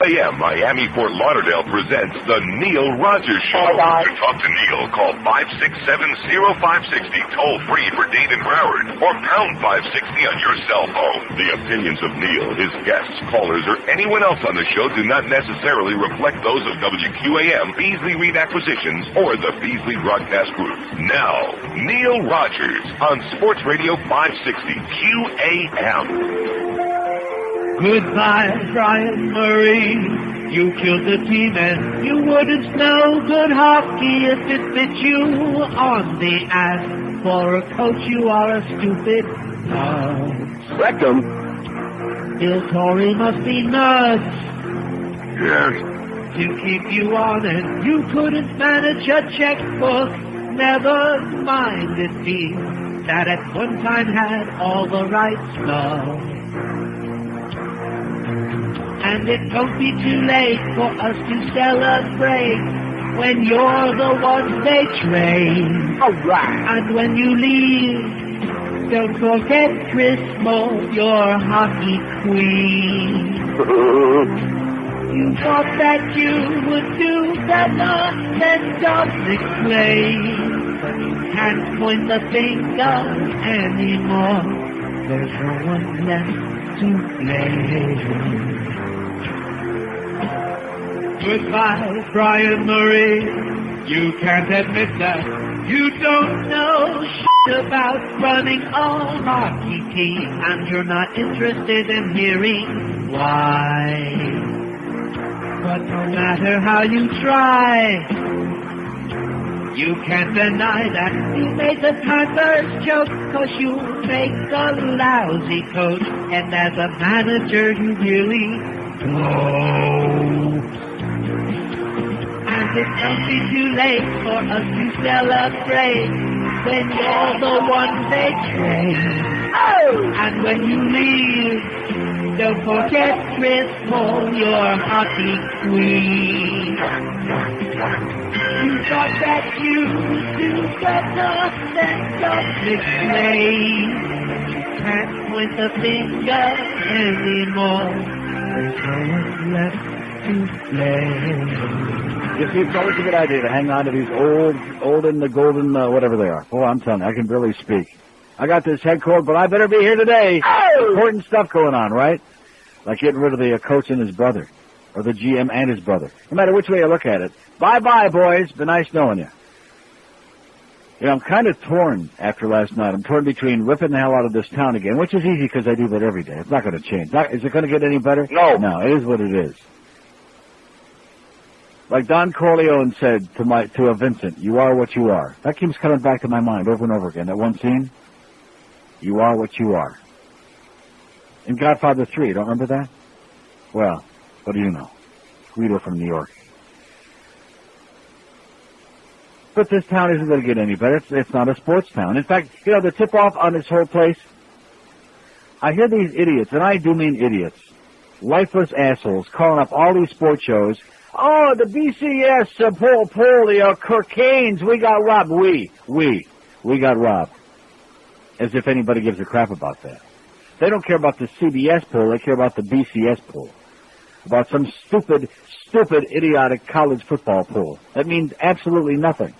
AM Miami Fort Lauderdale presents the Neil Rogers Show. To talk to Neil, call 567-0560, toll free for Dade and Broward, or pound 560 on your cell phone. The opinions of Neil, his guests, callers, or anyone else on the show do not necessarily reflect those of WQAM, Beasley Reed Acquisitions, or the Beasley Broadcast Group. Now, Neil Rogers on Sports Radio 560 QAM. Goodbye, Brian Murray. You killed the team and you wouldn't know good hockey if it fit you on the ass. For a coach, you are a stupid nut. Rectum. Bill Torrey must be nuts. Yes. To keep you on and you couldn't manage a checkbook. Never mind a team that at one time had all the right stuff. And it won't be too late for us to celebrate when you're the one they trade. All right. And when you leave, don't forget Chris Moe, your hockey queen. You thought that you would do better than Dominic Clay. Can't point the finger anymore. There's no one left to blame. Goodbye, Brian Murray. You can't admit that you don't know shit about running a hockey team, and you're not interested in hearing why. But no matter how you try, you can't deny that you made the Panthers joke, 'cause you make a lousy coach, and as a manager you really blow. And it won't be too late for us to celebrate when you're the one they trade. Oh! And when you leave, don't forget Chris Moe, your hockey queen. You thought that you would do better than Dominic Clay. Can't point the finger anymore. There's no one left to blame. You see, it's always a good idea to hang on to these old and the golden, whatever they are. Oh, I'm telling you, I can barely speak. I got this head cold, but I better be here today. Oh! Important stuff going on, right? Like getting rid of the coach and his brother, or the GM and his brother. No matter which way you look at it. Bye-bye, boys. Been nice knowing you. You know, I'm kind of torn after last night. I'm torn between ripping the hell out of this town again, which is easy because I do that every day. It's not going to change. Is it going to get any better? No. No, it is what it is. Like Don Corleone said to Vincent, you are what you are. That keeps coming back to my mind over and over again. That one scene, you are what you are. In Godfather 3, don't remember that? Well, what do you know? Guido from New York. But this town isn't going to get any better. It's not a sports town. In fact, you know, the tip-off on this whole place, I hear these idiots, and I do mean idiots, lifeless assholes calling up all these sports shows. Oh, the BCS, Paul, the Kirkanes, we got robbed. We got robbed. As if anybody gives a crap about that. They don't care about the CBS poll, they care about the BCS poll. About some stupid, idiotic college football poll. That means absolutely nothing.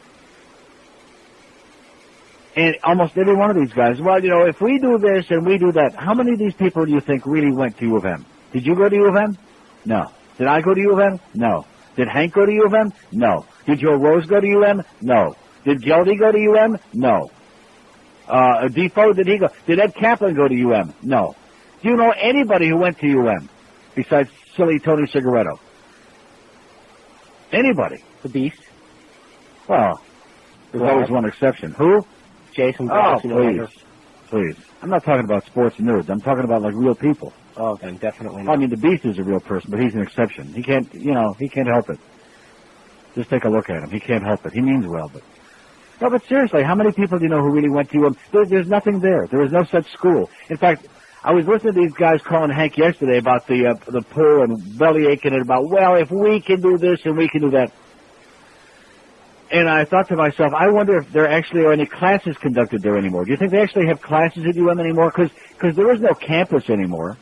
And almost every one of these guys, well, you know, if we do this and we do that, how many of these people do you think really went to U of M? Did you go to U of M? No. Did I go to U of M? No. Did Hank go to U of M? No. Did Joe Rose go to U of M? No. Did Geldy go to U of M? No. Defoe, did he go? Did Ed Kaplan go to U of M? No. Do you know anybody who went to U of M besides silly Tony Cigaretto? Anybody? The Beast. Well, there's always one exception. Who? Jason. Oh, please. I'm not talking about sports nerds. I'm talking about like real people. Oh, then definitely not. I mean, the Beast is a real person, but he's an exception. He can't, he can't help it. Just take a look at him. He can't help it. He means well, but... No, but seriously, how many people do you know who really went to U of M? There's nothing there. There is no such school. In fact, I was listening to these guys calling Hank yesterday about the pool and belly aching and about, well, if we can do this and we can do that. And I thought to myself, I wonder if there actually are any classes conducted there anymore. Do you think they actually have classes at UM anymore? Because there is no campus anymore.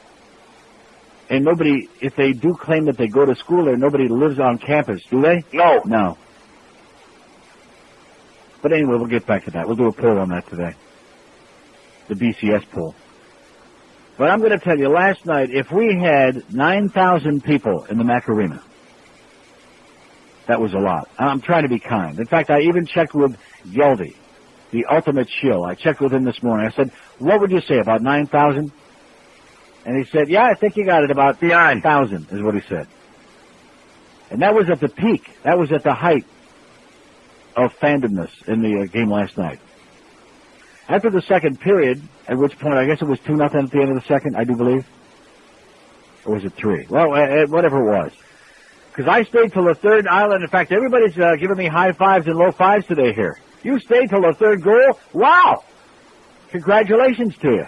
And nobody, if they do claim that they go to school there, nobody lives on campus, do they? No. No. But anyway, we'll get back to that. We'll do a poll on that today. The BCS poll. But I'm going to tell you, last night, if we had 9,000 people in the Mac Arena, that was a lot. I'm trying to be kind. In fact, I even checked with Geldy, the ultimate shill. I checked with him this morning. I said, what would you say, about 9,000? And he said, yeah, I think you got it about 9,000 is what he said. And that was at the peak. That was at the height of fandomness in the game last night. After the second period, at which point I guess it was 2-0 at the end of the second, I do believe. Or was it 3? Well, whatever it was. Because I stayed till the third island. In fact, everybody's giving me high fives and low fives today here. You stayed till the third goal? Wow! Congratulations to you.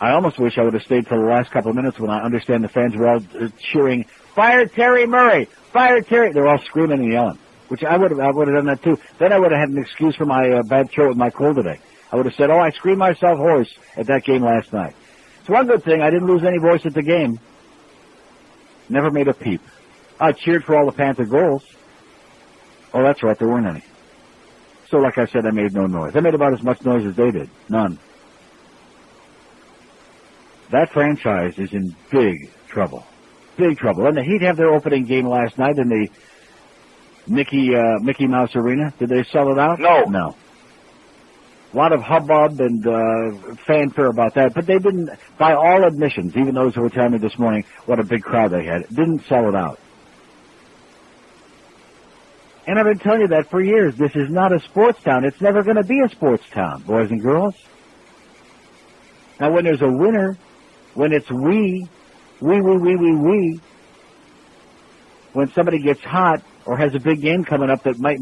I almost wish I would have stayed till the last couple of minutes when I understand the fans were all cheering, "Fire Terry Murray! Fire Terry!" They're all screaming and yelling, which I would have done that too. Then I would have had an excuse for my bad throat with my cold today. I would have said, "Oh, I screamed myself hoarse at that game last night." It's one good thing I didn't lose any voice at the game. Never made a peep. I cheered for all the Panther goals. Oh, that's right, there weren't any. So, like I said, I made no noise. I made about as much noise as they did. None. That franchise is in big trouble. Big trouble. And the Heat have their opening game last night in the Mickey Mouse Arena. Did they sell it out? No. No. A lot of hubbub and fanfare about that, but they didn't, by all admissions, even those who were telling me this morning what a big crowd they had, didn't sell it out. And I've been telling you that for years. This is not a sports town. It's never going to be a sports town, boys and girls. Now, when there's a winner, when it's we, when somebody gets hot or has a big game coming up that might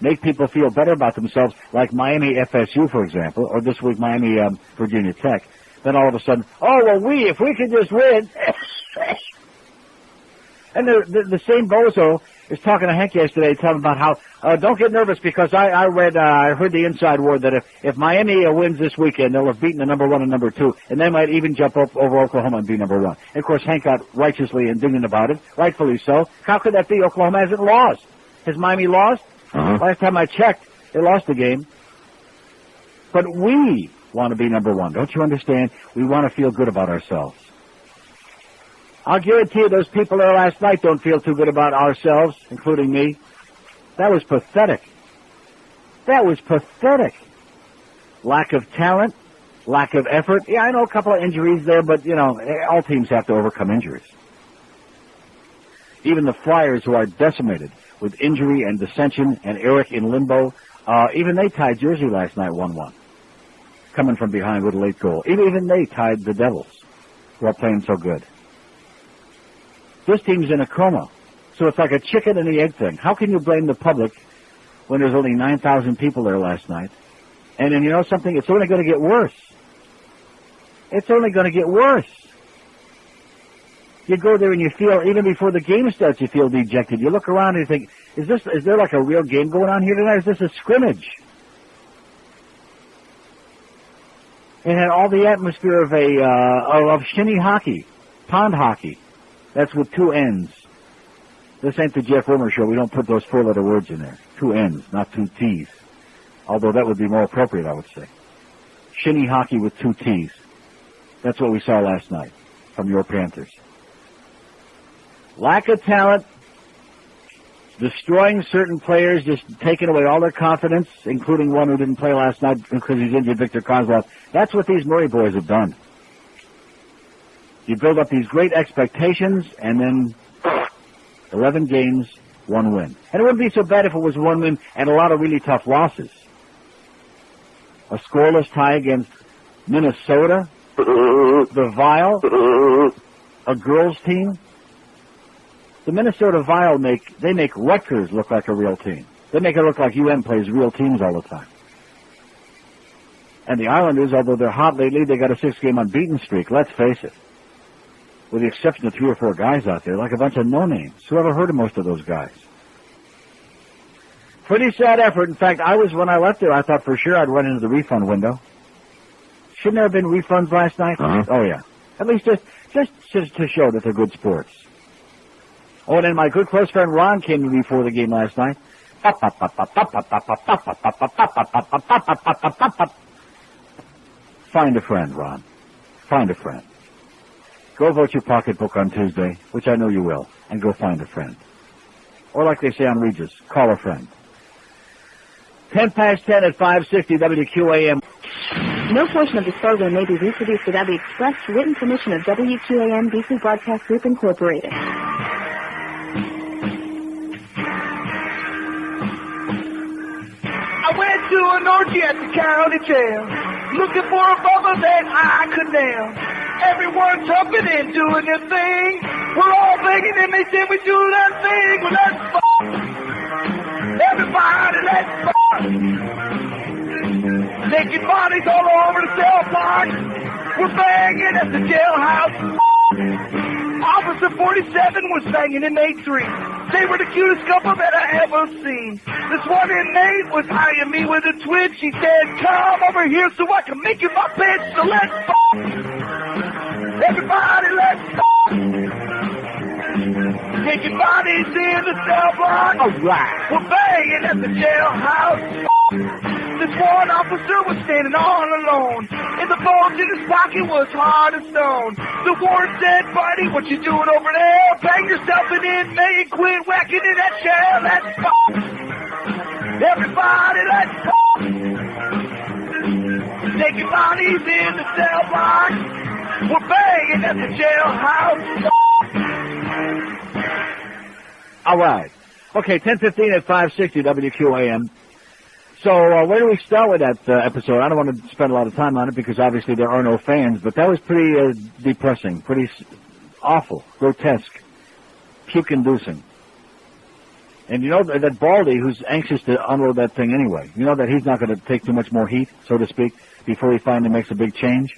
make people feel better about themselves, like Miami FSU, for example, or this week Miami Virginia Tech, then all of a sudden, oh, well, if we could just win. And the same bozo is talking to Hank yesterday, telling about how, don't get nervous because I heard the inside word that if Miami wins this weekend, they'll have beaten the number 1 and number 2, and they might even jump up over Oklahoma and be number 1. And of course, Hank got righteously indignant about it, rightfully so. How could that be? Oklahoma hasn't lost. Has Miami lost? Last time I checked, they lost the game. But we want to be number 1. Don't you understand? We want to feel good about ourselves. I'll guarantee you those people there last night don't feel too good about ourselves, including me. That was pathetic. That was pathetic. Lack of talent, lack of effort. Yeah, I know a couple of injuries there, but, you know, all teams have to overcome injuries. Even the Flyers, who are decimated with injury and dissension and Eric in limbo, even they tied Jersey last night 1-1, coming from behind with a late goal. Even they tied the Devils, who are playing so good. This team's in a coma. So it's like a chicken and the egg thing. How can you blame the public when there's only 9,000 people there last night? And then, you know something? It's only going to get worse. It's only going to get worse. You go there and you feel, even before the game starts, you feel dejected. You look around and you think, is there like a real game going on here tonight? Is this a scrimmage? It had all the atmosphere of shinny hockey, pond hockey. That's with 2 N's. This ain't the Jeff Rimmer show. We don't put those 4-letter words in there. 2 N's, not 2 T's. Although that would be more appropriate, I would say. Shinny hockey with 2 T's. That's what we saw last night from your Panthers. Lack of talent, destroying certain players, just taking away all their confidence, including one who didn't play last night because he's injured, Victor Kozlov. That's what these Murray boys have done. You build up these great expectations, and then 11 games, 1 win. And it wouldn't be so bad if it was 1 win and a lot of really tough losses. A scoreless tie against Minnesota, the Vile, a girls' team. The Minnesota Vile make Rutgers look like a real team. They make it look like UM plays real teams all the time. And the Islanders, although they're hot lately, they got a 6-game unbeaten streak, let's face it. With the exception of 3 or 4 guys out there, like a bunch of no-names. Who ever heard of most of those guys? Pretty sad effort. In fact, when I left there, I thought for sure I'd run into the refund window. Shouldn't there have been refunds last night? Oh, yeah. At least just to show that they're good sports. Oh, and then my good close friend Ron came to me before the game last night. Find a friend, Ron. Find a friend. Go vote your pocketbook on Tuesday, which I know you will, and go find a friend. Or like they say on Regis, call a friend. 10 past 10 at 560 WQAM. No portion of this program may be reproduced without the express written permission of WQAM DC Broadcast Group, Incorporated. I went to an orgy at the county jail, looking for a bubble that I could nail. Everyone's jumping in, doing their thing. We're all begging and they say we do that thing. Well, let's fuck. Everybody, let's fuck. Naked bodies all over the cell block. We're banging at the jailhouse. Officer 47 was banging inmate 3. They were the cutest couple that I ever seen. This one inmate was eyeing me with a twitch. He said, come over here so I can make you my bitch. So let's fuck. Everybody, let's fuck. Naked bodies in the cell block. All right. We're banging at the jailhouse. This one officer was standing all alone, and the bulge in his pocket was hard as stone. The warden said, buddy, what you doing over there? Bang yourself an inmate and quit whacking in that chair. Let's fuck. Everybody, let's fuck. Naked bodies in the cell block. We're banging at the jailhouse. All right. Okay, 10:15 at 560 WQAM. So where do we start with that episode? I don't want to spend a lot of time on it because obviously there are no fans, but that was pretty depressing, pretty awful, grotesque, puke-inducing. And you know that Baldy, who's anxious to unload that thing anyway, you know that he's not going to take too much more heat, so to speak, before he finally makes a big change?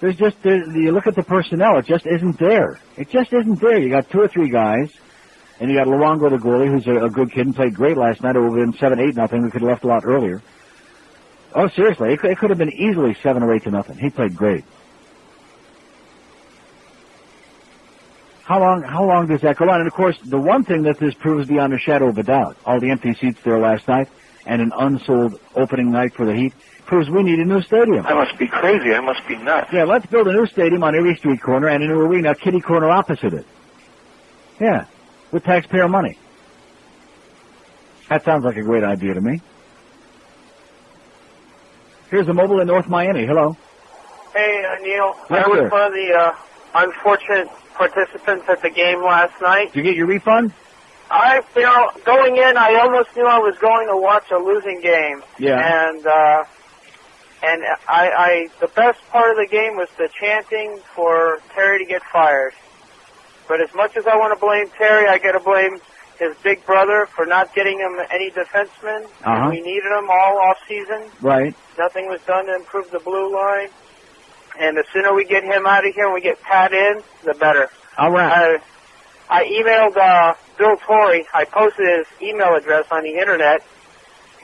You look at the personnel, it just isn't there. It just isn't there. You got 2 or 3 guys. And you got Luongo, the goalie, who's a good kid and played great last night. It would have been 7-8-0. We could have left a lot earlier. Oh, seriously, it could have been easily 7 or 8-0. He played great. How long does that go on? And of course, the one thing that this proves beyond a shadow of a doubt, all the empty seats there last night and an unsold opening night for the Heat, proves we need a new stadium. I must be crazy. I must be nuts. Yeah, let's build a new stadium on every street corner and a new arena, kitty corner opposite it. Yeah. With taxpayer money. That sounds like a great idea to me. Here's a mobile in North Miami. Hello. Hey, Neil. Yes, I was sir. one of the unfortunate participants at the game last night. Did you get your refund? Going in, I almost knew I was going to watch a losing game. Yeah. And the best part of the game was the chanting for Terry to get fired. But as much as I want to blame Terry, I got to blame his big brother for not getting him any defensemen. Uh-huh. We needed them all off season. Right. Nothing was done to improve the blue line. And the sooner we get him out of here and we get Pat in, the better. All right. I emailed Bill Torrey. I posted his email address on the internet.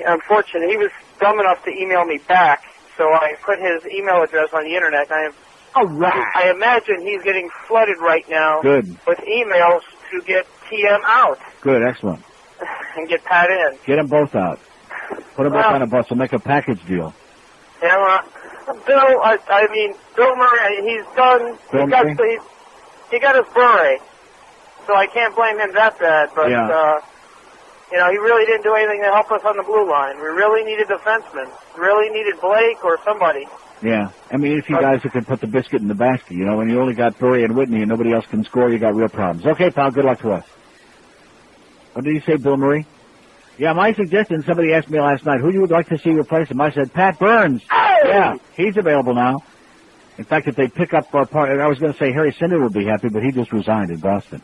Unfortunately, he was dumb enough to email me back, so I put his email address on the internet. And All right. I imagine he's getting flooded right now Good. with emails to get TM out Good, excellent. and get Pat in. Get them both out. Put them both on a bus and make a package deal. Yeah, Bill, Bill Murray, he's done. He got his beret, so I can't blame him that bad. But he really didn't do anything to help us on the blue line. We really needed defensemen. Really needed Blake or somebody. Yeah. I mean, if you guys who can put the biscuit in the basket, when you only got Burry and Whitney and nobody else can score, you got real problems. Okay, pal, good luck to us. What did you say, Bill Murray? Yeah, my suggestion, somebody asked me last night, who you would like to see replace him? I said, Pat Burns. Hey! Yeah, he's available now. In fact, if they pick up I was going to say Harry Sinden would be happy, but he just resigned in Boston.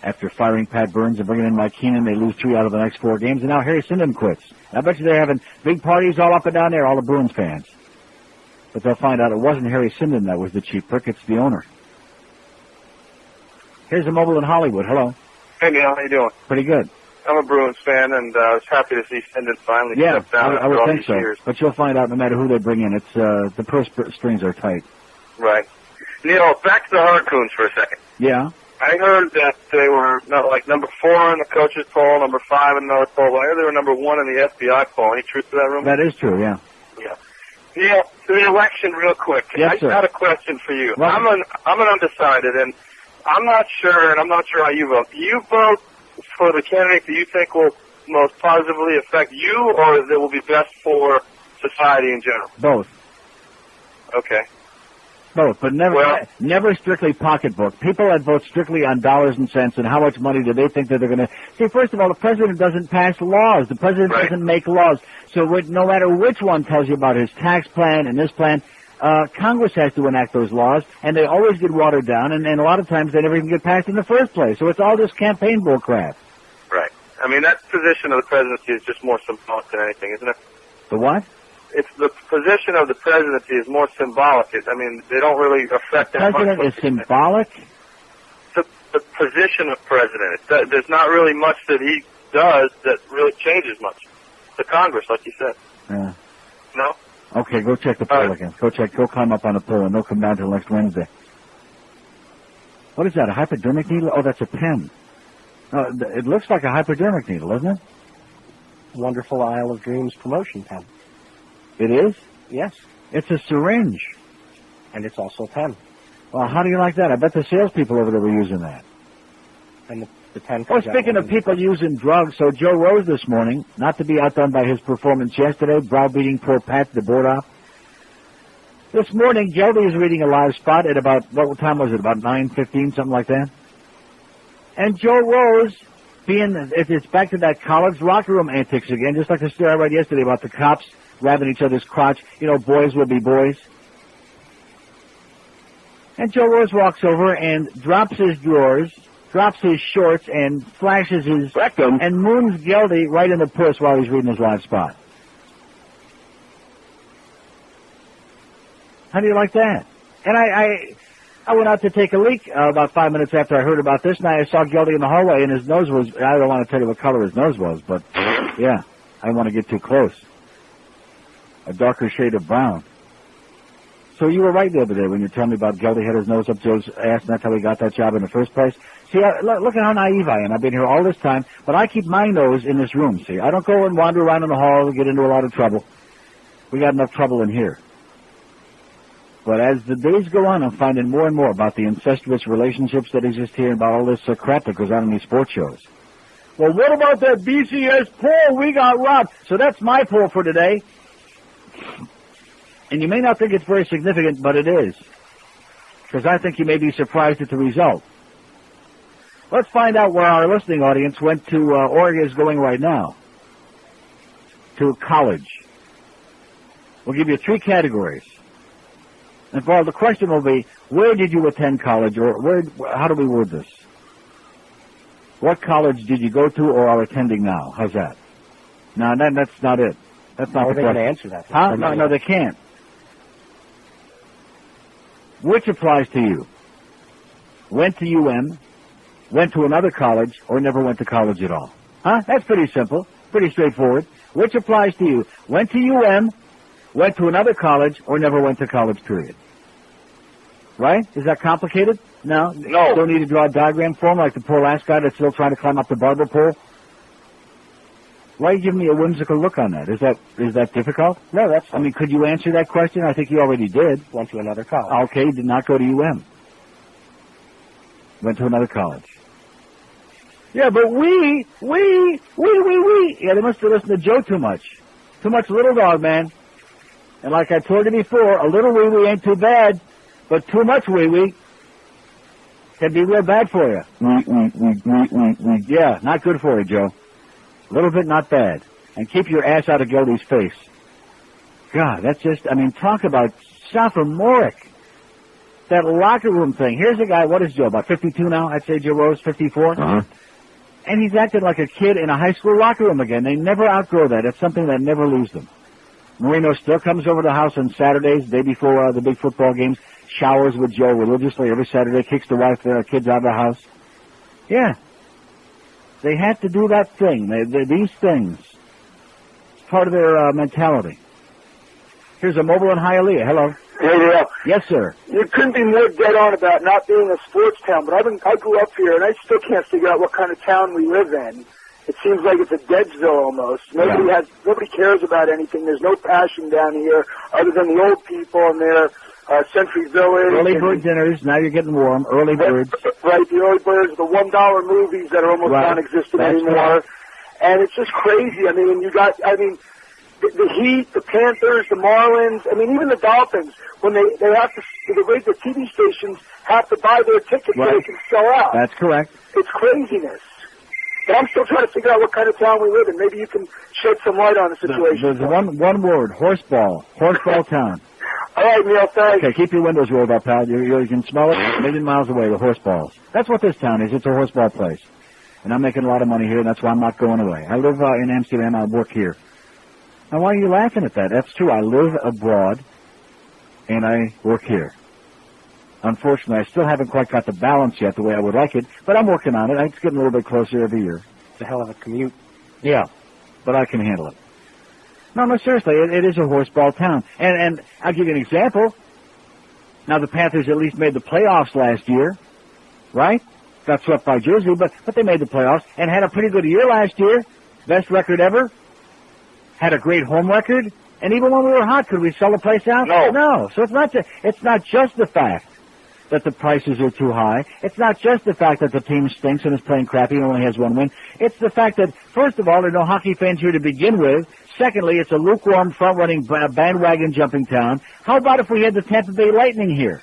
After firing Pat Burns and bringing in Mike Keenan, they lose 3 out of the next 4 games, and now Harry Sinden quits. I bet you they're having big parties all up and down there, all the Bruins fans. But they'll find out it wasn't Harry Sinden that was the cheap prick, it's the owner. Here's a mobile in Hollywood. Hello. Hey, Neil, how you doing? Pretty good. I'm a Bruins fan, and I was happy to see Sinden finally step down I after would all think these so. years. But you'll find out no matter who they bring in, it's the purse strings are tight. Right. Neil, back to the Hurricanes for a second. Yeah. I heard that they were like number 4 in the coaches poll, number 5 in another poll. I heard they were number 1 in the FBI poll. Any truth to that rumor? That is true, yeah. Yeah. Neil, to the election real quick. Yes, sir. I got a question for you. Well, I'm an undecided, and I'm not sure how you vote. Do you vote for the candidate that you think will most positively affect you, or that will be best for society in general? Both. Okay. Both, but never strictly pocketbook. People that vote strictly on dollars and cents and how much money do they think that they're going to... See, first of all, the president doesn't pass laws. The president doesn't make laws. So no matter which one tells you about his tax plan and this plan, Congress has to enact those laws, and they always get watered down, and a lot of times they never even get passed in the first place. So it's all this campaign bull crap. Right. I mean, that position of the presidency is just more symbolic than anything, isn't it? The what? It's the position of the presidency is more symbolic. I mean, they don't really affect that much. The president is symbolic? The position of president. There's not really much that he does that really changes much. The Congress, like you said. Yeah. No? Okay, go check the poll again. Go climb up on the poll, and they'll come down till next Wednesday. What is that, a hypodermic needle? Oh, that's a pen. It looks like a hypodermic needle, doesn't it? Wonderful Isle of Dreams promotion pen. It is? Yes. It's a syringe. And it's also a pen. Well, how do you like that? I bet the salespeople over there were using that. And the pen... Well, speaking of people using drugs, so Joe Rose this morning, not to be outdone by his performance yesterday, browbeating poor Pat, the board op. This morning, Geldy is reading a live spot at about, what time was it, about 9:15, something like that? And Joe Rose... it's back to that college locker room antics again, just like the story I read yesterday about the cops grabbing each other's crotch. You know, boys will be boys. And Joe Rose walks over and drops his drawers, drops his shorts, and flashes his rectum, and moons Geldy right in the puss while he's reading his live spot. How do you like that? And I went out to take a leak about 5 minutes after I heard about this, and I saw Geldy in the hallway, and his nose was, I don't want to tell you what color his nose was, but, yeah, I don't want to get too close. A darker shade of brown. So you were right the other day when you told me about Geldy had his nose up Joe's ass, and that's how he got that job in the first place. See, look at how naive I am. I've been here all this time, but I keep my nose in this room, see. I don't go and wander around in the hall and get into a lot of trouble. We got enough trouble in here. But as the days go on, I'm finding more and more about the incestuous relationships that exist here and about all this crap that goes on in these sports shows. Well, what about that BCS poll? We got robbed. So that's my poll for today. And you may not think it's very significant, but it is. Because I think you may be surprised at the result. Let's find out where our listening audience went to, or is going right now. To college. We'll give you 3 categories. And Paul, the question will be, where did you attend college, or how do we word this? What college did you go to or are attending now? How's that? No, that's not it. That's not the question. How are they going to answer that? Huh? No, they can't. Which applies to you? Went to UM, went to another college, or never went to college at all? Huh? That's pretty simple, pretty straightforward. Which applies to you? Went to UM, went to another college, or never went to college, period. Right? Is that complicated? No? No. Don't need to draw a diagram for him like the poor last guy that's still trying to climb up the barber pole? Why are you giving me a whimsical look on that? Is that difficult? No, that's fine. I mean, could you answer that question? I think you already did. Went to another college. Okay, did not go to UM. Went to another college. Yeah, but we. Yeah, they must have listened to Joe too much. Too much little dog, man. And like I told you before, a little wee-wee ain't too bad, but too much wee-wee can be real bad for you. Yeah, not good for you, Joe. A little bit not bad. And keep your ass out of Geldy's face. God, that's just, I mean, talk about sophomoric. That locker room thing. Here's a guy, what is Joe, about 52 now? I'd say Joe Rose, 54. Uh-huh. And he's acting like a kid in a high school locker room again. They never outgrow that. It's something that never leaves them. Marino still comes over to the house on Saturdays, the day before the big football games, showers with Joe religiously every Saturday, kicks the wife, their kids out of the house. Yeah. They have to do that thing. These things. It's part of their mentality. Here's a mobile in Hialeah. Hello. Hey, Neil. Yes, sir. You couldn't be more dead on about not being a sports town, but I grew up here, and I still can't figure out what kind of town we live in. It seems like it's a dead zone almost. Nobody cares about anything. There's no passion down here other than the old people and their Century Village. Early bird dinners. Now you're getting warm. Early birds. Right, the early birds, the $1 movies that are almost non-existent anymore. Correct. And it's just crazy. I mean, the Heat, the Panthers, the Marlins, even the Dolphins, when they have to, the TV stations have to buy their tickets so they can sell out. That's correct. It's craziness. But I'm still trying to figure out what kind of town we live in.Maybe you can shed some light on the situation. There's one word, horseball. Horseball town. All right, Neil, thanks. Okay, keep your windows rolled up, pal. You can smell it a million miles away, the horseballs. That's what this town is. It's a horseball place. And I'm making a lot of money here, and that's why I'm not going away. I live in Amsterdam. I work here. Now, why are you laughing at that? That's true. I live abroad, and I work here. Unfortunately, I still haven't quite got the balance yet the way I would like it, but I'm working on it. It's getting a little bit closer every year. It's a hell of a commute. Yeah, but I can handle it. No, seriously, it is a horseball town. And I'll give you an example. Now, the Panthers at least made the playoffs last year, right? Got swept by Jersey, but they made the playoffs and had a pretty good year last year. Best record ever. Had a great home record. And even when we were hot, could we sell the place out? No. So it's not just the fact that the prices are too high. It's not just the fact that the team stinks and is playing crappy and only has one win. It's the fact that, first of all, there are no hockey fans here to begin with. Secondly, it's a lukewarm, front-running, bandwagon-jumping town. How about if we had the Tampa Bay Lightning here?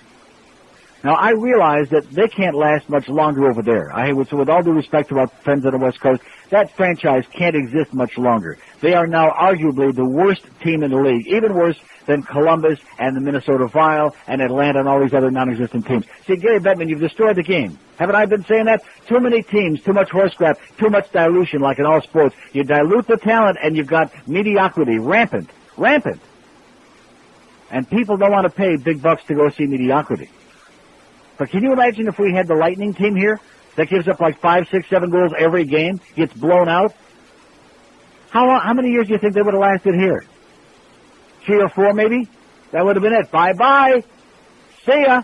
Now, I realize that they can't last much longer over there. So with all due respect to our friends on the West Coast, that franchise can't exist much longer. They are now arguably the worst team in the league, even worse than Columbus and the Minnesota Wild and Atlanta and all these other non-existent teams. See, Gary Bettman, you've destroyed the game. Haven't I been saying that? Too many teams, too much horse crap, too much dilution like in all sports. You dilute the talent and you've got mediocrity rampant. And people don't want to pay big bucks to go see mediocrity. But can you imagine if we had the Lightning team here that gives up like 5, 6, 7 goals every game, gets blown out? How many years do you think they would have lasted here? 3 or 4 maybe? That would have been it. Bye-bye. See ya.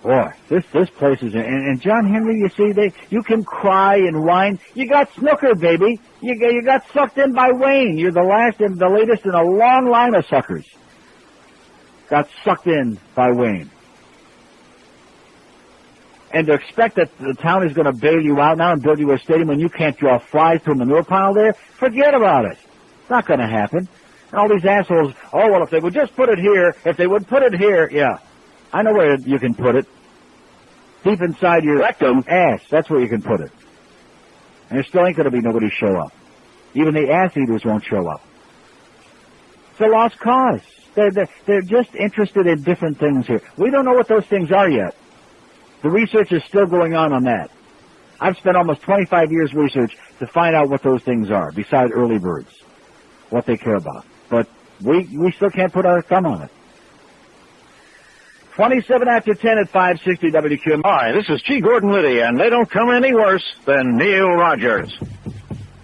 Boy, this place is... And John Henry, you see, you can cry and whine. You got snooker, baby. You got sucked in by Wayne. You're the last and the latest in a long line of suckers. Got sucked in by Wayne. And to expect that the town is going to bail you out now and build you a stadium when you can't draw flies to a manure pile there, forget about it. It's not going to happen. And all these assholes, if they would just put it here, yeah. I know where you can put it. Deep inside your rectum ass, that's where you can put it. And there still ain't going to be nobody show up. Even the ass eaters won't show up. It's a lost cause. They're just interested in different things here. We don't know what those things are yet. The research is still going on that. I've spent almost 25 years research to find out what those things are, besides early birds, what they care about. But we still can't put our thumb on it. 27 after 10 at 560 WQM. Hi, this is G. Gordon Liddy, and they don't come any worse than Neil Rogers.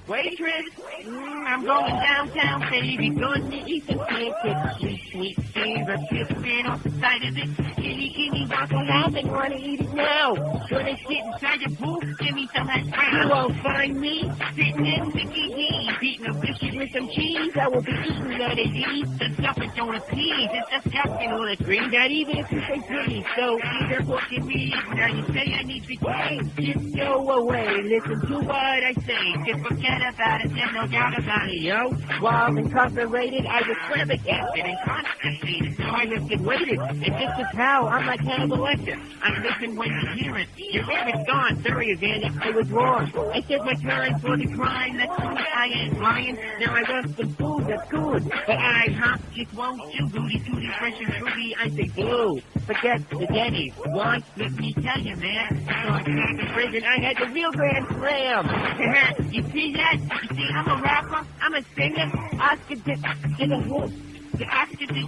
Waitress, I'm going downtown, baby, going to eat some pancakes, sweet savor, chips off the side of it, kitty, walk around, they want to eat it now. Gonna sit inside the pool, give me some hash brown. You won't find me sitting in Mickey D's, eating a biscuit with some cheese. I will be eating that at ease. The stuff that don't appease, it's disgusting on a green, that even if you say pretty. So either look at me, now you say I need to change, just go away, listen to what I say, just forget about it, there's no doubt about it, yo. While I'm incarcerated, I was flabbergasted and constipated, so I lifted weighted. It's just a pal, I'm like Hannibal Lecter. I listen when you hear it. Your rabbit's gone, sorry Evander, I was wrong. I said my time for the crime, that's true, I ain't lying. Now I love some food, that's good. But I just won't do booty, tooty, fresh and fruity, I say blue. Forget the Denny's. Why? Let me tell you, man. So I came to prison, I had the real grand slam. You see that? You see, I'm a rapper, I'm a singer. Oscar did a whoop. The Oscar did...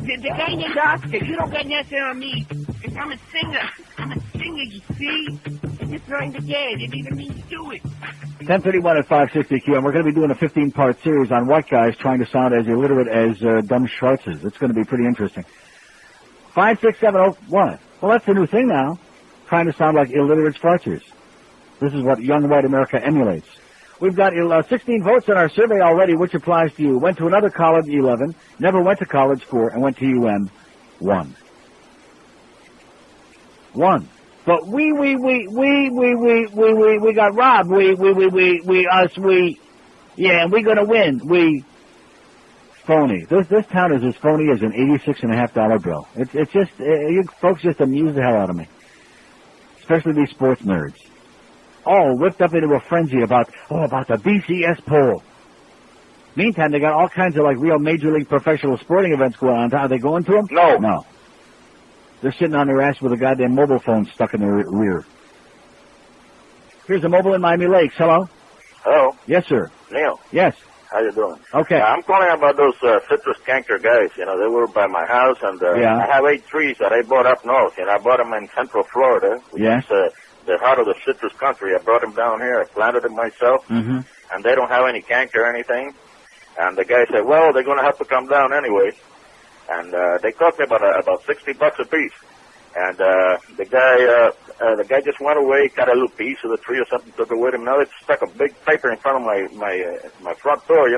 The guy named Oscar, you don't got nothing on me. I'm a singer, you see? you're throwing the gas. You didn't mean to do it. 10:31 at 560 QM. We're going to be doing a 15-part series on white guys trying to sound as illiterate as dumb Schwartzes. It's going to be pretty interesting. 56701. Well, that's the new thing now. Trying to sound like illiterate Schwartzers. This is what young white America emulates. We've got 16 votes in our survey already, which applies to you. Went to another college, 11. Never went to college, 4. And went to UM, 1. 1. But we got robbed. Yeah, and we're gonna win. Phony. This town is as phony as an $86.50 bill. It's just, you folks just amuse the hell out of me. Especially these sports nerds. All whipped up into a frenzy about the BCS poll. Meantime, they got all kinds of real major league professional sporting events going on. Are they going to them? No. They're sitting on their ass with a goddamn mobile phone stuck in their rear. Here's a mobile in Miami Lakes. Hello? Hello? Yes, sir. Neil? Yes. How you doing? Okay. I'm calling about those citrus-canker guys. They were by my house, and I have 8 trees that I bought up north. I bought them in Central Florida, which is the heart of the citrus country. I brought them down here. I planted them myself, and they don't have any canker or anything. And the guy said, well, they're going to have to come down anyway. And they cost me about $60 a piece. And the guy just went away, got a little piece of the tree or something, took it with him. Now it's stuck a big paper in front of my front door.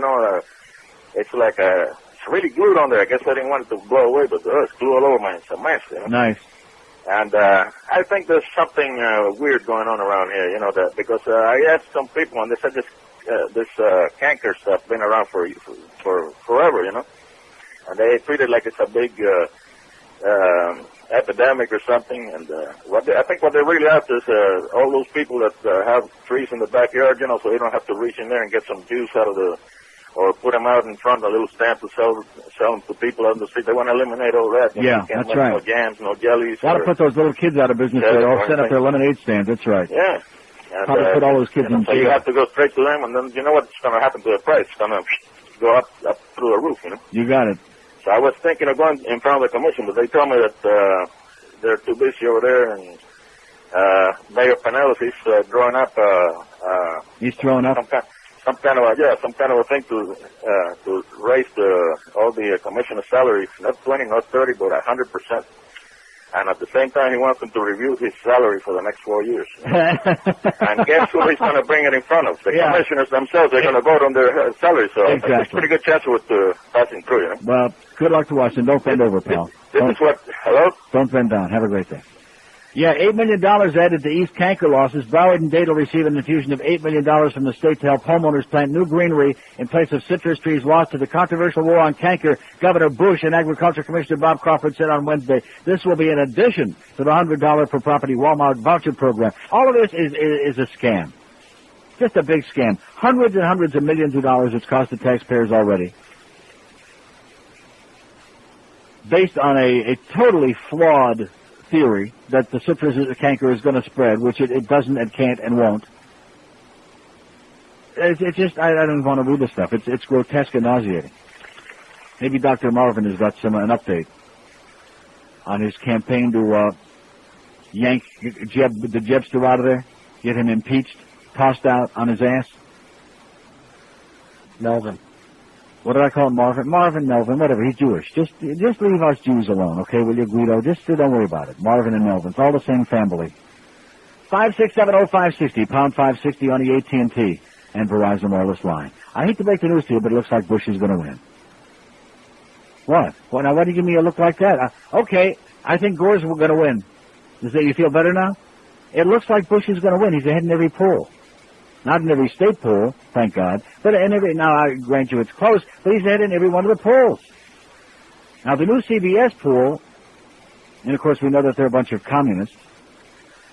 It's like it's really glued on there. I guess I didn't want it to blow away, but it's glued all over my mess. Nice. And I think there's something weird going on around here. Because I asked some people, and they said this canker stuff been around for forever. And they treat it like it's a big epidemic or something. And I think what they're really after is all those people that have trees in the backyard, so they don't have to reach in there and get some juice out of or put them out in front of a little stand to sell them to people out in the street. They want to eliminate all that. Yeah, that's right. No jams, no jellies. Got to put those little kids out of business. They all set up their lemonade stands. That's right. Yeah. And, probably put all those kids in so jail. you have to go straight to them, and then you know what's going to happen to the price? It's going to go up through the roof, You got it. So I was thinking of going in front of the commission, but they told me that they're too busy over there, and Mayor Pinellas, he's drawing up he's throwing up some kind of a thing to raise all the commissioner salaries, not 20, not 30, but 100%. And at the same time, he wants them to review his salary for the next 4 years. And guess who he's going to bring it in front of? The commissioners themselves. They're going to vote on their salary, so exactly. There's a pretty good chance of it passing through. Well, good luck to Washington. Don't bend over, pal. This is what. Hello. Don't bend down. Have a great day. Yeah, $8 million added to East canker losses. Broward and Dade will receive an infusion of $8 million from the state to help homeowners plant new greenery in place of citrus trees lost to the controversial war on canker. Governor Bush and Agriculture Commissioner Bob Crawford said on Wednesday this will be in addition to the $100 per property Walmart voucher program. All of this is a scam. Just a big scam. Hundreds and hundreds of millions of dollars it's cost the taxpayers already. Based on a totally flawed theory that the citrus-canker is going to spread, which it doesn't, it can't, and won't. It's just, I don't want to read this stuff. It's grotesque and nauseating. Maybe Dr. Marvin has got an update on his campaign to yank the Jebster out of there, get him impeached, tossed out on his ass. Melvin. What did I call him, Marvin? Marvin, Melvin, whatever. He's Jewish. Just leave us Jews alone, okay, will you, Guido? Just don't worry about it. Marvin and Melvin. It's all the same family. 5670560, pound 560 on the AT&T and Verizon wireless line. I hate to break the news to you, but it looks like Bush is going to win. What? Well, now, why do you give me a look like that? Okay, I think Gore's going to win. Does that you feel better now? It looks like Bush is going to win. He's ahead in every poll. Not in every state poll, thank God, but in every, now I grant you it's close, but he's ahead in every one of the polls. Now the new CBS poll, and of course we know that they're a bunch of communists,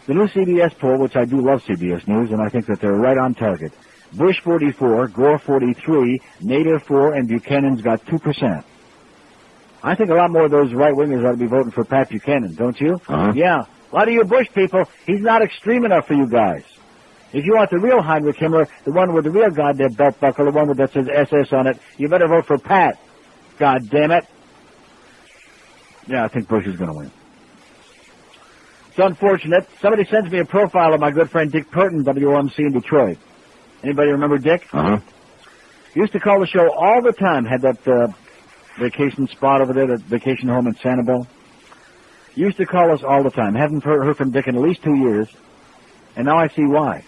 the new CBS poll, which I do love CBS News, and I think that they're right on target. Bush 44, Gore 43, Nader 4, and Buchanan's got 2%. I think a lot more of those right-wingers ought to be voting for Pat Buchanan, don't you? Uh-huh. Yeah. A lot of you Bush people, he's not extreme enough for you guys. If you want the real Heinrich Himmler, the one with the real goddamn belt buckle, the one that says SS on it, you better vote for Pat. God damn it. Yeah, I think Bush is going to win. unfortunate. Somebody sends me a profile of my good friend Dick Purton, WOMC in Detroit. Anybody remember Dick? Uh-huh. He used to call the show all the time. Had that vacation spot over there, that vacation home in Sanibel. He used to call us all the time. Haven't heard from Dick in at least 2 years, and now I see why.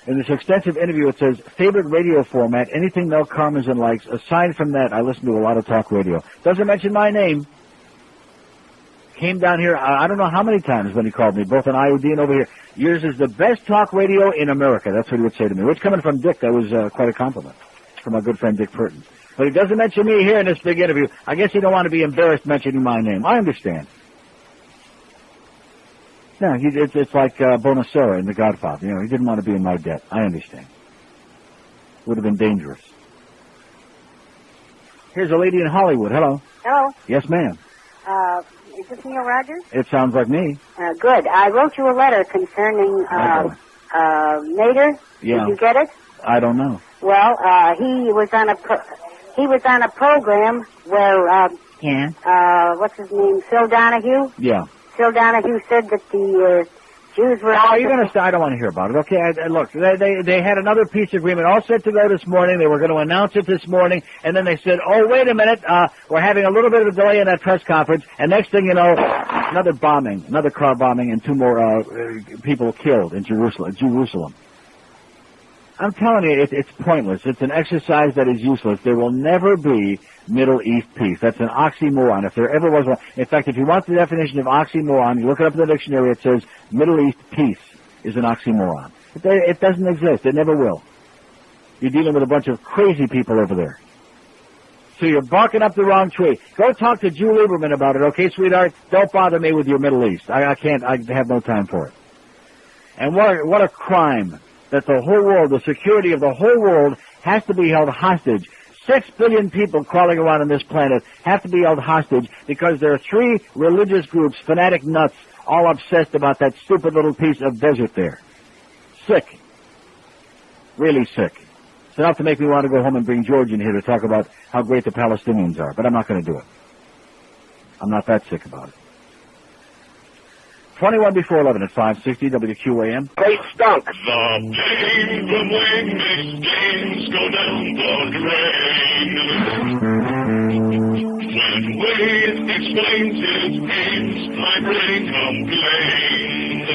In this extensive interview, it says, favorite radio format, anything Mel Karmazin likes. Aside from that, I listen to a lot of talk radio. Doesn't mention my name. Came down here, I don't know how many times when he called me, both on IOD and over here. Yours is the best talk radio in America. That's what he would say to me. Which, coming from Dick, that was quite a compliment from my good friend Dick Purton. But he doesn't mention me here in this big interview. I guess he don't want to be embarrassed mentioning my name. I understand. No, it's like Bonacera in The Godfather. You know, he didn't want to be in my debt. I understand. Would have been dangerous. Here's a lady in Hollywood. Hello. Hello. Yes, ma'am. Is this Neil Rogers? It sounds like me. Good. I wrote you a letter concerning Nader. Yeah. Did you get it? I don't know. Well, he was on a program where what's his name? Phil Donahue. Yeah. Phil Donahue said that the Jews were... Oh, you're going to start. I don't want to hear about it. Okay, look, they had another peace agreement all set to go this morning. They were going to announce it this morning, and then they said, oh, wait a minute, we're having a little bit of a delay in that press conference, and next thing you know, another bombing, another car bombing, and 2 more people killed in Jerusalem. I'm telling you, it's pointless. It's an exercise that is useless. There will never be Middle East peace. That's an oxymoron. If there ever was one. In fact, if you want the definition of oxymoron, you look it up in the dictionary, it says Middle East peace is an oxymoron. It doesn't exist. It never will. You're dealing with a bunch of crazy people over there. So you're barking up the wrong tree. Go talk to Jew Lieberman about it, okay, sweetheart? Don't bother me with your Middle East. I can't. I have no time for it. And what a crime that the whole world, the security of the whole world, has to be held hostage. 6 billion people crawling around on this planet have to be held hostage because there are 3 religious groups, fanatic nuts, all obsessed about that stupid little piece of desert there. Sick. Really sick. It's enough to make me want to go home and bring George in here to talk about how great the Palestinians are, but I'm not going to do it. I'm not that sick about it. 21 before 11 at 560 WQAM. They stunk. The pain from when these games go down the drain. When Wade explains his games, my brain complains.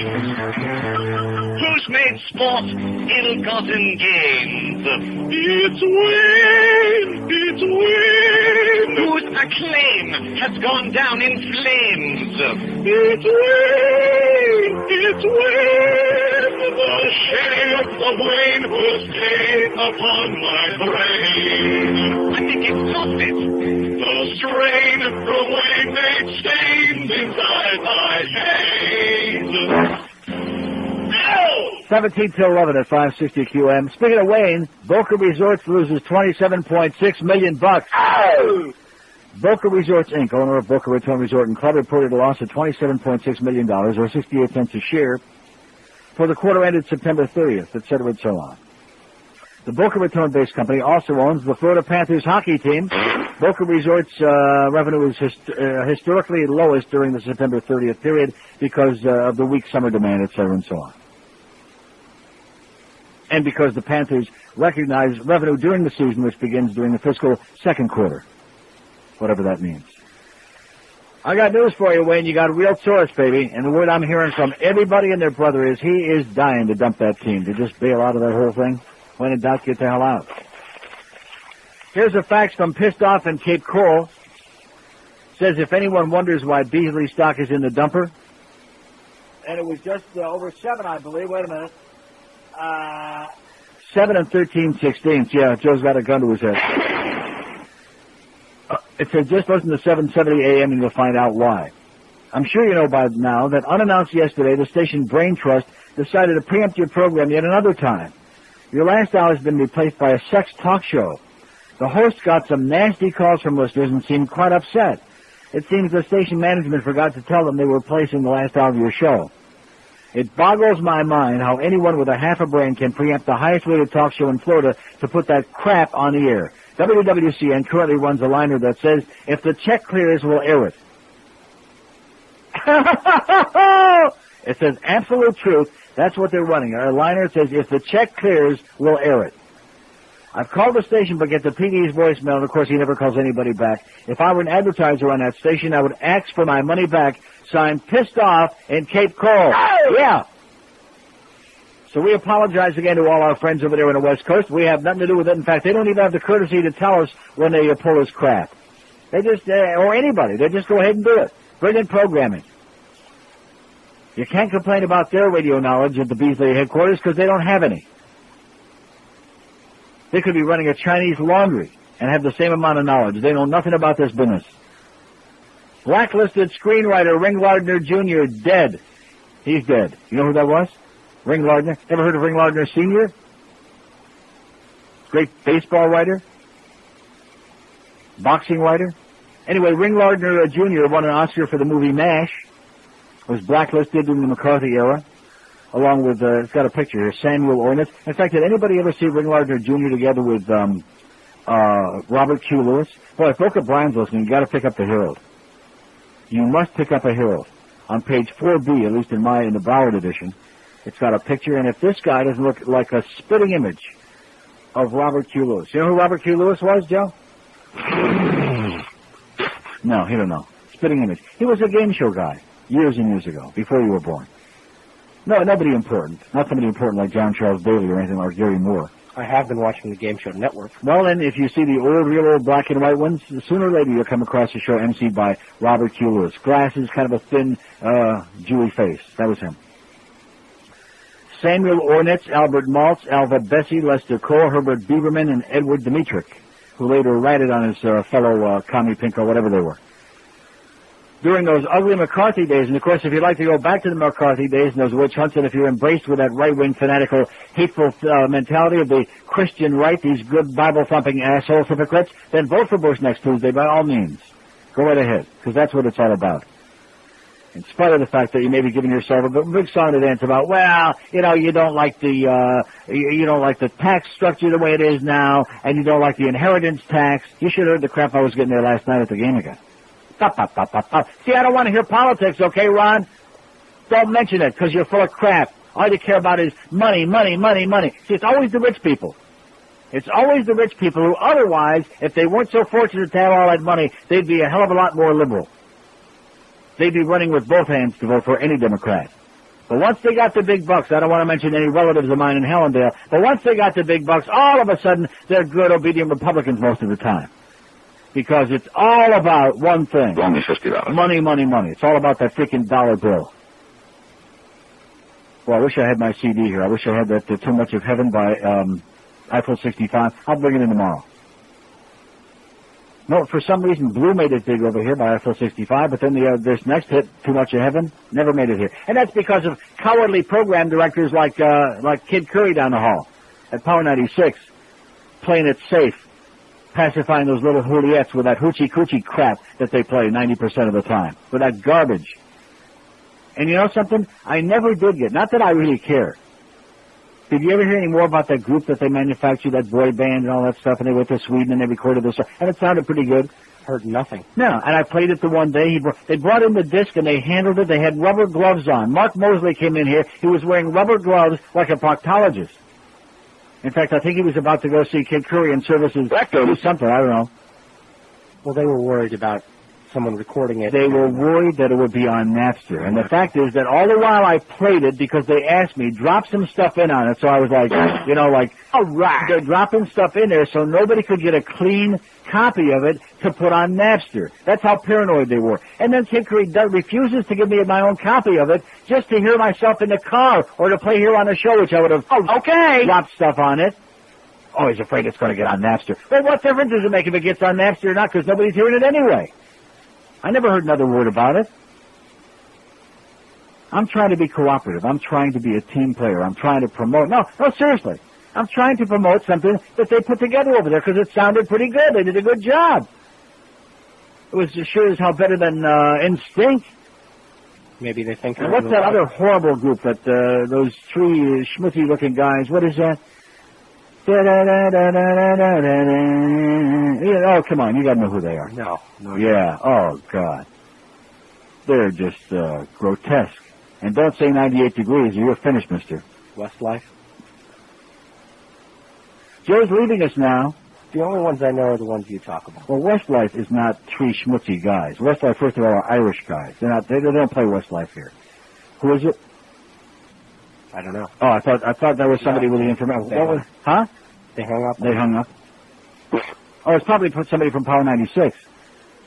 Who's made sport ill-gotten gains? It's Wade, it's Wade. Whose acclaim has gone down in flames? It's Wade, it's Wade. The shame of Wayne was laid upon my brain. I think it's lost it. The strain from Wayne made stains inside my veins. 17 till 11 at 560 QM. Speaking of Wayne, Boca Resorts loses $27.6 million. Boca Resorts, Inc., owner of Boca Raton Resort and Club, reported a loss of $27.6 million, or 68 cents a share, for the quarter ended September 30th, etc., and so on. The Boca Raton-based company also owns the Florida Panthers hockey team. Boca Resorts' revenue is historically lowest during the September 30th period because of the weak summer demand, etc., and so on. And because the Panthers recognize revenue during the season, which begins during the fiscal second quarter, whatever that means. I got news for you, Wayne. You got a real source, baby. And the word I'm hearing from everybody and their brother is he is dying to dump that team, to just bail out of that whole thing. When in doubt, get the hell out. Here's a fax from Pissed Off in Cape Coral. Says if anyone wonders why Beasley stock is in the dumper, and it was just over 7, I believe. Wait a minute. 7 and 13/16. Yeah, Joe's got a gun to his head. It says just listen to 7:70 a.m. and you'll find out why. I'm sure you know by now that unannounced yesterday, the station Brain Trust decided to preempt your program yet another time. Your last hour has been replaced by a sex talk show. The host got some nasty calls from listeners and seemed quite upset. It seems the station management forgot to tell them they were replacing the last hour of your show. It boggles my mind how anyone with a half a brain can preempt the highest-rated talk show in Florida to put that crap on the air. WWCN currently runs a liner that says, if the check clears, we'll air it. It says absolute truth. That's what they're running. Our liner says, if the check clears, we'll air it. I've called the station but get the PD's voicemail, and of course he never calls anybody back. If I were an advertiser on that station, I would ask for my money back. Signed, Pissed Off in Cape Coral. Oh! Yeah. So we apologize again to all our friends over there on the West Coast. We have nothing to do with it. In fact, they don't even have the courtesy to tell us when they pull us crap. They just, or anybody, they just go ahead and do it. Bring in programming. You can't complain about their radio knowledge at the Beasley headquarters because they don't have any. They could be running a Chinese laundry and have the same amount of knowledge. They know nothing about this business. Blacklisted screenwriter Ring Lardner Jr. dead. He's dead. You know who that was? Ring Lardner. Ever heard of Ring Lardner Sr.? Great baseball writer. Boxing writer. Anyway, Ring Lardner Jr. won an Oscar for the movie MASH. Was blacklisted in the McCarthy era. Along with, it's got a picture here, Samuel Ornitz. In fact, did anybody ever see Ring Lardner Jr. together with Robert Q. Lewis? Boy, if Boca Brian's listening, you got to pick up the Herald. You must pick up a Herald. On page 4B, at least in the Broward edition, it's got a picture, and if this guy doesn't look like a spitting image of Robert Q. Lewis. You know who Robert Q. Lewis was, Joe? No, he don't know. Spitting image. He was a game show guy years and years ago, before you were born. No, nobody important. Not somebody important like John Charles Daly or anything like Gary Moore. I have been watching the Game Show Network. Well, then, if you see the real old black and white ones, sooner or later you'll come across a show emceed by Robert Q. Lewis. Glasses, kind of a thin, Jewy face. That was him. Samuel Ornitz, Albert Maltz, Alva Bessie, Lester Cole, Herbert Bieberman, and Edward Dimitrick, who later ratted on his fellow commie pink or whatever they were. During those ugly McCarthy days, and of course, if you'd like to go back to the McCarthy days and those witch hunts, and if you're embraced with that right-wing, fanatical, hateful mentality of the Christian right, these good Bible-thumping assholes, hypocrites, then vote for Bush next Tuesday by all means. Go right ahead, because that's what it's all about. In spite of the fact that you may be giving yourself a big song to dance about, well, you know, you don't like the tax structure the way it is now, and you don't like the inheritance tax. You should have heard the crap I was getting there last night at the game again. See, I don't want to hear politics, okay, Ron? Don't mention it, because you're full of crap. All you care about is money, money, money, money. See, it's always the rich people. It's always the rich people who otherwise, if they weren't so fortunate to have all that money, they'd be a hell of a lot more liberal. They'd be running with both hands to vote for any Democrat. But once they got the big bucks, I don't want to mention any relatives of mine in Hellendale, but once they got the big bucks, all of a sudden, they're good, obedient Republicans most of the time. Because it's all about one thing. Only $50. Money, money, money. It's all about that freaking dollar bill. Well, I wish I had my CD here. I wish I had that Too Much of Heaven by Eiffel 65. I'll bring it in tomorrow. No, for some reason, Blue made it big over here by Eiffel 65, but then this next hit, Too Much of Heaven, never made it here. And that's because of cowardly program directors like Kid Curry down the hall at Power 96, playing it safe. Pacifying those little Juliettes with that hoochie-coochie crap that they play 90% of the time. With that garbage. And you know something? I never did get, not that I really care. Did you ever hear any more about that group that they manufactured, that boy band and all that stuff, and they went to Sweden and they recorded this stuff, and it sounded pretty good? Heard nothing. No, and I played it the one day. They brought in the disc and they handled it. They had rubber gloves on. Mark Mosley came in here. He was wearing rubber gloves like a proctologist. In fact, I think he was about to go see Kid Curry in services. Do something, I don't know. Well, they were worried about someone recording it. They were worried that it would be on Napster. And the fact is that all the while I played it because they asked me, drop some stuff in on it. So I was like, you know, like, all right. They're dropping stuff in there so nobody could get a clean copy of it to put on Napster. That's how paranoid they were. And then Kid Curry refuses to give me my own copy of it just to hear myself in the car or to play here on the show, which I would have dropped stuff on it. Oh, he's afraid it's going to get on Napster. Well, what difference does it make if it gets on Napster or not? Because nobody's hearing it anyway. I never heard another word about it. I'm trying to be cooperative. I'm trying to be a team player. I'm trying to promote. No, seriously. I'm trying to promote something that they put together over there because it sounded pretty good. They did a good job. It was sure as hell better than Instinct. Maybe they think... And what's that other horrible group that those three schmutzy-looking guys, what is that? Oh, come on, you gotta know who they are. No. Yeah, oh, God. They're just grotesque. And don't say 98 degrees or you're finished, mister. Westlife? Joe's leaving us now. The only ones I know are the ones you talk about. Well, Westlife is not three schmutzy guys. Westlife, first of all, are Irish guys. They don't play Westlife here. Who is it? I don't know. Oh, I thought that was somebody with the information. What was? Huh? They hung up. They hung up. Oh, it's probably somebody from Power 96.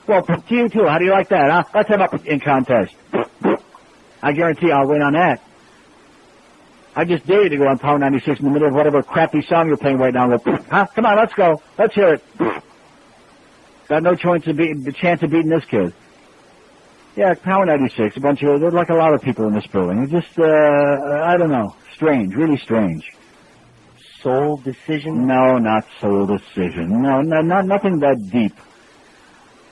Well, to you too. How do you like that, huh? Let's have up in contest. I guarantee I'll win on that. I just dare you to go on Power 96 in the middle of whatever crappy song you're playing right now. Go, huh? Come on, let's go. Let's hear it. Got no chance of beating this kid. Yeah, Power 96. There's like a lot of people in this building. It's just, I don't know. Strange. Really strange. Soul Decision? No, not Soul Decision. No, nothing that deep.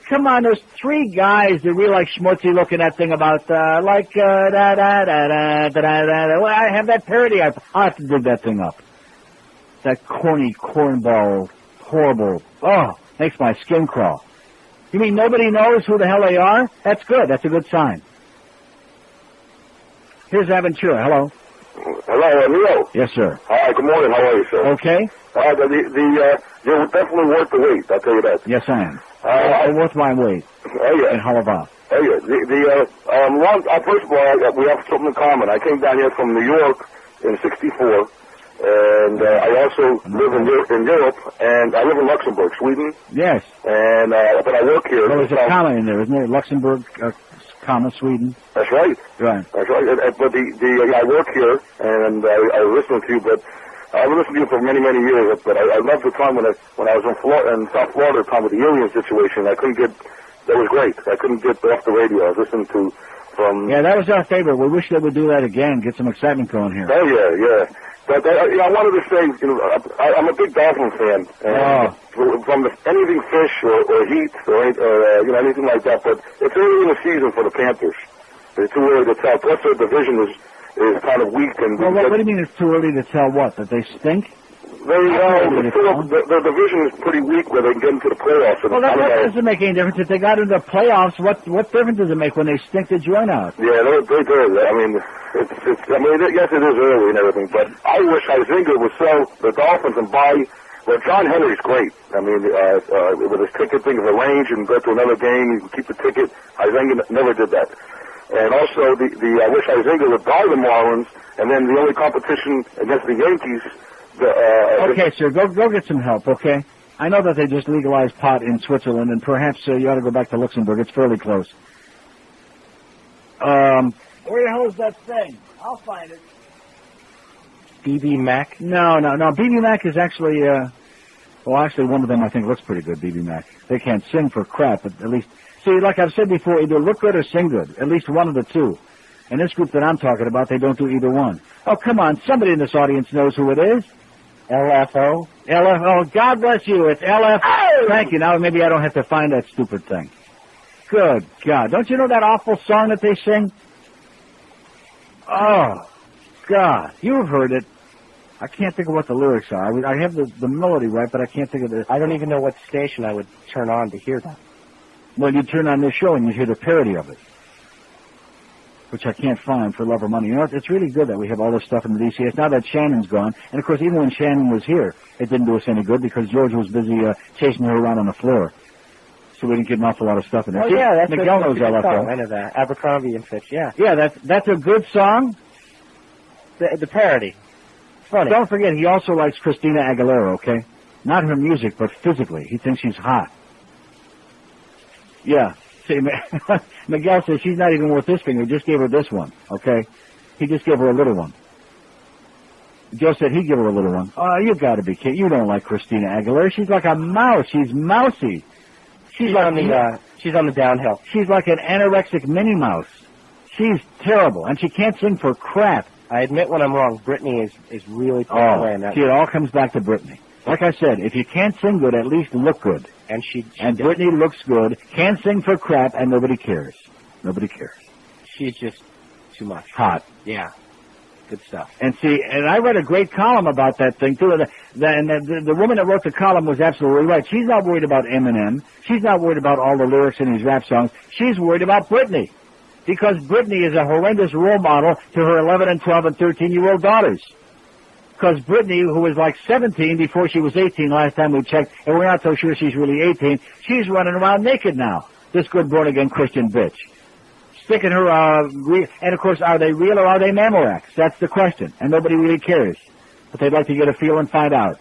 Come on, there's three guys that really like schmutzy looking at thing about, I have that parody. I'll have to dig that thing up. That corny, cornball, horrible, makes my skin crawl. You mean nobody knows who the hell they are? That's good. That's a good sign. Here's Aventura. Hello. Hello, Leo. Yes, sir. Hi, good morning. How are you, sir? Okay. You're definitely worth the wait, I'll tell you that. Yes, I am. I'm worth my weight. Oh, yeah. In Halava. Oh, yeah. First of all, we have something in common. I came down here from New York in '64, and I also live in Europe, and I live in Luxembourg, Sweden. Yes. And but I work here. Well, there's a comma in there, isn't there? Luxembourg, comma, Sweden. That's right. Right. That's right. But I work here, and I listen to you, but I've listened to you for many, many years. But I loved the time when I was in South Florida, the time with the alien situation. That was great. I couldn't get off the radio. I was listening to from. Yeah, that was our favorite. We wish they would do that again. Get some excitement going here. Oh yeah. But I wanted to say, I'm a big Dolphin fan. And from anything fish or heat or anything like that. But it's early in the season for the Panthers. It's too early to tell. Plus, their division is kind of weak. And well, what do you mean it's too early to tell? What, that they stink? The division is pretty weak where they can get into the playoffs. Well, that doesn't make any difference. If they got into the playoffs, what difference does it make when they stink the joint out? Yeah, they do. I mean, yes, it is early and everything, but I wish Huizinga would sell the Dolphins and buy. Well, John Henry's great. I mean, with his ticket thing, the range and go to another game, you can keep the ticket. Huizinga never did that. And also, I wish Huizinga would buy the Marlins, and then the only competition against the Yankees. Okay, sir, go get some help, okay? I know that they just legalized pot in Switzerland, and perhaps you ought to go back to Luxembourg. It's fairly close. Where the hell is that thing? I'll find it. BB Mac? No. BB Mac is actually, actually one of them I think looks pretty good, BB Mac. They can't sing for crap, but at least, see, like I've said before, either look good or sing good. At least one of the two. And this group that I'm talking about, they don't do either one. Oh, come on, somebody in this audience knows who it is. LFO? LFO, God bless you, it's LFO. Thank you, now maybe I don't have to find that stupid thing. Good God, don't you know that awful song that they sing? Oh, God, you've heard it. I can't think of what the lyrics are. I have the melody right, but I can't think of the... I don't even know what station I would turn on to hear that. Well, you turn on this show and you hear the parody of it, which I can't find for love or money. You know, it's really good that we have all this stuff in the DCS. Now that Shannon's gone, and of course, even when Shannon was here, it didn't do us any good because George was busy chasing her around on the floor. So we didn't get an awful lot of stuff in there. Oh, yeah, that's Miguel knows LFO. I know that. Abercrombie and Fitch, yeah. Yeah, that's a good song. The parody. Funny. Don't forget, he also likes Christina Aguilera, okay? Not her music, but physically. He thinks she's hot. Yeah. See, Miguel says she's not even worth this finger. Just gave her this one, okay? He just gave her a little one. Joe said he'd give her a little one. Oh, you gotta be kidding. You don't like Christina Aguilera. She's like a mouse. She's mousy. She's on the downhill. She's like an anorexic Minnie Mouse. She's terrible, and she can't sing for crap. I admit when I'm wrong. Britney is really far away in that. See, it all comes back to Britney. Like I said, if you can't sing good, at least look good. And she Britney looks good, can't sing for crap, and nobody cares. Nobody cares. She's just too much. Hot. Yeah. Good stuff. And see, and I read a great column about that thing, too. The woman that wrote the column was absolutely right. She's not worried about Eminem. She's not worried about all the lyrics in his rap songs. She's worried about Britney. Because Brittany is a horrendous role model to her 11 and 12 and 13-year-old daughters. Because Brittany, who was like 17 before she was 18 last time we checked, and we're not so sure she's really 18, she's running around naked now. This good born-again Christian bitch. Sticking her, and of course, are they real or are they mammoracks? That's the question, and nobody really cares. But they'd like to get a feel and find out.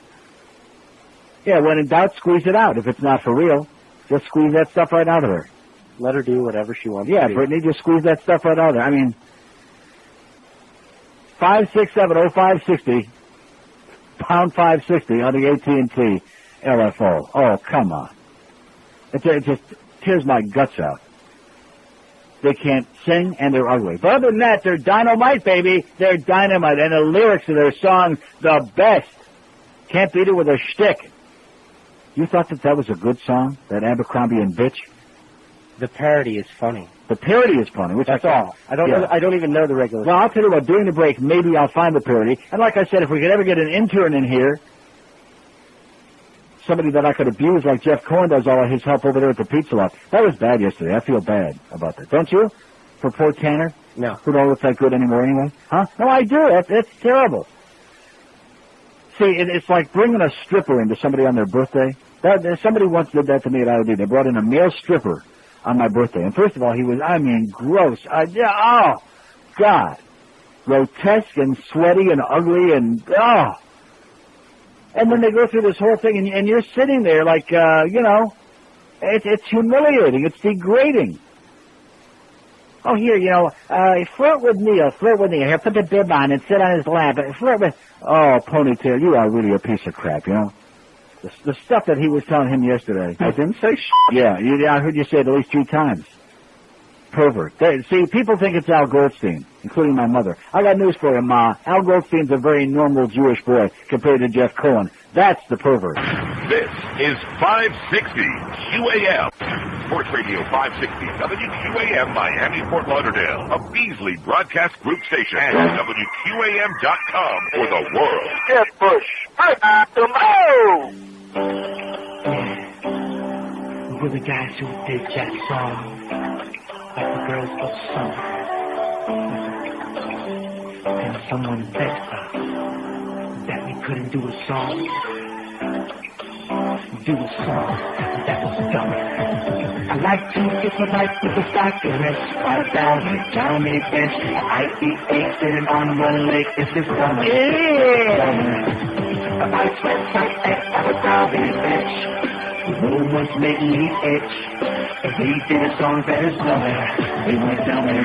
Yeah, when in doubt, squeeze it out. If it's not for real, just squeeze that stuff right out of her. Let her do whatever she wants to do. Yeah, Brittany, just squeeze that stuff right out of her. I mean, 5670560, pound 560 on the AT&T LFO. Oh, come on. It just tears my guts out. They can't sing, and they're ugly. But other than that, they're dynamite, baby. They're dynamite, and the lyrics of their song, the best. Can't beat it with a shtick. You thought that was a good song, that Abercrombie and Bitch? The parody is funny. The parody is funny, which that's all. I don't even know the regular. Well, I'll tell you what, during the break, maybe I'll find the parody. And like I said, if we could ever get an intern in here, somebody that I could abuse like Jeff Cohen does all of his help over there at the Pizza Lot. That was bad yesterday. I feel bad about that. Don't you? For poor Tanner? No. Who don't look that good anymore anyway? Huh? No, I do. That's terrible. See, it's like bringing a stripper into somebody on their birthday. Somebody once did that to me at IOD. They brought in a male stripper on my birthday. And first of all, he was, gross. Oh, God. Grotesque and sweaty and ugly and, oh. And then they go through this whole thing, and you're sitting there like, it's humiliating. It's degrading. Oh, here, flirt with Neil. Here, put the bib on and sit on his lap. Flirt with... Oh, Ponytail, you are really a piece of crap, The stuff that he was telling him yesterday. I didn't say Yeah, I heard you say it at least 3 times. Pervert. See, people think it's Al Goldstein, including my mother. I got news for you, Ma. Al Goldstein's a very normal Jewish boy compared to Jeff Cohen. That's the pervert. This is 560 QAM. Sports Radio 560 WQAM Miami, Fort Lauderdale. A Beasley Broadcast Group station. And WQAM.com for the world. Get Bush. We're the guys who did that song. Like the girls of summer. And someone begged us that we couldn't do a song. That was dumb. I like to get my life with the documents. Right down the county bench. I eat eggs sitting on one leg. It's just dumb. Yeah. I sweat tight at Abercrombie bench. No one's making me itch. If we did a song that is dumber, we went down there.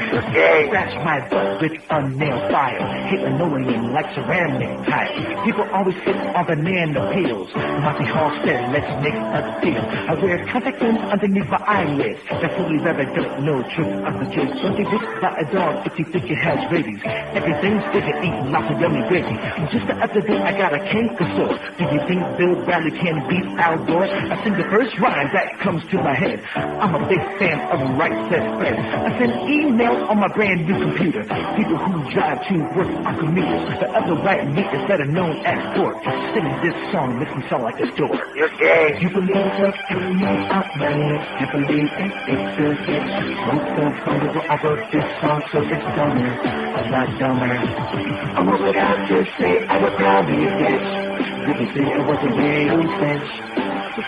Scratch my butt with a nail file. Hit annoying like ceramic tile. People always hit on banana peels. Monty Hall said, let's make a deal. I wear contact lenses underneath my eyelids. That's what we've ever don't know truth of the kids. Don't they look like a dog if you think it has rabies? Everything's bigger, eating lots of yummy gravy. Just the other day I got a canker sore. Do you think Bill Bradley can beat Al Gore? I sing the first rhyme that comes to my head. I'm a big fan of Right Said Fred. I send emails on my brand new computer. People who drive to work on commuters. The other white meters that are known as sport. Singing this song makes me sound like a dork. You're gay. You believe what you know out there. You believe it's a hit. Most of people I wrote this song so it's dumber. I'm not dumber. I would have to say I would probably bitch. You can see it was a real bitch.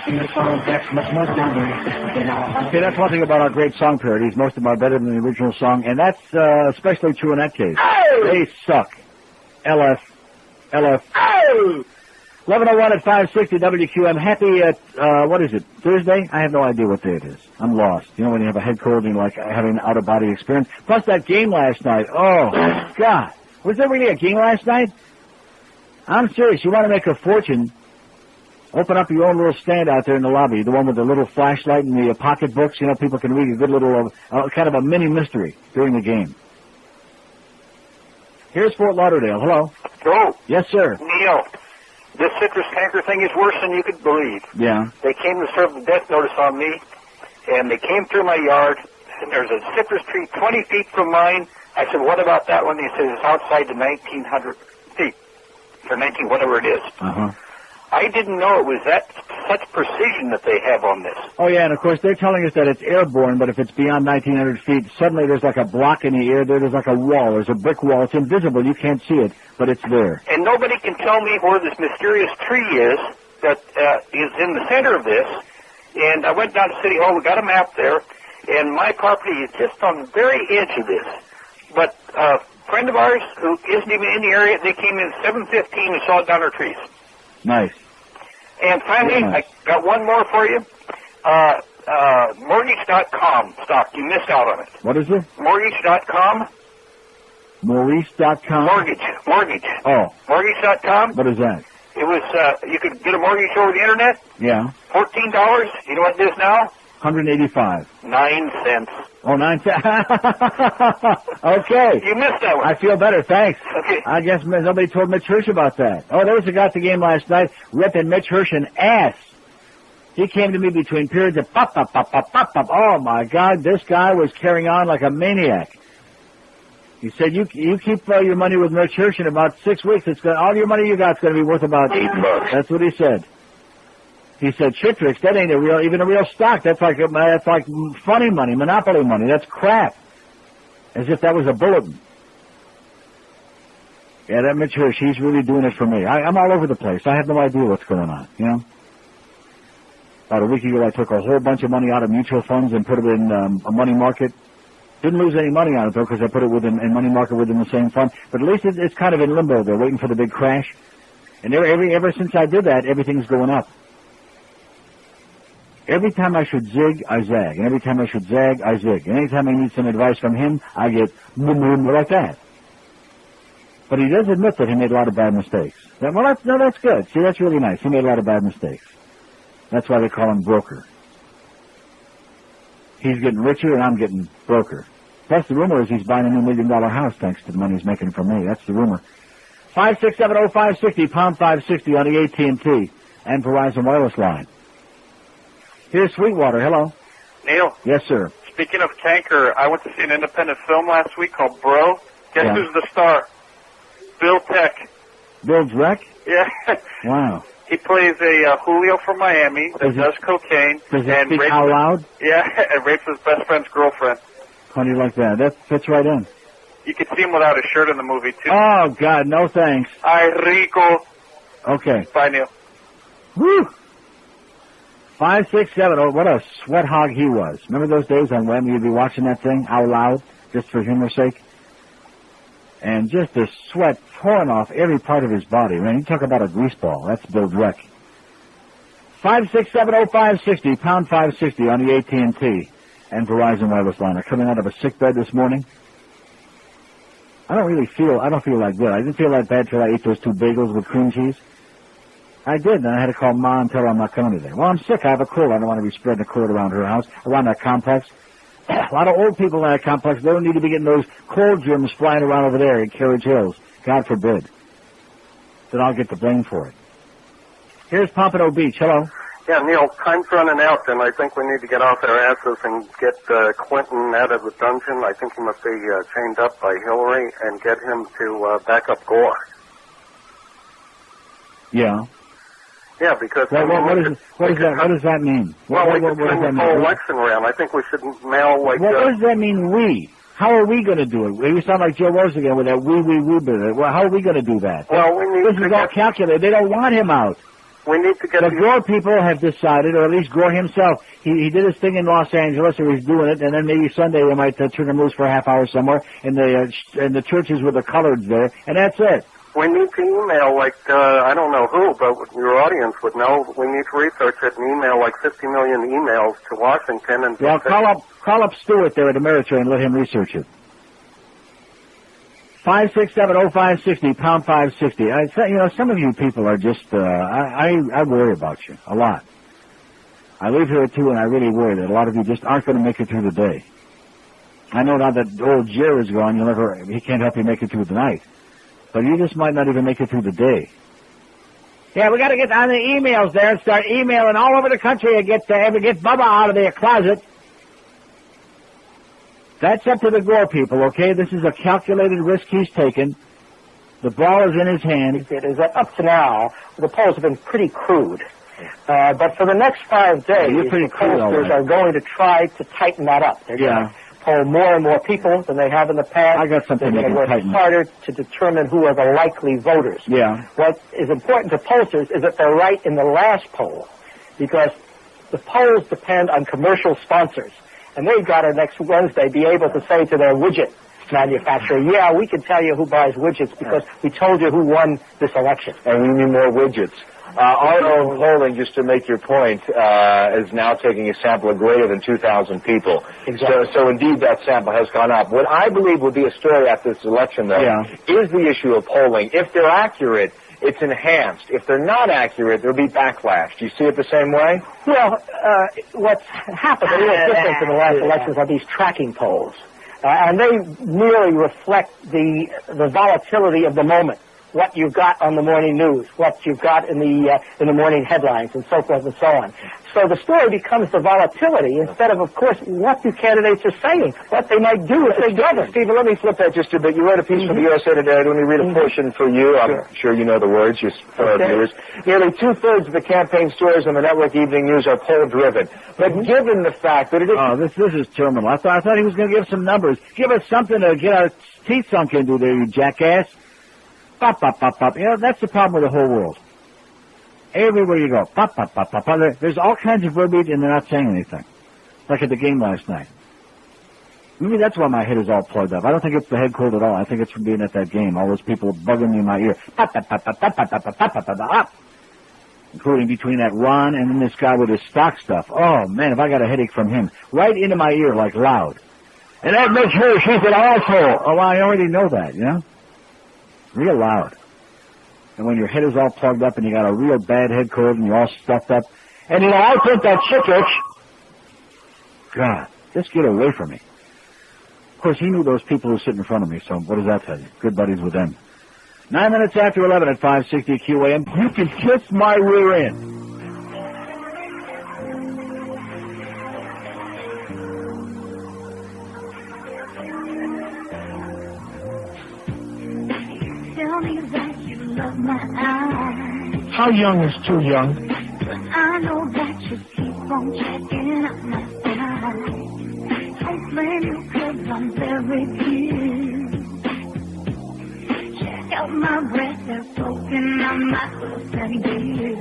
See, that's much more dumber. See, that's one thing about our great song parodies. Most of them are better than the original song, and that's especially true in that case. Oh! They suck. LF. Oh! 11:01 at 560 WQM. Happy, what is it, Thursday? I have no idea what day it is. I'm lost. You know when you have a head cold and you're like having an out-of-body experience? Plus that game last night. Oh, God. Was there really a game last night? I'm serious. You want to make a fortune, open up your own little stand out there in the lobby, the one with the little flashlight and the pocketbooks. You know, people can read a good little, kind of a mini mystery during the game. Here's Fort Lauderdale. Hello. Joe. Yes, sir. Neil, this citrus-canker thing is worse than you could believe. Yeah. They came to serve the death notice on me, and they came through my yard, and there's a citrus tree 20 feet from mine. I said, what about that one? They said it's outside the 1,900 feet, or 19, whatever it is. Uh-huh. I didn't know it was such precision that they have on this. Oh, yeah, and of course they're telling us that it's airborne, but if it's beyond 1,900 feet, suddenly there's like a block in the air there. There's like a wall. There's a brick wall. It's invisible. You can't see it, but it's there. And nobody can tell me where this mysterious tree is that is in the center of this. And I went down to City Hall. We got a map there, and my property is just on the very edge of this. But a friend of ours who isn't even in the area, they came in 7:15 and saw it down our trees. Nice. And finally, I got one more for you. Mortgage.com stock. You missed out on it. What is it? Mortgage.com. Maurice.com? Mortgage. Oh. Mortgage.com. What is that? It was, you could get a mortgage over the internet. Yeah. $14. You know what it is now? $185. 9 cents. Oh, 9 cents. Okay. You missed that one. I feel better, thanks. Okay. I guess nobody told Mitch Hirsch about that. Oh, there was a guy at the game last night ripping Mitch Hirsch an ass. He came to me between periods of pop, pop, pop, pop, pop, pop. Oh, my God, this guy was carrying on like a maniac. He said, you keep your money with Mitch Hirsch in about 6 weeks. All your money you got is going to be worth about $8. That's what he said. He said, Citrix, that ain't even a real stock. That's like funny money, monopoly money. That's crap. As if that was a bulletin. Yeah, that Mitch Hirsch, he's really doing it for me. I'm all over the place. I have no idea what's going on, you know? About a week ago, I took a whole bunch of money out of mutual funds and put it in a money market. Didn't lose any money on it, though, because I put it in money market within the same fund. But at least it's kind of in limbo. They're waiting for the big crash. And ever since I did that, everything's going up. Every time I should zig, I zag. And every time I should zag, I zig. And anytime I need some advice from him, I get like that. But he does admit that he made a lot of bad mistakes. That's good. See, that's really nice. He made a lot of bad mistakes. That's why they call him broker. He's getting richer and I'm getting broker. Plus, the rumor is he's buying a new $1 million house thanks to the money he's making from me. That's the rumor. 5670560, pound 560 on the AT&T and Verizon wireless line. Here's Sweetwater. Hello. Neil. Yes, sir. Speaking of Canker, I went to see an independent film last week called Bro. Guess who's the star? Bill Peck. Bill Dreck? Yeah. Wow. He plays a Julio from Miami that does cocaine. Does he speak out loud? Yeah, and rapes his best friend's girlfriend. How do you like that? That fits right in. You could see him without his shirt in the movie, too. Oh, God, no thanks. Ay, rico. Okay. Bye, Neil. Woo! 567. Oh, what a sweat hog he was. Remember those days on when you'd be watching that thing out loud, just for humor's sake? And just the sweat pouring off every part of his body. Man, you talk about a grease ball. That's Bill Dreck. 5670560, pound 560 on the AT&T and Verizon wireless line. I'm coming out of a sick bed this morning. I don't feel like good. I didn't feel that bad till I ate those 2 bagels with cream cheese. I did, and I had to call Ma and tell her I'm not coming today. Well, I'm sick. I have a cold. I don't want to be spreading a cold around her house, around that complex. A lot of old people in that complex, they don't need to be getting those cold germs flying around over there in Carriage Hills. God forbid. Then I'll get the blame for it. Here's Pompano Beach. Hello. Yeah, Neil, time's running out, and I think we need to get off our asses and get Clinton out of the dungeon. I think he must be chained up by Hillary, and get him to back up Gore. Yeah. Yeah, because... What does that mean? Well, we what could turn the whole election around. I think we should mail, like... What does that mean, we? How are we going to do it? You sound like Joe Rose again with that we business. Well, how are we going to do that? Well, we need This is all calculated. They don't want him out. We need to get... The Gore people have decided, or at least Gore himself, he did his thing in Los Angeles, or he's doing it, and then maybe Sunday they might turn him loose for a half hour somewhere in the churches with the coloreds there, and that's it. We need to email, like, I don't know who, but your audience would know. We need to research it and email, like, 50 million emails to Washington. And well, call up Stewart there at Ameritrade and let him research it. 5670560, pound 560. Some of you people are just, I worry about you a lot. I live here, too, and I really worry that a lot of you just aren't going to make it through the day. I know now that old Jer is gone, he can't help you make it through the night. But you just might not even make it through the day. Yeah, we got to get on the emails there and start emailing all over the country and get Bubba out of their closet. That's up to the Gore people, okay? This is a calculated risk he's taken. The ball is in his hand. It is that up to now, the polls have been pretty crude. But for the next 5 days, the pollsters are going to try to tighten that up. They're going to poll more and more people than they have in the past. I got something They're going to work harder to determine who are the likely voters. Yeah. What is important to pollsters is that they're right in the last poll, because the polls depend on commercial sponsors. And they've got to next Wednesday be able to say to their widget manufacturer, yeah, we can tell you who buys widgets because we told you who won this election. And we need more widgets. Our own polling, just to make your point, is now taking a sample of greater than 2,000 people. Exactly. So indeed that sample has gone up. What I believe will be a story after this election, though, is the issue of polling. If they're accurate, it's enhanced. If they're not accurate, there'll be backlash. Do you see it the same way? Well, what's happened, the real difference in the last elections are these tracking polls. And they merely reflect the volatility of the moment. What you've got on the morning news, what you've got in the morning headlines, and so forth and so on. So the story becomes the volatility instead of course, what the candidates are saying, what they might do if they govern. Stephen, let me flip that just a bit. You read a piece from the USA Today. Let me read a portion for you. I'm sure you know the words, your viewers. Nearly 2/3 of the campaign stories on the network evening news are poll-driven. But given the fact that it is... Oh, this is terminal. I thought he was going to give some numbers. Give us something to get our teeth sunk into there, you jackass. Pop, pop, pop, pop. You know, that's the problem with the whole world. Everywhere you go, pop, pop, pop, pop, pop. There's all kinds of verbiage, and they're not saying anything. Like at the game last night. Maybe that's why my head is all plugged up. I don't think it's the head cold at all. I think it's from being at that game. All those people bugging me in my ear. Pop, pop, pop, pop, pop, pop, pop, pop, pop, pop, pop. Including between that Ron and then this guy with his stock stuff. Oh, man, if I got a headache from him. Right into my ear, like loud. And that makes her, she's an asshole. Oh, I already know that, you know? Real loud. And when your head is all plugged up and you got a real bad head cold and you're all stuffed up, and you know, I think that citrus, God, just get away from me. Of course, he knew those people who sit in front of me, so what does that tell you? Good buddies with them. 9 minutes after 11 at 560 QAM, you can kiss my rear end. Tell me that you love my eyes. How young is too young? But I know that you keep on checking out my eyes. Don't blame you 'cause I'm very cute. Check out my breath, they're soaking on my lips and you.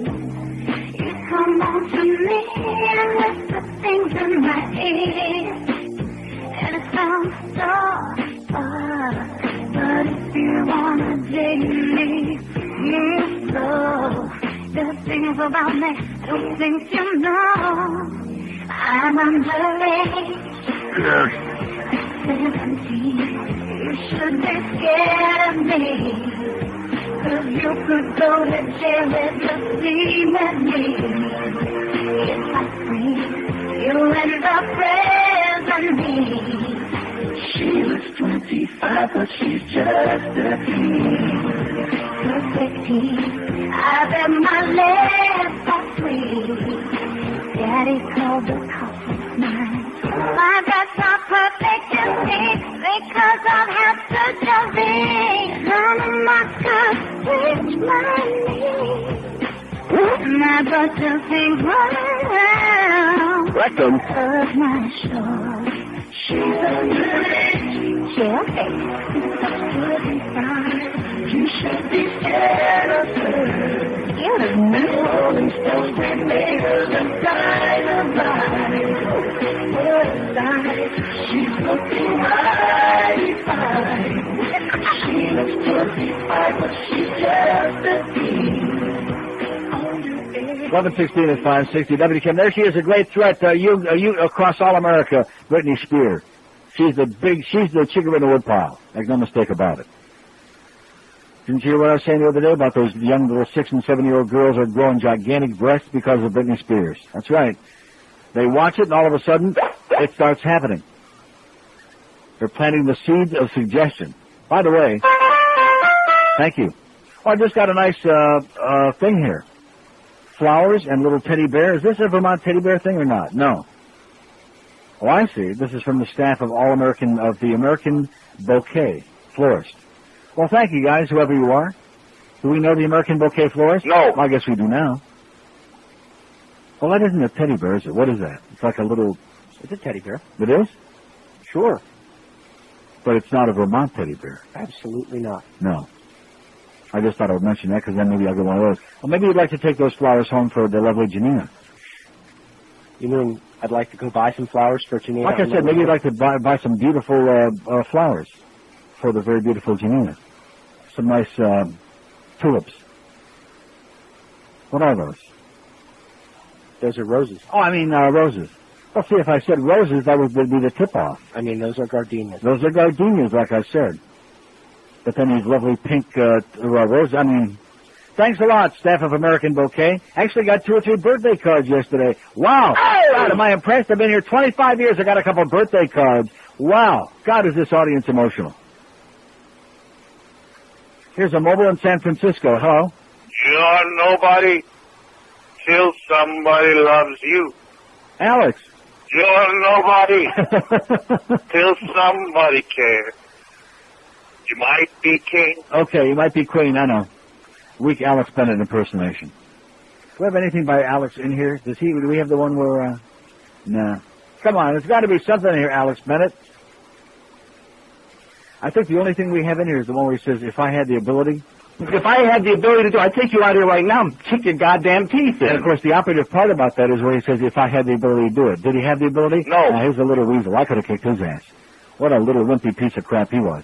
You come on to me and whisper things in my ear. And it sounds so far. But if you wanna dig me, so the things about me I don't think you know. I'm underage, 17. You should be scared of me, 'cause you could go to jail if you see with me. If I scream, you'll end up praising me. She looks 25, but she's just a teen. Perfect teen. I bet my lips are sweet. Daddy called the cops of mine. My breasts are perfect and sweet because I've had surgery. None of my cups reach my knees. My butterfingers run around. Rectum. Of my shore. She's underage. Yeah, okay. Good and fine. You should be scared of her. Scared of me? Rolling Stones with makers and dynamite. What a sight. She's looking mighty fine. She looks 25, but she's just a teen. 11:16 at 560 WKM. There she is, a great threat. You across all America, Britney Spears. She's the chicken in the woodpile. Make no mistake about it. Didn't you hear what I was saying the other day about those young little 6- and 7-year-old girls are growing gigantic breasts because of Britney Spears? That's right. They watch it and all of a sudden it starts happening. They're planting the seeds of suggestion. By the way, thank you. Oh, I just got a nice thing here. Flowers and little teddy bear. Is this a Vermont teddy bear thing or not? No. Oh, I see. This is from the staff of the American Bouquet Florist. Well, thank you, guys, whoever you are. Do we know the American bouquet florist? No. Well, I guess we do now. Well, that isn't a teddy bear, is it? What is that? It's like a little... It's a teddy bear. It is? Sure. But it's not a Vermont teddy bear. Absolutely not. No. I just thought I would mention that because then maybe I'll get one of those. Well, maybe you'd like to take those flowers home for the lovely Janina. You mean I'd like to go buy some flowers for Janina? Like I said, maybe you'd like to buy some beautiful flowers for the very beautiful Janina. Some nice tulips. What are those? Those are roses. Oh, I mean roses. Well, see, if I said roses, that would be the tip-off. I mean, those are gardenias. Those are gardenias, like I said. But then these lovely pink roses, I mean... Thanks a lot, staff of American Bouquet. Actually got 2 or 3 birthday cards yesterday. Wow! God, am I impressed? I've been here 25 years. I got a couple birthday cards. Wow! God, is this audience emotional. Here's a mobile in San Francisco. Hello? You're nobody till somebody loves you. Alex. You're nobody till somebody cares. You might be king. Okay, you might be queen, I know. Weak Alex Bennett impersonation. Do we have anything by Alex in here? Do we have the one where, nah. Come on, there's got to be something in here, Alex Bennett. I think the only thing we have in here is the one where he says, if I had the ability. If I had the ability to do, I'd take you out here right now and kick your goddamn teeth in. And, of course, the operative part about that is where he says, if I had the ability to do it. Did he have the ability? No. Here's a little weasel. I could have kicked his ass. What a little wimpy piece of crap he was.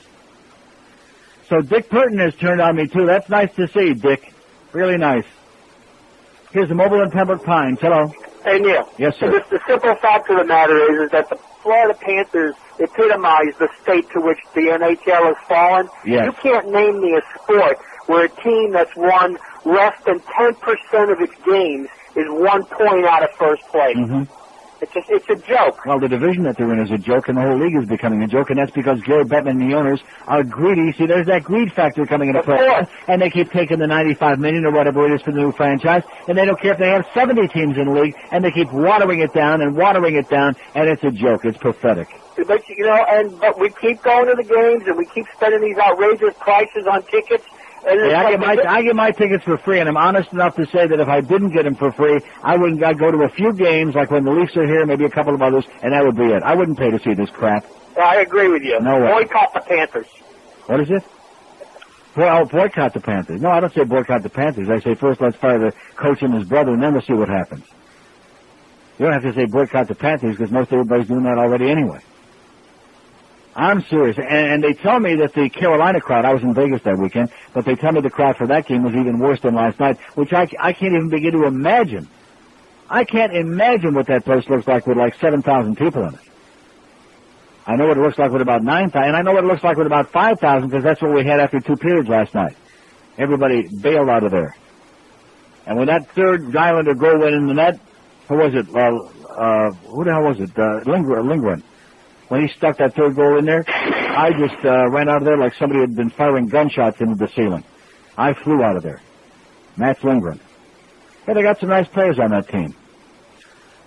So Dick Purton has turned on me, too. That's nice to see, Dick. Really nice. Here's the mobile in Pembroke Pines. Hello. Hey, Neil. Yes, sir. Just the simple fact of the matter is that the Florida Panthers epitomize the state to which the NHL has fallen. Yes. You can't name me a sport where a team that's won less than 10% of its games is 1 point out of first place. Mm-hmm. It's a joke. Well, the division that they're in is a joke, and the whole league is becoming a joke, and that's because Gary Bettman and the owners are greedy. See, there's that greed factor coming into play. And they keep taking the $95 million or whatever it is for the new franchise, and they don't care if they have 70 teams in the league, and they keep watering it down, and it's a joke. It's pathetic. But, but we keep going to the games, and we keep spending these outrageous prices on tickets. Hey, I get my tickets for free, and I'm honest enough to say that if I didn't get them for free, I'd go to a few games, like when the Leafs are here, maybe a couple of others, and that would be it. I wouldn't pay to see this crap. I agree with you. No way. Boycott the Panthers. What is it? Boycott the Panthers. No, I don't say boycott the Panthers. I say first let's fire the coach and his brother, and then we'll see what happens. You don't have to say boycott the Panthers, because most everybody's doing that already anyway. I'm serious, and they tell me that the Carolina crowd, I was in Vegas that weekend, but they tell me the crowd for that game was even worse than last night, which I can't even begin to imagine. I can't imagine what that place looks like with like 7,000 people in it. I know what it looks like with about 9,000, and I know what it looks like with about 5,000, because that's what we had after 2 periods last night. Everybody bailed out of there. And when that third Islander goal went in the net, who was it? Who the hell was it? Lindgren. When he stuck that third goal in there, I just ran out of there like somebody had been firing gunshots into the ceiling. I flew out of there. Mats Lindgren. Hey, they got some nice players on that team.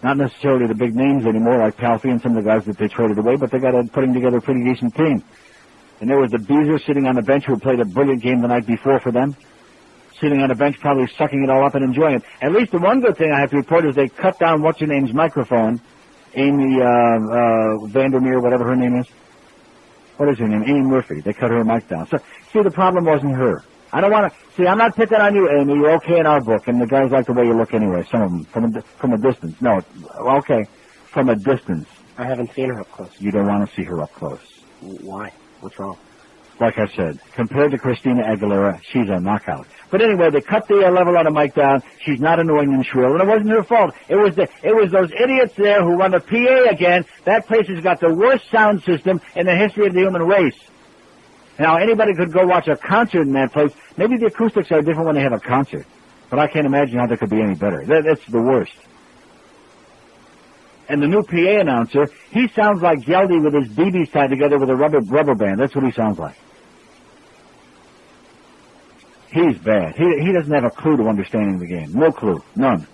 Not necessarily the big names anymore, like Palfy and some of the guys that they traded away, but they got putting together a pretty decent team. And there was the Beezer sitting on the bench who played a brilliant game the night before for them. Sitting on the bench, probably sucking it all up and enjoying it. At least the one good thing I have to report is they cut down what's-her-name's microphone. Amy Vandermeer, whatever her name is. What is her name? Amy Murphy. They cut her mic down. So, see, the problem wasn't her. I don't want to... See, I'm not picking on you, Amy. You're okay in our book, and the guys like the way you look anyway. Some of them, from a distance. No, okay, from a distance. I haven't seen her up close. You don't want to see her up close. Why? What's wrong? Like I said, compared to Christina Aguilera, she's a knockout. But anyway, they cut the level on the mic down. She's not annoying and shrill, and it wasn't her fault. It was those idiots there who run the PA again. That place has got the worst sound system in the history of the human race. Now, anybody could go watch a concert in that place. Maybe the acoustics are different when they have a concert, but I can't imagine how they could be any better. That's the worst. And the new PA announcer, he sounds like Geldy with his BBs tied together with a rubber band. That's what he sounds like. He's bad. He doesn't have a clue to understanding the game. No clue. None.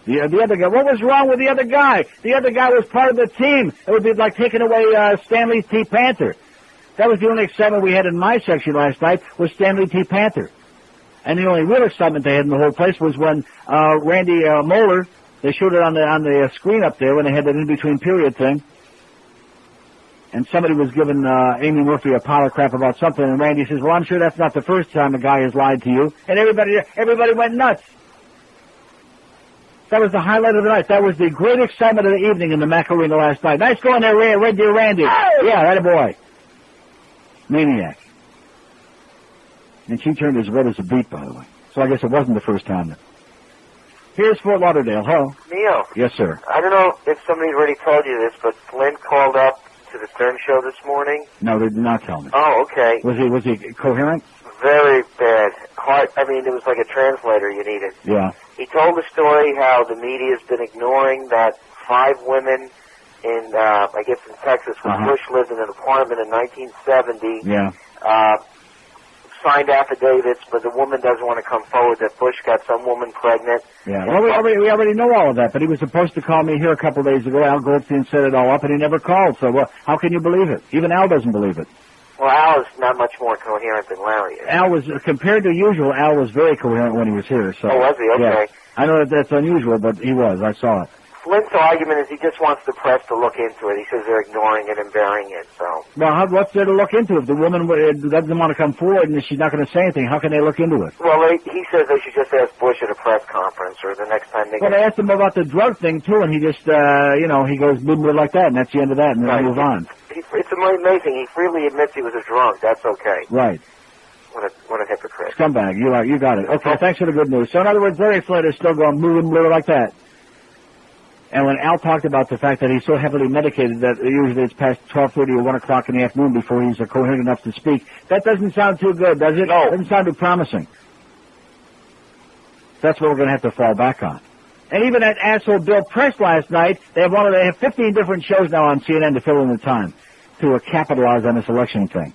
The other guy, what was wrong with the other guy? The other guy was part of the team. It would be like taking away Stanley's T. Panther. That was the only excitement we had in my section last night was Stanley T. Panther. And the only real excitement they had in the whole place was when Randy Moeller, they showed it on the screen up there when they had that in-between period thing. And somebody was giving Amy Murphy a pile of crap about something, and Randy says, well, I'm sure that's not the first time a guy has lied to you. And everybody went nuts. That was the highlight of the night. That was the great excitement of the evening in the Mac Arena last night. Nice going there, Red Deer Randy. Yeah, that a boy. Maniac. And she turned as red as a beet, by the way. So I guess it wasn't the first time. Here's Fort Lauderdale. Hello. Neil. Yes, sir. I don't know if somebody's already told you this, but Flint called up to the Stern Show this morning. No, they did not tell me. Oh, okay. Was he coherent? Very bad. Hard. I mean, it was like a translator you needed. Yeah. He told the story how the media's been ignoring that 5 women in, I guess in Texas, when Bush lived in an apartment in 1970. Yeah. Signed affidavits, but the woman doesn't want to come forward that Bush got some woman pregnant. Yeah, well, we already know all of that, but he was supposed to call me here a couple of days ago. Al Goldstein set it all up, and he never called, so how can you believe it? Even Al doesn't believe it. Well, Al is not much more coherent than Larry is. Al was, compared to usual, Al was very coherent when he was here. So, oh, was he? Okay. Yeah. I know that's unusual, but he was. I saw it. Flint's argument is he just wants the press to look into it. He says they're ignoring it and burying it, so. Well, what's there to look into? If the woman doesn't want to come forward and she's not going to say anything, how can they look into it? Well, he says they should just ask Bush at a press conference or the next time they Well, they asked him about the drug thing, too, and he just, he goes boom like that, and that's the end of that, and then they move on. It's amazing. He freely admits he was a drunk. That's okay. Right. What a hypocrite. Scumbag. You got it. Okay, thanks for the good news. So, in other words, Larry Flint is still going boom like that. And when Al talked about the fact that he's so heavily medicated that usually it's past 12:30 or 1 o'clock in the afternoon before he's coherent enough to speak, that doesn't sound too good, does it? No. It doesn't sound too promising. That's what we're going to have to fall back on. And even that asshole Bill Press last night, they have 15 different shows now on CNN to fill in the time to capitalize on this election thing.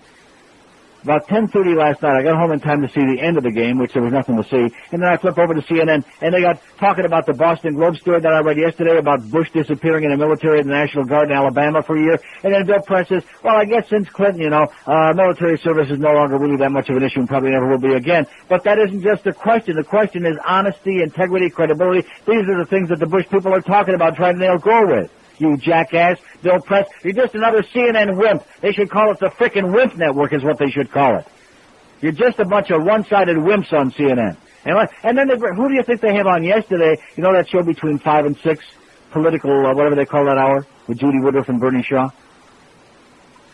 About 10:30 last night, I got home in time to see the end of the game, which there was nothing to see. And then I flipped over to CNN, and they got talking about the Boston Globe story that I read yesterday about Bush disappearing in the military and the National Guard in Alabama for a year. And then Bill Press says, well, I guess since Clinton, military service is no longer really that much of an issue and probably never will be again. But that isn't just the question. The question is honesty, integrity, credibility. These are the things that the Bush people are talking about, trying to nail Gore with. You jackass, Bill Press. You're just another CNN wimp. They should call it the frickin' Wimp Network is what they should call it. You're just a bunch of one-sided wimps on CNN. And then who do you think they have on yesterday? You know that show between 5 and 6, political, whatever they call that hour, with Judy Woodruff and Bernie Shaw?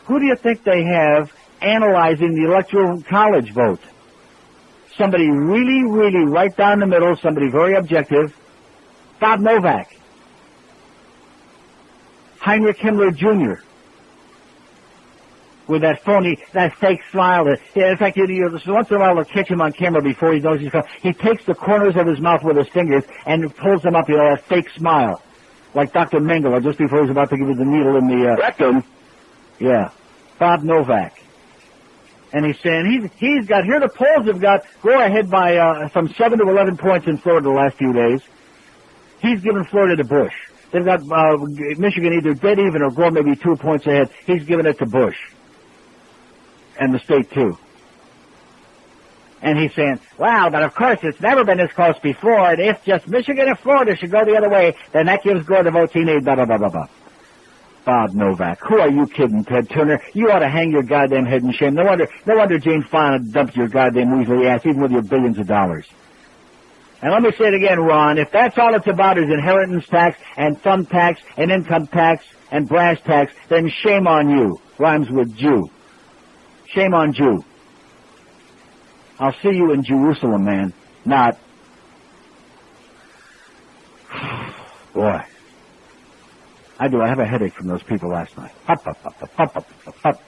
Who do you think they have analyzing the Electoral College vote? Somebody really, really right down the middle, somebody very objective. Bob Novak. Heinrich Himmler Jr. with that fake smile. In fact, once in a while they'll catch him on camera before he knows he's coming. He takes the corners of his mouth with his fingers and pulls them up, that fake smile. Like Dr. Mengele just before he's about to give you the needle in the rectum. Yeah. Bob Novak. And he's saying he's got, here the polls have got Gore ahead by from 7 to 11 points in Florida the last few days. He's given Florida to Bush. They've got Michigan either dead even or Gore maybe 2 points ahead. He's given it to Bush. And the state, too. And he's saying, well, but of course it's never been this close before, and if just Michigan and Florida should go the other way, then that gives Gore the votes he needs, blah, blah, blah, blah, blah. Bob Novak. Who are you kidding, Ted Turner? You ought to hang your goddamn head in shame. No wonder Jane Fonda dumped your goddamn weaselly ass, even with your billions of dollars. And let me say it again, Ron, if that's all it's about is inheritance tax and thumb tax and income tax and brass tax, then shame on you. Rhymes with Jew. Shame on Jew. I'll see you in Jerusalem, man. Not. Boy. I do. I have a headache from those people last night. Hup, hup, hup, hup, hup, hup, hup.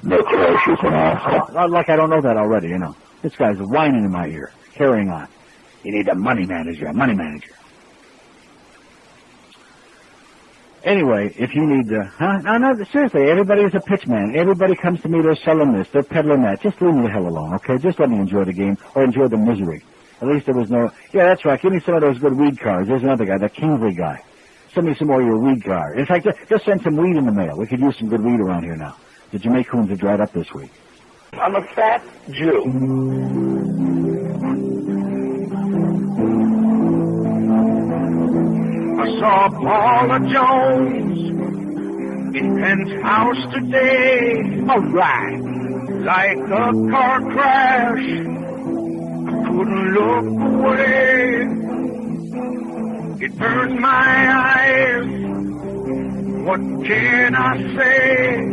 No crashes and all. Like I don't know that already, This guy's whining in my ear, carrying on. You need a money manager, Anyway, if you need No, seriously, everybody's a pitch man. Everybody comes to me, they're selling this, they're peddling that. Just leave me the hell alone, okay? Just let me enjoy the game, or enjoy the misery. At least there was no... Yeah, that's right, give me some of those good weed cards. There's another guy, the Kingsley guy. Send me some more of your weed card. In fact, just send some weed in the mail. We could use some good weed around here now. The Jamaicans are dried up this week. I'm a fat Jew. I saw Paula Jones in Penn's house today. All right. Like a car crash, I couldn't look away. It burned my eyes. What can I say?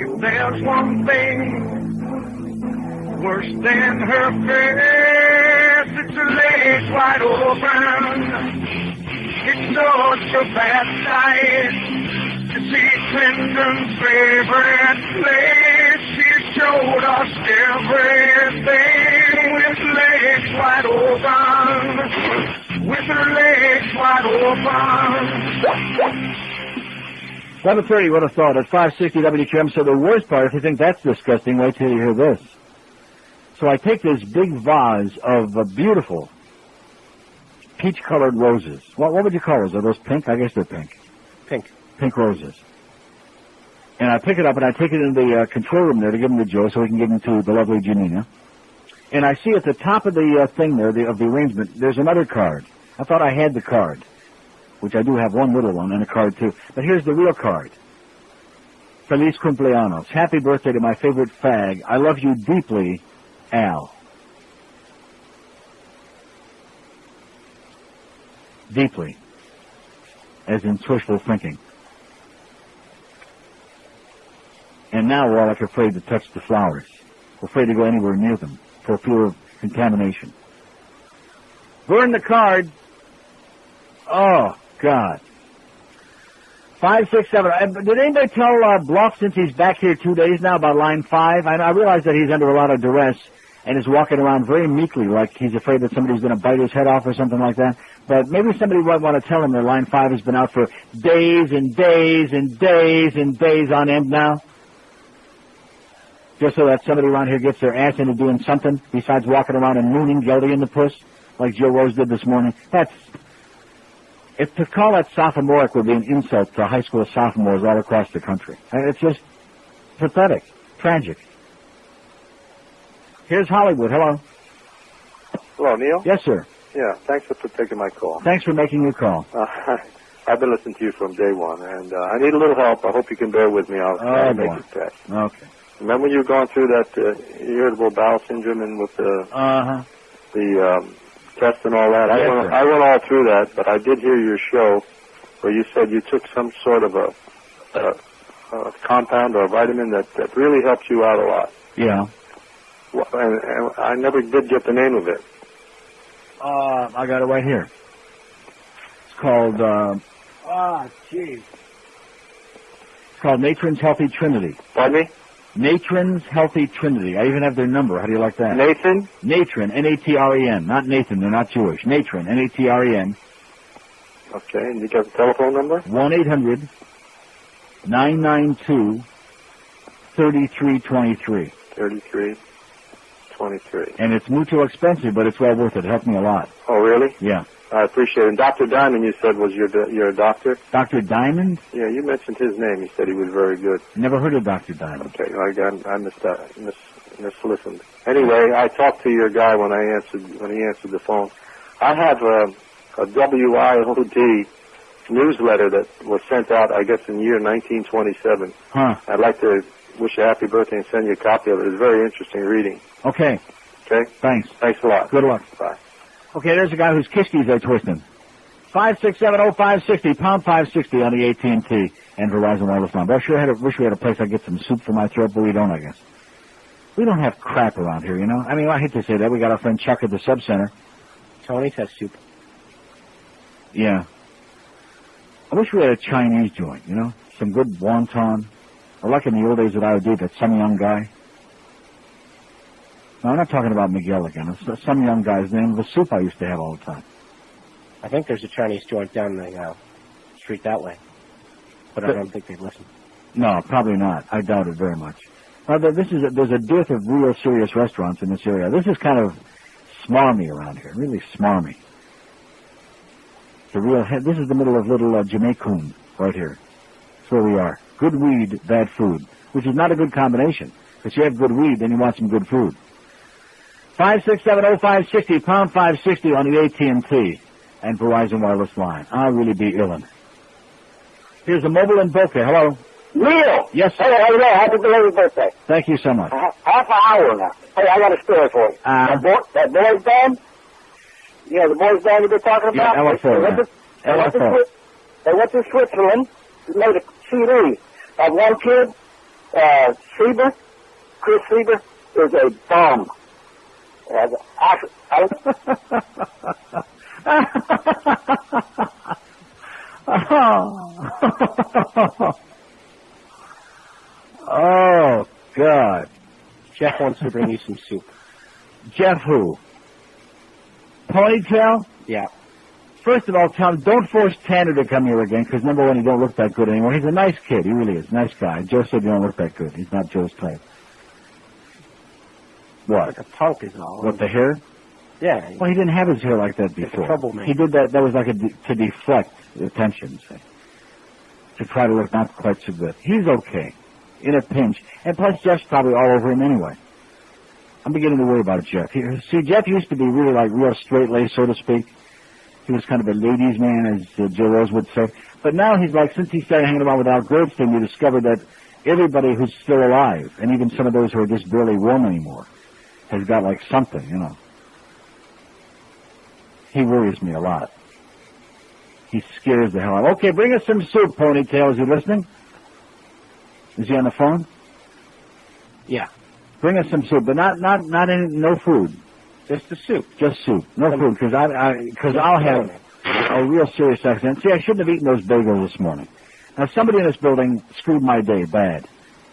If there's one thing worse than her face, it's her legs wide open. It's such a bad sight to see Clinton's favorite place. She showed us everything with legs wide open. With her legs wide open. 7:30, what a thought, at 560 WQM. So the worst part, if you think that's disgusting, wait till you hear this. So I take this big vase of beautiful peach-colored roses. What would you call those? Are those pink? I guess they're pink. Pink. Pink roses. And I pick it up and I take it into the control room there to give them to Joe so we can give them to the lovely Janina. And I see at the top of the thing there, of the arrangement, there's another card. I thought I had the card, which I do have one little one and a card too. But here's the real card. Feliz cumpleaños. Happy birthday to my favorite fag. I love you deeply, Al. Deeply. As in wishful thinking. And now we're all like afraid to touch the flowers. We're afraid to go anywhere near them for fear of contamination. Burn the card. Oh, God. 567. Did anybody tell Bluff, since he's back here 2 days now, about line 5? I realize that he's under a lot of duress and is walking around very meekly, like he's afraid that somebody's going to bite his head off or something like that. But maybe somebody might want to tell him that line 5 has been out for days and days and days and days on end now. Just so that somebody around here gets their ass into doing something besides walking around and mooning Geldy in the puss, like Joe Rose did this morning. If to call that sophomoric would be an insult to high school sophomores all across the country. It's just pathetic, tragic. Here's Hollywood. Hello. Hello, Neil? Yes, sir. Yeah, thanks for taking my call. Thanks for making your call. I've been listening to you from day one, and I need a little help. I hope you can bear with me. I'll try to make it fast. Okay. Remember when you were going through that irritable bowel syndrome and with the test and all that? Yes, I went all through that, but I did hear your show where you said you took some sort of a compound or a vitamin that really helps you out a lot. Yeah. And I never did get the name of it. I got it right here. It's called, jeez. It's called Natron's Healthy Trinity. Pardon me? Natron's Healthy Trinity. I even have their number. How do you like that? Nathan? Natron, N-A-T-R-E-N. Not Nathan, they're not Jewish. Natron, N-A-T-R-E-N. Okay, and you got the telephone number? 1-800-992-3323. 3323. And it's mucho expensive, but it's well worth it. It helped me a lot. Oh, really? Yeah. I appreciate it. And Dr. Diamond, you said, was your doctor? Dr. Diamond? Yeah, you mentioned his name. You said he was very good. Never heard of Dr. Diamond. Okay, I mislistened. Anyway, I talked to your guy when he answered the phone. I have a WIOD newsletter that was sent out, I guess, in the year 1927. Huh. I'd like to wish you a happy birthday and send you a copy of it. It's very interesting reading. Okay. Okay? Thanks. Thanks a lot. Good luck. Bye. Okay, there's a guy whose kishkis are twisting. 5670560, pound 560 on the AT&T and Verizon wireless line. But I wish we had a place I could get some soup for my throat, but we don't, I guess. We don't have crap around here, you know? I mean, I hate to say that. We got our friend Chuck at the sub-center. Tony's has soup. Yeah. I wish we had a Chinese joint, you know? Some good wonton. Or like in the old days at IOD, that some young guy. No, I'm not talking about Miguel again. It's some young guy's name of a soup I used to have all the time. I think there's a Chinese joint down the street that way. But I don't think they'd listen. No, probably not. I doubt it very much. Now, there's a dearth of real serious restaurants in this area. This is kind of smarmy around here, really smarmy. a real. This is the middle of little Jamaican right here. That's where we are. Good weed, bad food, which is not a good combination. Because you have good weed, then you want some good food. 5670560, pound 560 on the AT&T and Verizon wireless line. I'll really be illin'. Here's a mobile in Boca. Hello. Neil! Yes, sir. Hey, how you doing? Happy belated birthday. Thank you so much. Half an hour now. Hey, I got a story for you. That boys band? You know, the boys band you've been talking about? LFO. They went to Switzerland, made a CD of one kid, Chris Sieber, is a bum. Oh, God. Jeff wants to bring you some soup. Jeff who? Ponytail? Yeah. First of all, tell him, don't force Tanner to come here again, because number one, he don't look that good anymore. He's a nice kid. He really is. Nice guy. Joe said you don't look that good. He's not Joe's type. What? Like a punk is all. What, the hair? Yeah. Well, he didn't have his hair like that before. He did that. That was like to deflect attention, say. To try to look not quite so good. He's okay. In a pinch. And plus, Jeff's probably all over him anyway. I'm beginning to worry about Jeff. See, Jeff used to be really like real straight-laced, so to speak. He was kind of a ladies' man, as Joe Rose would say. But now he's like, since he started hanging around with Al Gerstein, we discovered that everybody who's still alive, and even some of those who are just barely warm anymore, has got like something, you know. He worries me a lot. He scares the hell out. Okay, bring us some soup, Ponytail. Is he listening? Is he on the phone? Yeah. Bring us some soup, but not any, no food. Just the soup. Just soup. No food, because I'll have a real serious accident. See, I shouldn't have eaten those bagels this morning. Now, somebody in this building screwed my day bad.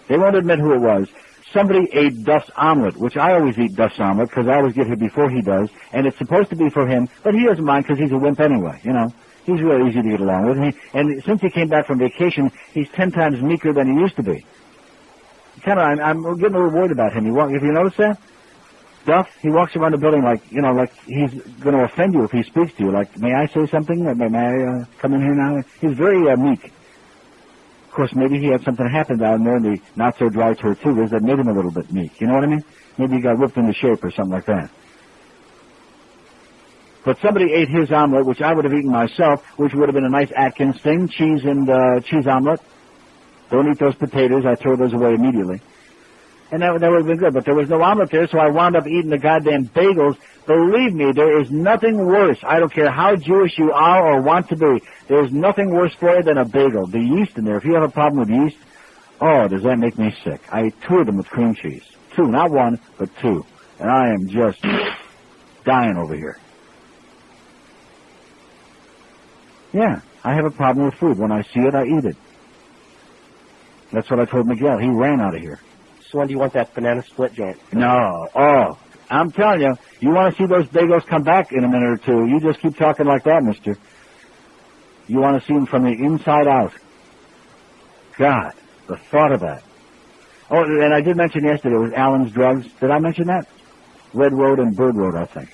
They won't admit who it was. Somebody ate Duff's omelet, which I always eat Duff's omelet, because I always get here before he does, and it's supposed to be for him, but he doesn't mind because he's a wimp anyway, you know. He's really easy to get along with. And since he came back from vacation, he's 10 times meeker than he used to be. I'm getting a little worried about him. Have you noticed that? Duff, he walks around the building like, you know, like he's going to offend you if he speaks to you. Like, may I say something? May I come in here now? He's very meek. Of course, maybe he had something happen down there in the not-so-dry tortugas that made him a little bit meek. You know what I mean? Maybe he got whipped into shape or something like that. But somebody ate his omelet, which I would have eaten myself, which would have been a nice Atkins thing, cheese and cheese omelet. Don't eat those potatoes. I throw those away immediately. And that would have been good. But there was no omelet there, so I wound up eating the goddamn bagels. Believe me, there is nothing worse. I don't care how Jewish you are or want to be. There's nothing worse for you than a bagel. The yeast in there. If you have a problem with yeast, oh, does that make me sick. I ate 2 of them with cream cheese. 2, not 1, but 2. And I am just dying over here. Yeah, I have a problem with food. When I see it, I eat it. That's what I told Miguel. He ran out of here. So when do you want that banana split joint? No. Oh, I'm telling you, you want to see those bagels come back in a minute or two. You just keep talking like that, mister. You want to see them from the inside out. God, the thought of that. Oh, and I did mention yesterday, it was Allen's Drugs. Did I mention that? Red Road and Bird Road, I think,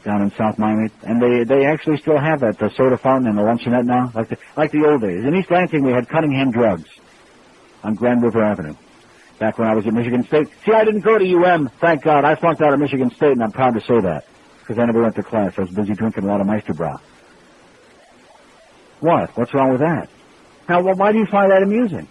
down in South Miami. And they actually still have that, the soda fountain and the luncheonette now, like the old days. In East Lansing, we had Cunningham Drugs on Grand River Avenue, back when I was at Michigan State. See, I didn't go to UM, thank God. I flunked out of Michigan State, and I'm proud to say that, because I never went to class. I was busy drinking a lot of Meisterbräu. What? What's wrong with that? Now, well, why do you find that amusing?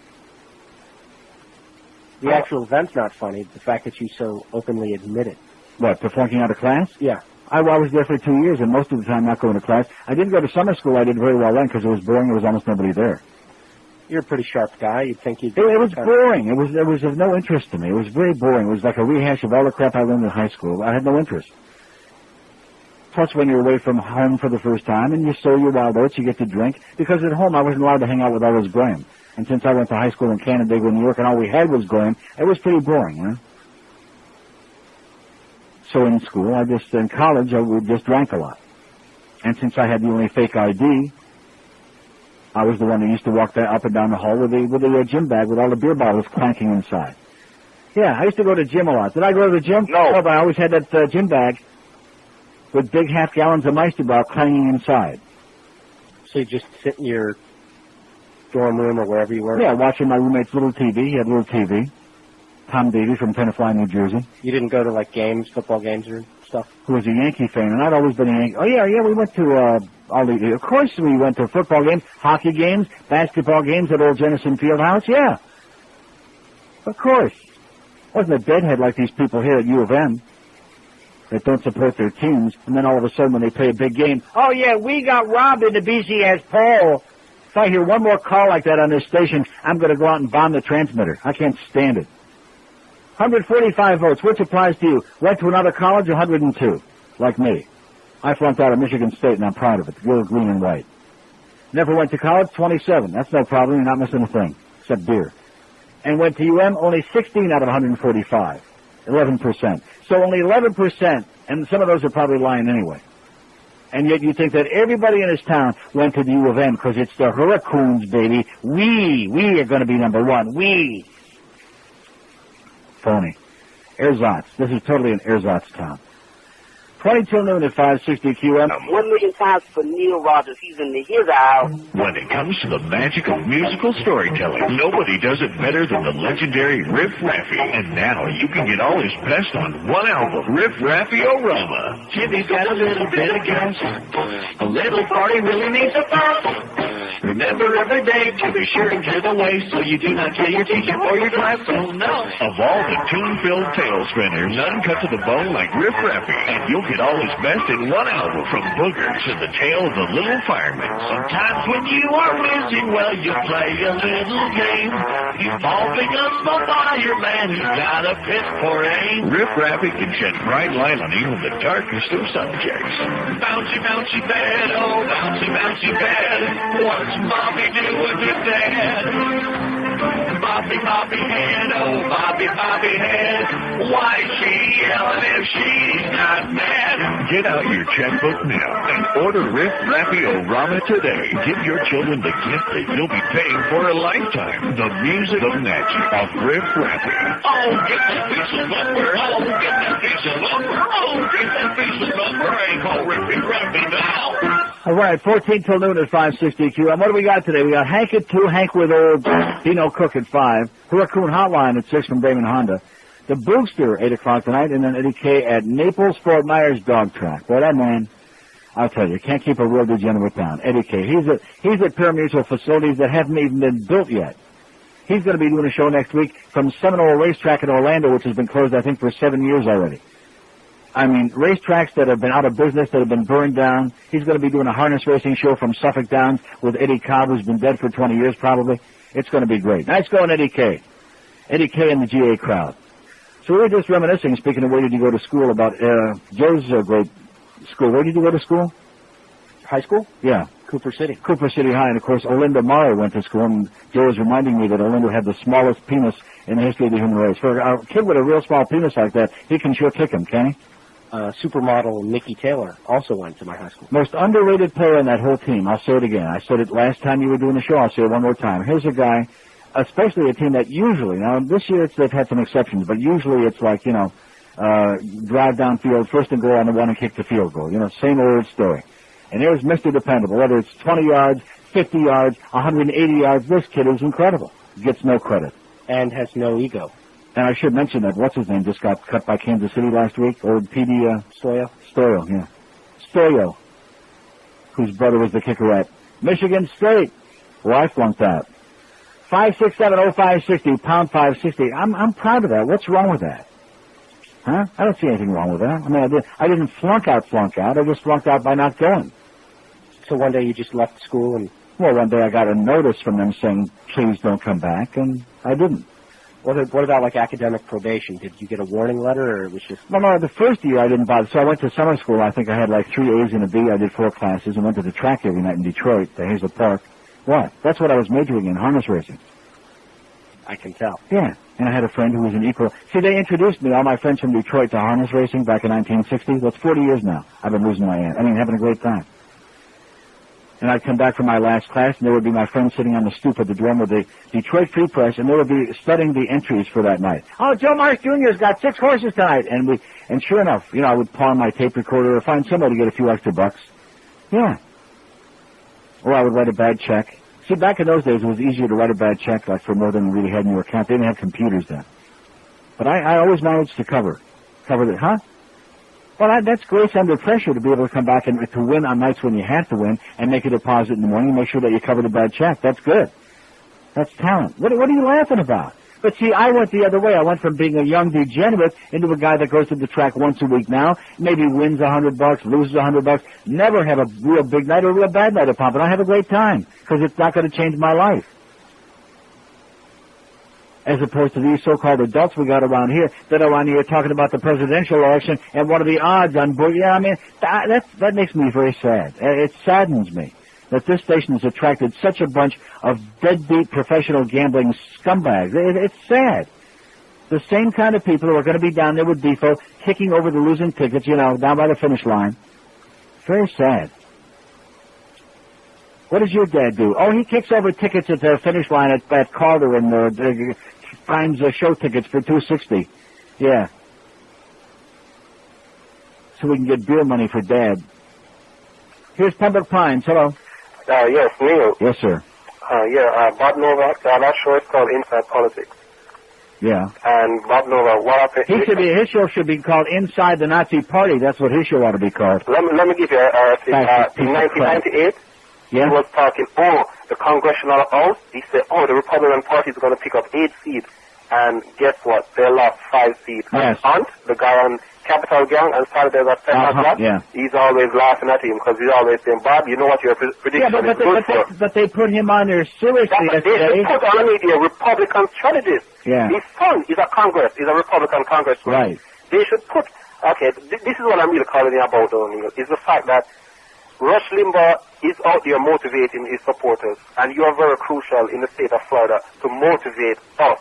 The actual event's not funny. The fact that you so openly admit it. What, to flunking out of class? Yeah. I was there for 2 years, and most of the time not going to class. I didn't go to summer school. I did very well then because it was boring. There was almost nobody there. You're a pretty sharp guy. You'd think you'd... It was boring. It was of no interest to me. It was very boring. It was like a rehash of all the crap I learned in high school. I had no interest. Plus, when you're away from home for the first time and you sow your wild oats, you get to drink. Because at home, I wasn't allowed to hang out with all this grime. And since I went to high school in Canandaigua, New York, and all we had was grime, it was pretty boring, you know? So in school, in college, I just drank a lot. And since I had the only fake ID, I was the one who used to walk up and down the hall with the gym bag with all the beer bottles clanking inside. Yeah, I used to go to the gym a lot. Did I go to the gym? No. But I always had that gym bag with big half gallons of Meisterbräu clanging inside. So you just sit in your dorm room or wherever you were? Yeah, watching my roommate's little TV. He had a little TV. Tom Davies from Tenafly, New Jersey. You didn't go to, like, games, football games or stuff? Who was a Yankee fan, and I'd always been a Yankee. Oh, yeah, we went to, of course we went to football games, hockey games, basketball games at Old Jennison Fieldhouse, yeah. Of course. Wasn't a deadhead like these people here at U of M that don't support their teams, and then all of a sudden when they play a big game, oh, yeah, we got robbed in the BCS poll. If I hear one more call like that on this station, I'm going to go out and bomb the transmitter. I can't stand it. 145 votes. Which applies to you? Went to another college, 102, like me. I flunked out of Michigan State, and I'm proud of it. Gold, green, and white. Never went to college, 27. That's no problem. You're not missing a thing, except beer. And went to UM, only 16 out of 145. 11%. So only 11%, and some of those are probably lying anyway. And yet you think that everybody in this town went to the U of M because it's the Hurricanes, baby. We are going to be number one. We. Phony. Ersatz. This is totally an ersatz town. 22 noon at 560 QM. 1 million times for Neil Rogers. He's in his house. When it comes to the magic of musical storytelling, nobody does it better than the legendary Riff Raffy. And now you can get all his best on one album, Riff Raffy-O-Rama. Jimmy's got a little bit of gas. A little party really needs a fuss. Remember every day to be sure and clear the way so you do not kill your teacher or your class. Oh no. Of all the tune-filled tail spinners, none cut to the bone like Riff Raffy. And you'll get all his best in one album, from Booger to the Tale of the Little Fireman. Sometimes when you are whizzing, well, you play a little game involving a small fireman who's got a piss for aim. Riff Raffy can shed bright light on even the darkest of subjects. Bouncy, bouncy bed, oh, bouncy, bouncy bed. What's Bobby doing with dad? Bobby, Bobby head, oh, Bobby, Bobby head. Why's she yelling if she's not mad? Get out your checkbook now and order Riff Raffy-O-Rama today. Give your children the gift that you'll be paying for a lifetime. The music of magic of Riff Raffy. Oh, get that piece of lumber. Oh, get that piece of lumber. Oh, get that piece of lumber. Ain't called Riffy Raffy now. All right, 14 till noon at 560 QM. What do we got today? We got Hank at 2, Hank with old Dino Cook at 5, Hurricane Hotline at 6 from Damon Honda, the Booster 8 o'clock tonight, and then Eddie K at Naples Fort Myers Dog Track. Boy, that man, I'll tell you, can't keep a real degenerate down. Eddie K. He's at parimutuel facilities that haven't even been built yet. He's going to be doing a show next week from Seminole Racetrack in Orlando, which has been closed, I think, for 7 years already. I mean, racetracks that have been out of business, that have been burned down. He's going to be doing a harness racing show from Suffolk Downs with Eddie Cobb, who's been dead for 20 years probably. It's going to be great. Nice going, Eddie K. Eddie K and the GA crowd. So we were just reminiscing, speaking of where did you go to school, about Joe's great school. Where did you go to school? High school? Yeah. Cooper City. Cooper City High. And, of course, Olinda Mara went to school, and Joe was reminding me that Olinda had the smallest penis in the history of the human race. For a kid with a real small penis like that, he can sure kick him, can he? Supermodel Mickey Taylor also went to my high school. Most underrated player on that whole team. I'll say it again. I said it last time you were doing the show. I'll say it one more time. Here's a guy, especially a team that usually, now this year they've had some exceptions, but usually it's like, drive downfield, first and goal on the one and kick the field goal. Same old story. And there's Mr. Dependable. Whether it's 20 yards, 50 yards, 180 yards, this kid is incredible. Gets no credit. And has no ego. And I should mention that what's-his-name just got cut by Kansas City last week, old P.D. Stoyo? Stoyo, yeah. Stoyo, whose brother was the kicker at Michigan State. Well, I flunked out. 567-0560, pound 560. I'm proud of that. What's wrong with that? Huh? I don't see anything wrong with that. I mean, I didn't flunk out. I just flunked out by not going. So one day you just left school and... Well, one day I got a notice from them saying, please don't come back, and I didn't. What about, like, academic probation? Did you get a warning letter, or it was just... No, the first year I didn't bother. So I went to summer school. I think I had, like, 3 A's and a B. I did 4 classes and went to the track every night in Detroit, to Hazel Park. What? That's what I was majoring in, harness racing. I can tell. Yeah, and I had a friend who was an equal... See, they introduced me, all my friends from Detroit, to harness racing back in 1960. That's 40 years now. I've been losing my ass. Having a great time. And I'd come back from my last class, and there would be my friend sitting on the stoop of the dorm with the Detroit Free Press, and they would be studying the entries for that night. Oh, Joe Marsh Jr.'s got 6 horses tonight. And sure enough, I would pawn my tape recorder or find somebody to get a few extra bucks. Yeah. Or I would write a bad check. See, back in those days, it was easier to write a bad check, like for more than you really had in your account. They didn't have computers then. But I always managed to cover the, huh? Well, that's grace under pressure to be able to come back and to win on nights when you have to win and make a deposit in the morning and make sure that you cover the bad check. That's good. That's talent. What are you laughing about? But see, I went the other way. I went from being a young degenerate into a guy that goes to the track once a week now, maybe wins $100, loses $100, never have a real big night or a real bad night of pumping. I have a great time because it's not going to change my life. As opposed to these so-called adults we got around here that are on here talking about the presidential election and what are the odds on Bush. Yeah, I mean, that makes me very sad. It saddens me that this station has attracted such a bunch of deadbeat professional gambling scumbags. It's sad. The same kind of people who are going to be down there with Defo kicking over the losing tickets, down by the finish line. Very sad. What does your dad do? Oh, he kicks over tickets at the finish line at Calder and finds show tickets for $2.60. Yeah. So we can get beer money for Dad. Here's Pembroke Pines. Hello. Yes, Neil. Yes, sir. Bob Novak, that show is called Inside Politics. Yeah. And Bob Novak, what happened? His show should be called Inside the Nazi Party. That's what his show ought to be called. Let me give you in 1998, yeah? He was talking, the Congressional House. He said, the Republican Party is going to pick up 8 seats. And guess what? They lost 5 seats. Yes. And the guy on Capital Gang and Saturday at 7 o'clock, he's always laughing at him because he's always saying, Bob, you know what your prediction is good for. But they put him on there seriously. They should put on the media Republican strategist. Yeah. His son is a Congress. He's a Republican congressman. Right. They should put, this is what I'm really calling you about, O'Neill, is the fact that Rush Limbaugh is out there motivating his supporters, and you're very crucial in the state of Florida to motivate us.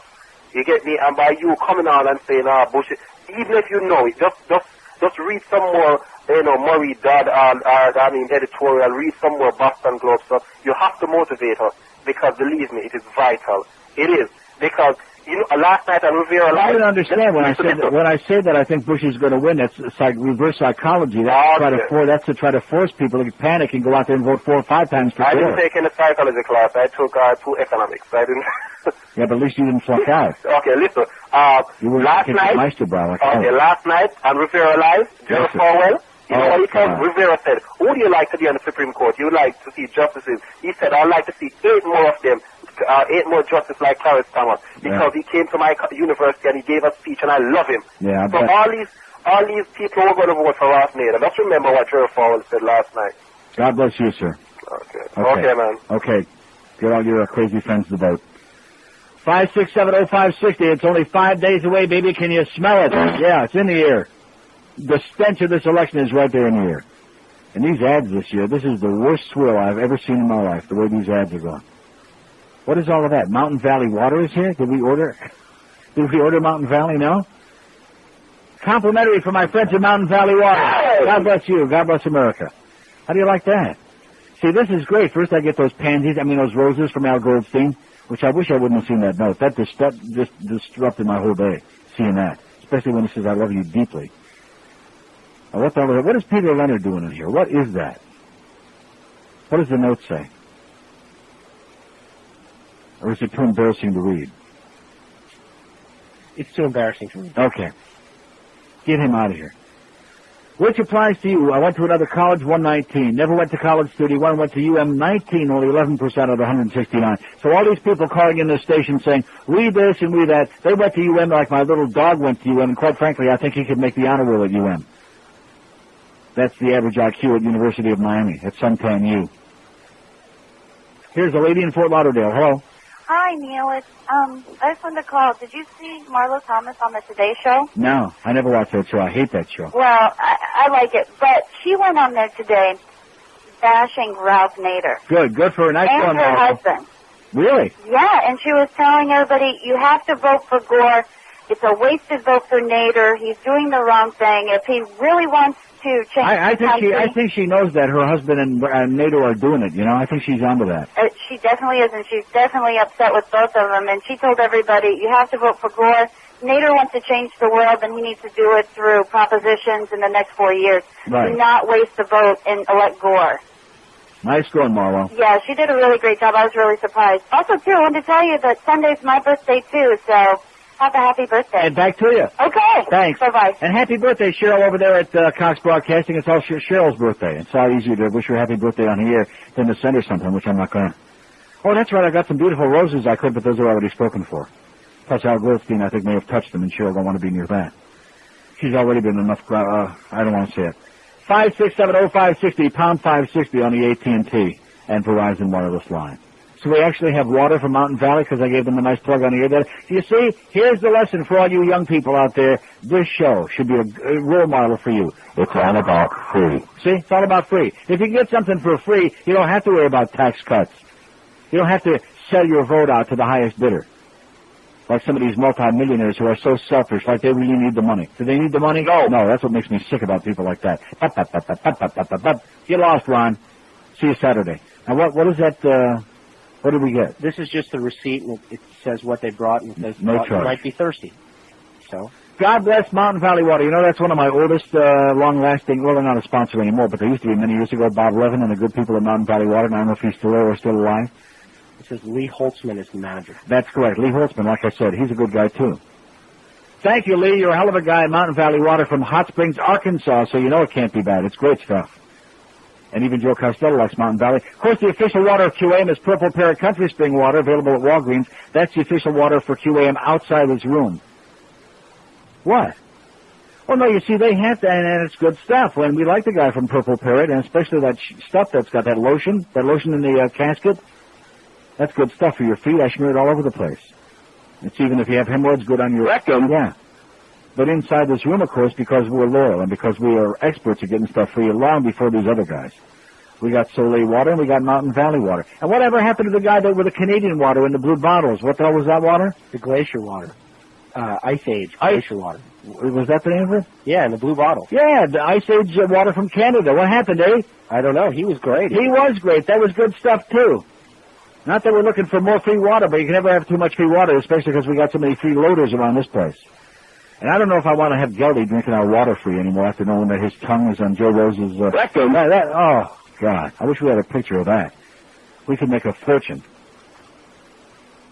You get me? And by you coming on and saying, Bush, even if you know it, just read some more, Murray Dodd, editorial, read some more Boston Globe stuff. You have to motivate us, because believe me, it is vital. It is. Because, last night on Rivera Live... I don't understand when I say that I think Bush is going to win. That's reverse psychology. That's to try to force people to panic and go out there and vote 4 or 5 times for I didn't take any psychology class. I took 2 economics. I didn't... Yeah, but at least you didn't flunk out. Okay, listen. You were last night on Rivera Live, Jerry Falwell, you know what he said? Rivera said, who do you like to be on the Supreme Court? You like to see justices. He said, I'd like to see 8 more of them. 8 more justices like Clarence Thomas, because he came to my university and he gave a speech, and I love him. Yeah, so all these people were going to vote for Ross Nader. Let's remember what Jerry Falwell said last night. God bless you, sir. Okay, man. Okay. Get all your crazy friends to vote. 5670560. It's only 5 days away, baby. Can you smell it? Yeah, it's in the air. The stench of this election is right there in the air. And these ads this year, this is the worst swill I've ever seen in my life, the way these ads are going. What is all of that? Mountain Valley Water is here? Did we order Mountain Valley? No? Complimentary for my friends at Mountain Valley Water. God bless you. God bless America. How do you like that? See, this is great. First I get those those roses from Al Goldstein, which I wish I wouldn't have seen that note. That just disrupted my whole day, seeing that. Especially when he says, I love you deeply. Now, what is Peter Leonard doing in here? What is that? What does the note say? Or is it too embarrassing to read? It's too embarrassing to read. Okay. Get him out of here. Which applies to you? I went to another college, 119. Never went to college, 31. Went to UM, 19, only 11% out of 169. So all these people calling in the station saying, read this and read that. They went to UM like my little dog went to UM, and quite frankly, I think he could make the honor roll at UM. That's the average IQ at University of Miami, at Suntan U. Here's a lady in Fort Lauderdale. Hello. Hi, Neil. I just wanted to call. Did you see Marlo Thomas on the Today Show? No, I never watched that show. I hate that show. Well, I like it, but she went on there today bashing Ralph Nader. Good for her. Nice and one, her Marlo. husband. Really? Yeah, and she was telling everybody, you have to vote for Gore. It's a wasted vote for Nader. He's doing the wrong thing. If he really wants to change the country... I think she knows that her husband and Nader are doing it, I think she's onto that. She definitely is, and she's definitely upset with both of them. And she told everybody, you have to vote for Gore. Nader wants to change the world, and he needs to do it through propositions in the next 4 years. Right. Do not waste the vote and elect Gore. Nice going, Marlo. Yeah, she did a really great job. I was really surprised. Also, too, I wanted to tell you that Sunday's my birthday, too, so have a happy birthday. And back to you. Okay. Thanks. Bye-bye. And happy birthday, Cheryl, over there at Cox Broadcasting. It's all Cheryl's birthday. It's all easier to wish her happy birthday on the air than to send her something, which I'm not going to. Oh, that's right. I got some beautiful roses I could, but those are already spoken for. Plus, Al Goldstein, I think, may have touched them, and Cheryl don't want to be near that. She's already been enough, I don't want to say it. 5670560, pound 560 on the AT&T and Verizon wireless line. So we actually have water from Mountain Valley because I gave them a nice plug on the air there. You see, here's the lesson for all you young people out there. This show should be a role model for you. It's all about free. See, it's all about free. If you can get something for free, you don't have to worry about tax cuts. You don't have to sell your vote out to the highest bidder. Like some of these multimillionaires who are so selfish, like they really need the money. Do they need the money? No. No, that's what makes me sick about people like that. You lost, Ron. See you Saturday. Now, what is that, what did we get? This is just the receipt, and it says what they brought, and it says no you charge. might be thirsty. So. God bless Mountain Valley Water. You know, that's one of my oldest, long-lasting, well, they're not a sponsor anymore, but they used to be many years ago, Bob Levin and the good people at Mountain Valley Water, and I don't know if he's still there or still alive. It says Lee Holtzman is the manager. That's correct. Lee Holtzman, like I said, he's a good guy, too. Thank you, Lee. You're a hell of a guy at Mountain Valley Water from Hot Springs, Arkansas, so you know it can't be bad. It's great stuff. And even Joe Costello likes Mountain Valley. Of course, the official water of QAM is Purple Parrot Country Spring water, available at Walgreens. That's the official water for QAM outside this room. What? Well, no, you see, they have to, and it's good stuff. When we like the guy from Purple Parrot, and especially that stuff that's got that lotion in the casket, that's good stuff for your feet. I smear it all over the place. It's even if you have hemorrhoids, good on your rectum. Yeah. But inside this room, of course, because we're loyal and because we are experts at getting stuff for you long before these other guys. We got Soleil water and we got Mountain Valley water. And whatever happened to the guy that with the Canadian water in the blue bottles? What the hell was that water? The glacier water. Ice Age glacier water. Was that the name of it? Yeah, in the blue bottle. Yeah, the Ice Age water from Canada. What happened, eh? I don't know. He was great. He was great. That was good stuff, too. Not that we're looking for more free water, but you can never have too much free water, especially because we got so many free loaders around this place. And I don't know if I want to have Geldy drinking our water free anymore after knowing that his tongue is on Joe Rose's rectum. Oh, God. I wish we had a picture of that. We could make a fortune.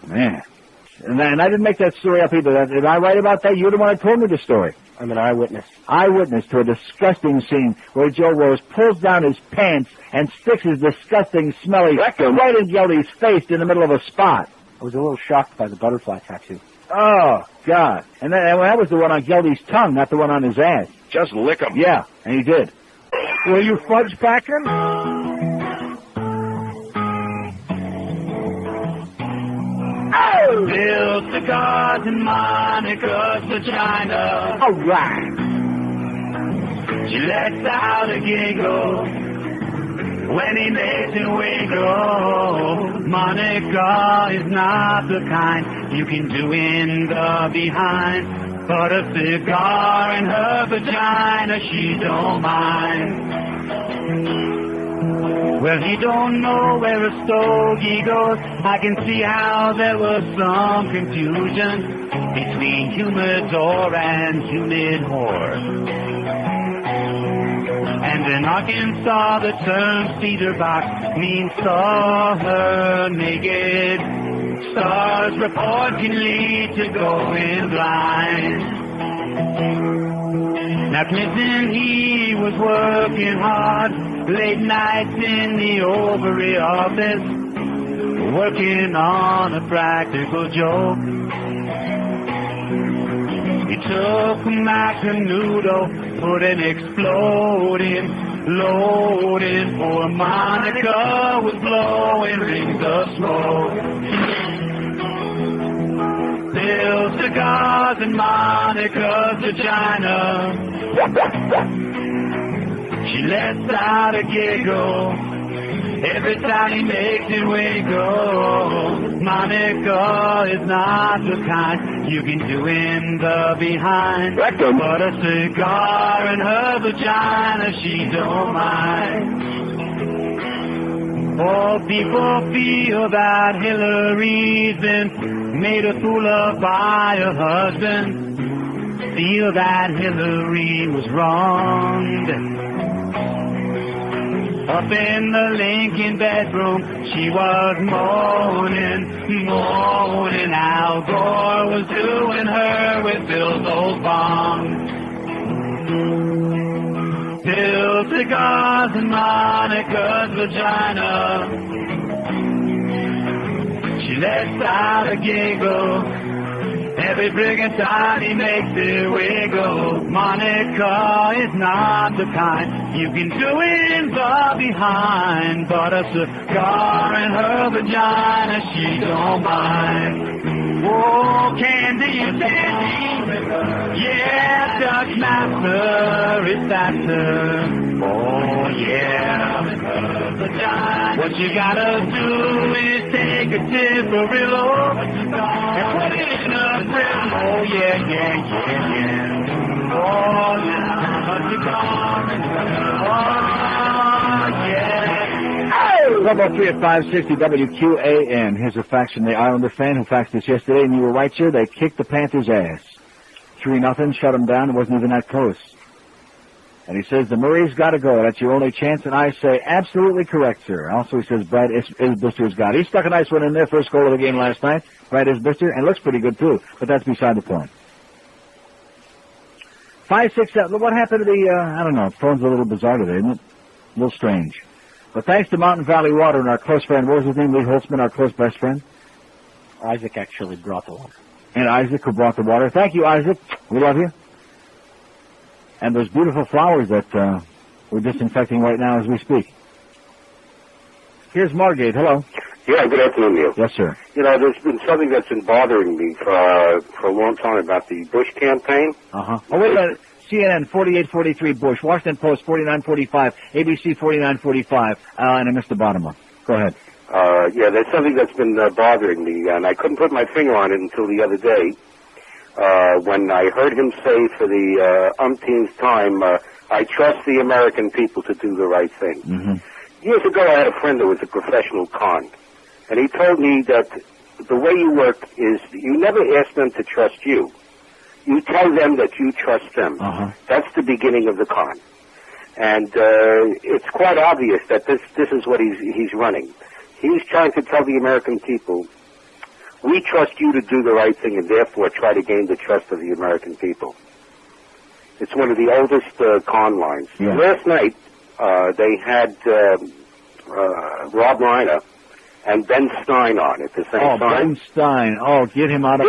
Man. And I didn't make that story up either. Did I write about that? You're the one that told me the story. I'm an eyewitness. Eyewitness to a disgusting scene where Joe Rose pulls down his pants and sticks his disgusting, smelly rectum right in Geldy's face in the middle of a spot. I was a little shocked by the butterfly tattoo. Oh, God. And that was the one on Geldy's tongue, not the one on his ass. Just lick him. Yeah, and he did. Were you fudge packing? Oh! Bill cigars and Monica's vagina. All right. She lets out a giggle when he makes it wiggle. Monica is not the kind you can do in the behind, but a cigar in her vagina she don't mind. Well, he don't know where a stogie goes. I can see how there was some confusion between humidor and humid whore. And in Arkansas, the term cedar box means saw her naked. Stars report can lead to going blind. Now Clinton, he was working hard, late nights in the ovary office, working on a practical joke. He took Macanudo, put an exploding load in, for Monica was blowing rings of smoke. Bill cigars and Monica's vagina. She lets out a giggle every time he makes it wiggle. Monica is not the kind you can do in the behind, but a cigar in her vagina she don't mind. Oh, people feel that Hillary's been made a fool of by her husband. Feel that Hillary was wronged. Up in the Lincoln bedroom, she was moaning, moaning. Al Gore was doing her with Bill's old bong. Bill cigars and Monica's vagina. She lets out a giggle. Every brigantine he makes it wiggle. Monica is not the kind you can do in the behind, but a cigar in her vagina she don't mind. Oh, Candy, you Candy, yeah, Dutch master is faster. Oh, yeah, what you gotta do is take a Tipperillo and put it in a grill. Oh, yeah, yeah, yeah, yeah. Oh, now, but you coming. Oh, yeah. Level 3 at 560 WQAM. Here's a fax from the Islander fan who faxed us yesterday, and you were right, sir. They kicked the Panthers' ass. 3-0, shut them down. It wasn't even that close. And he says, the Murray's got to go. That's your only chance. And I say, absolutely correct, sir. Also, he says, Brad Isbister's got it. He stuck a nice one in there, first goal of the game last night. Brad Isbister, and looks pretty good, too. But that's beside the point. 567. What happened to the, I don't know, phone's a little bizarre today, isn't it? A little strange. But thanks to Mountain Valley Water and our close friend, what was his name, Lee Holtzman, our close best friend? Isaac actually brought the water. And Isaac who brought the water. Thank you, Isaac. We love you. And those beautiful flowers that we're disinfecting right now as we speak. Here's Margate. Hello. Yeah, good afternoon, Neil. Yes, sir. You know, there's been something that's been bothering me for a long time about the Bush campaign. Uh-huh. Oh, wait a minute. CNN, 48-43 Bush. Washington Post, 49-45. ABC, 49-45. And I missed the bottom one. Go ahead. Yeah, there's something that's been bothering me, and I couldn't put my finger on it until the other day when I heard him say for the umpteenth time, I trust the American people to do the right thing. Mm-hmm. Years ago, I had a friend that was a professional con, and he told me that the way you work is you never ask them to trust you. You tell them that you trust them. Uh-huh. That's the beginning of the con. And it's quite obvious that this is what he's running. He's trying to tell the American people, we trust you to do the right thing and therefore try to gain the trust of the American people. It's one of the oldest con lines. Yeah. Last night, they had Rob Reiner and Ben Stein on at the same time. Ben Stein. Oh, get him out of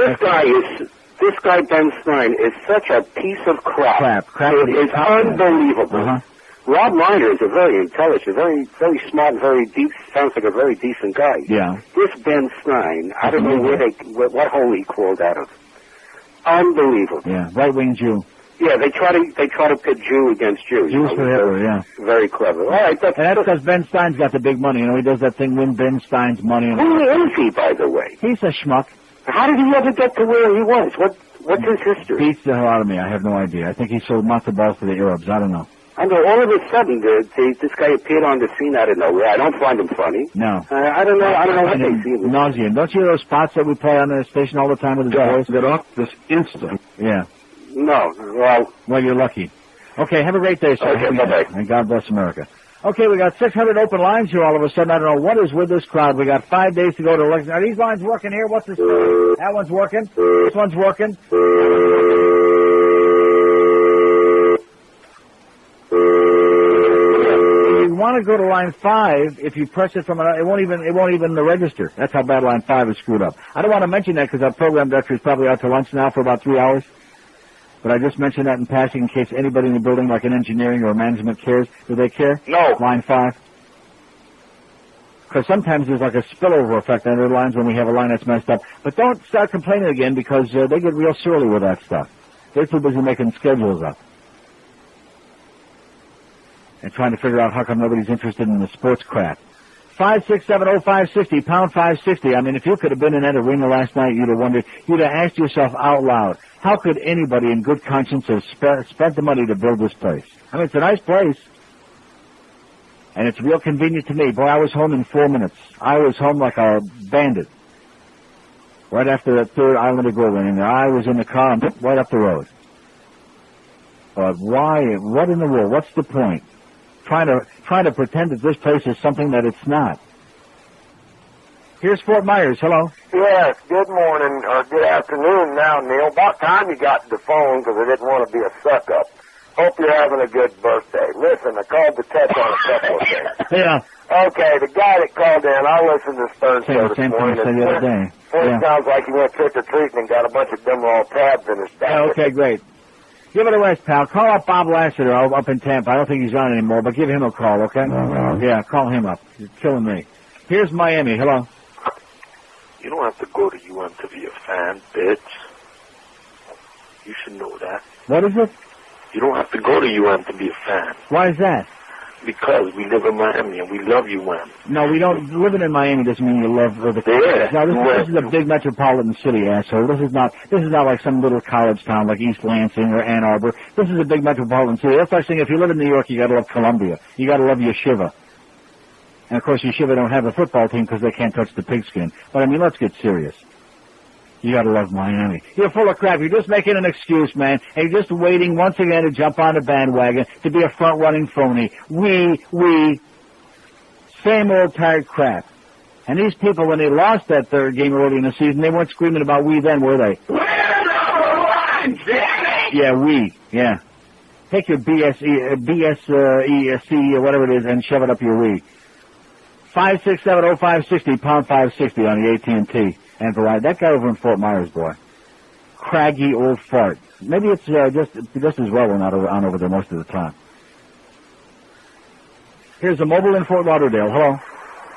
This guy, Ben Stein, is such a piece of crap. It is unbelievable. Uh-huh. Rob Reiner is a very intelligent, very smart, very deep, sounds like a very decent guy. Yeah. This Ben Stein, I don't know what hole he crawled out of. Unbelievable. Yeah, right-wing Jew. Yeah, they try to pit Jew against Jew. Jews forever, yeah. Very clever. All right, that's because Ben Stein's got the big money. You know, he does that thing, win Ben Stein's money. Who is he, by the way? He's a schmuck. How did he ever get to where he was? What's his history? Beats the hell out of me. I have no idea. I think he sold matzo balls to the Arabs. I don't know. I know. All of a sudden, this guy appeared on the scene out of nowhere. I don't find him funny. No. I don't know. I don't know what they see. Nauseam. Don't you hear those spots that we play on the station all the time with his voice? Get off this instant. Yeah. No. Well, you're lucky. Okay. Have a great day, sir. Okay. Bye-bye. And God bless America. Okay, we got 600 open lines here all of a sudden. I don't know what is with this crowd. We got 5 days to go to election. Are these lines working here? What's this? That one's working. This one's working. If you want to go to line 5, if you press it from it won't even register. That's how bad line 5 is screwed up. I don't want to mention that because our program director is probably out to lunch now for about 3 hours. But I just mentioned that in passing in case anybody in the building, like in engineering or management, cares. Do they care? No. Line 5? Because sometimes there's like a spillover effect on their lines when we have a line that's messed up. But don't start complaining again because they get real surly with that stuff. They're too busy making schedules up. And trying to figure out how come nobody's interested in the sports crap. 5670560, pound 560. I mean, if you could have been in that arena last night, you'd have wondered, you'd have asked yourself out loud, how could anybody in good conscience have spent the money to build this place? I mean, it's a nice place. And it's real convenient to me. Boy, I was home in 4 minutes. I was home like a bandit. Right after that third Islander goal went in there, I was in the car and right up the road. But why? What in the world? What's the point? trying to pretend that this place is something that it's not. Here's Fort Myers. Hello. Yes, good morning, or good afternoon now, Neil. About time you got the phone because I didn't want to be a suck-up. Hope you're having a good birthday. Listen, I called to touch on a couple of things. Yeah. Okay, the guy that called in, I listened to Stern Show this morning. Same thing the other day. It sounds like he went trick-or-treating and got a bunch of dumb little tabs in his back. Yeah, okay, great. Give it a rest, pal. Call up Bob Lassiter up in Tampa. I don't think he's on anymore, but give him a call, okay? Yeah, call him up. You're killing me. Here's Miami. Hello. You don't have to go to UM to be a fan, bitch. You should know that. What is it? You don't have to go to UM to be a fan. Why is that? Because we live in Miami and we love UM. No, we don't. Living in Miami doesn't mean you love the Yeah. Now, this is a big metropolitan city, asshole. This is not like some little college town like East Lansing or Ann Arbor. This is a big metropolitan city. That's like saying if you live in New York, you gotta love Columbia. You gotta love Yeshiva. And of course, Yeshiva don't have a football team because they can't touch the pigskin. But I mean, let's get serious. You gotta love Miami. You're full of crap. You're just making an excuse, man. And you're just waiting once again to jump on the bandwagon to be a front-running phony. Same old tired crap. And these people, when they lost that third game early in the season, they weren't screaming about we then, were they? We're number one, Jimmy! Yeah, yeah. Take your BSESC or whatever it is and shove it up your we. 5670560, pound 560 on the AT&T. And Verizon. That guy over in Fort Myers, boy. Craggy old fart. Maybe it's just as well we're not on over there most of the time. Here's a mobile in Fort Lauderdale. Hello.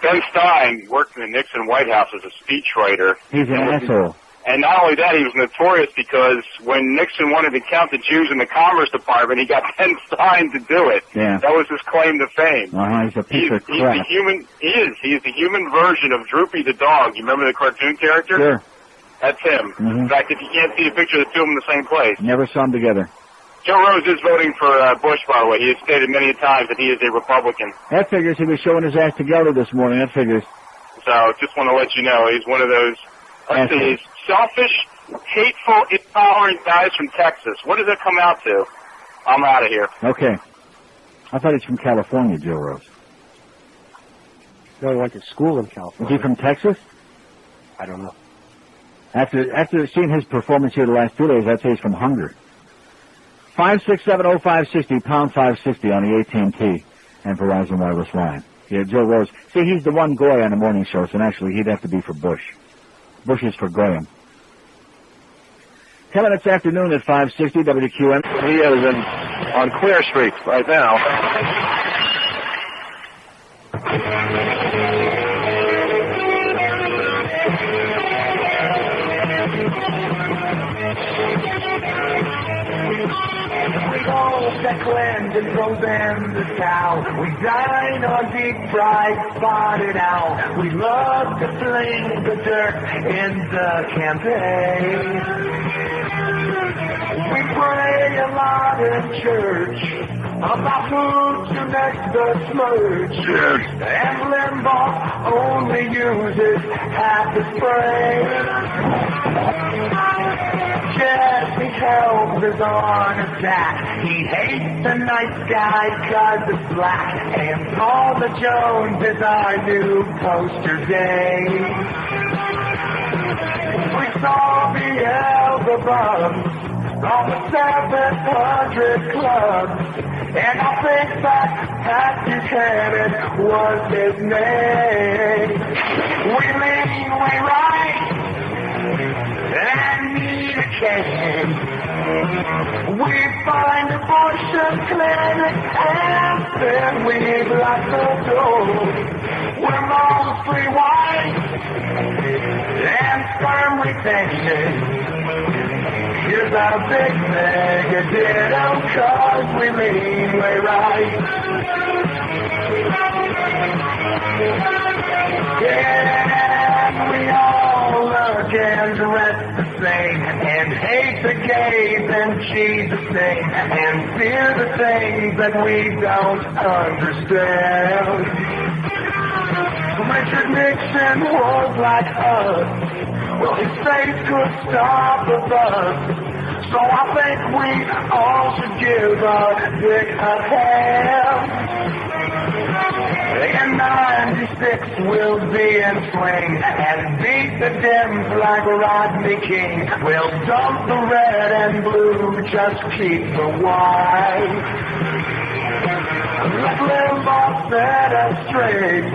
Ben Stein worked in the Nixon White House as a speechwriter. He's an asshole. And not only that, he was notorious because when Nixon wanted to count the Jews in the Commerce Department, he got Ben Stein to do it. Yeah. That was his claim to fame. He's a piece of crap. He's the human version of Droopy the dog. You remember the cartoon character? Sure. That's him. Mm-hmm. In fact, if you can't see a picture of the two of them in the same place. Never saw them together. Joe Rose is voting for Bush, by the way. He has stated many times that he is a Republican. That figures. He was showing his ass together this morning. That figures. So just want to let you know, he's one of those, let's see, he's selfish, hateful, intolerant guys from Texas. What does that come out to? I'm out of here. Okay. I thought he's from California, Joe Rose. No, he went to school in California. Is he from Texas? I don't know. After seeing his performance here the last 2 days, I'd say he's from Hungary. 5670560, pound 560 on the AT&T and Verizon wireless line. Yeah, Joe Rose. See, he's the one Goy on the morning show, so naturally he'd have to be for Bush. Bush is for Graham. 10 minutes afternoon at 560 WQM. He is on Clear Street right now. That cleanse and throws in the towel. We dine on deep fried spotted owl. We love to fling the dirt in the campaign. We pray a lot in church about who to next the smudge. And Limbaugh only uses half the spray. Jesse Helms is on attack. He hates the nice guy 'cause it's black. And Paul the Jones is our new poster day. We saw Beelzebub on the 700 Club. And I think that Pat Buchanan was his name. We lean, we right, and need a can. We find abortion clinic and then we lock the door. We're mostly white and sperm retention. Here's our big megaditto, 'cause we lean way right. Yeah, we all look and dress the same, and hate the gays and cheese the same, and fear the things that we don't understand. Richard Nixon was like us. Well, his face could stop the bus. So I think we all should give a dick a hand. In 96 we'll be in swing and beat the Dems like Rodney King. We'll dump the red and blue, just keep the white. Let Limbaugh set us straight.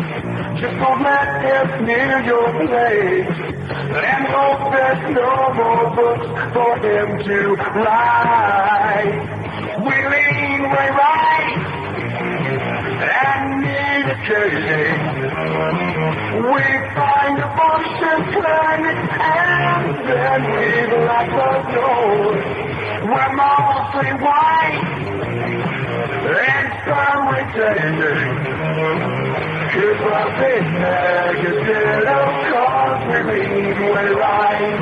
Just don't let it near your place. And hope there's no more books for him to write. We lean way right and need a change. We find a function planet and then we like the nose. We're mostly white and some retaining. Here's what they negative, cause we lean way right.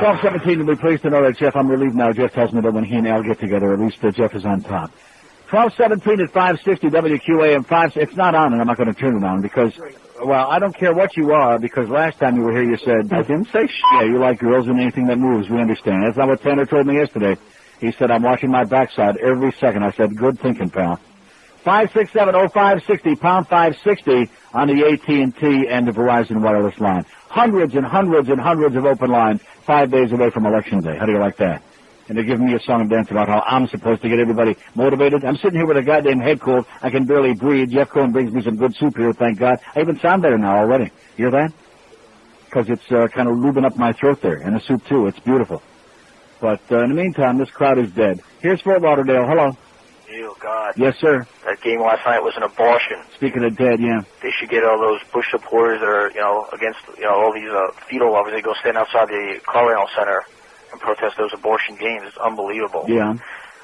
12:17 to be pleased to know that, Jeff, I'm relieved now. Jeff tells me that when he and Al get together, at least Jeff is on top. 12:17 at 560 WQAM 5. It's not on, and I'm not going to turn it on because, well, I don't care what you are, because last time you were here you said, I didn't say shit. Yeah, you like girls and anything that moves. We understand. That's not what Tanner told me yesterday. He said, I'm watching my backside every second. I said, good thinking, pal. 567-0560, pound 560 on the AT&T and the Verizon wireless line. Hundreds and hundreds and hundreds of open lines 5 days away from Election Day. How do you like that? And they're giving me a song and dance about how I'm supposed to get everybody motivated. I'm sitting here with a goddamn head cold. I can barely breathe. Jeff Cohen brings me some good soup here, thank God. I even sound better now already. You hear that? Because it's kind of lubing up my throat there. And the soup, too. It's beautiful. But in the meantime, this crowd is dead. Here's Fort Lauderdale. Hello. Oh, God. Yes, sir. That game last night was an abortion. Speaking of dead, yeah. They should get all those Bush supporters that are, against, all these fetal lovers. They go stand outside the Carlisle Center and protest those abortion games. It's unbelievable. Yeah.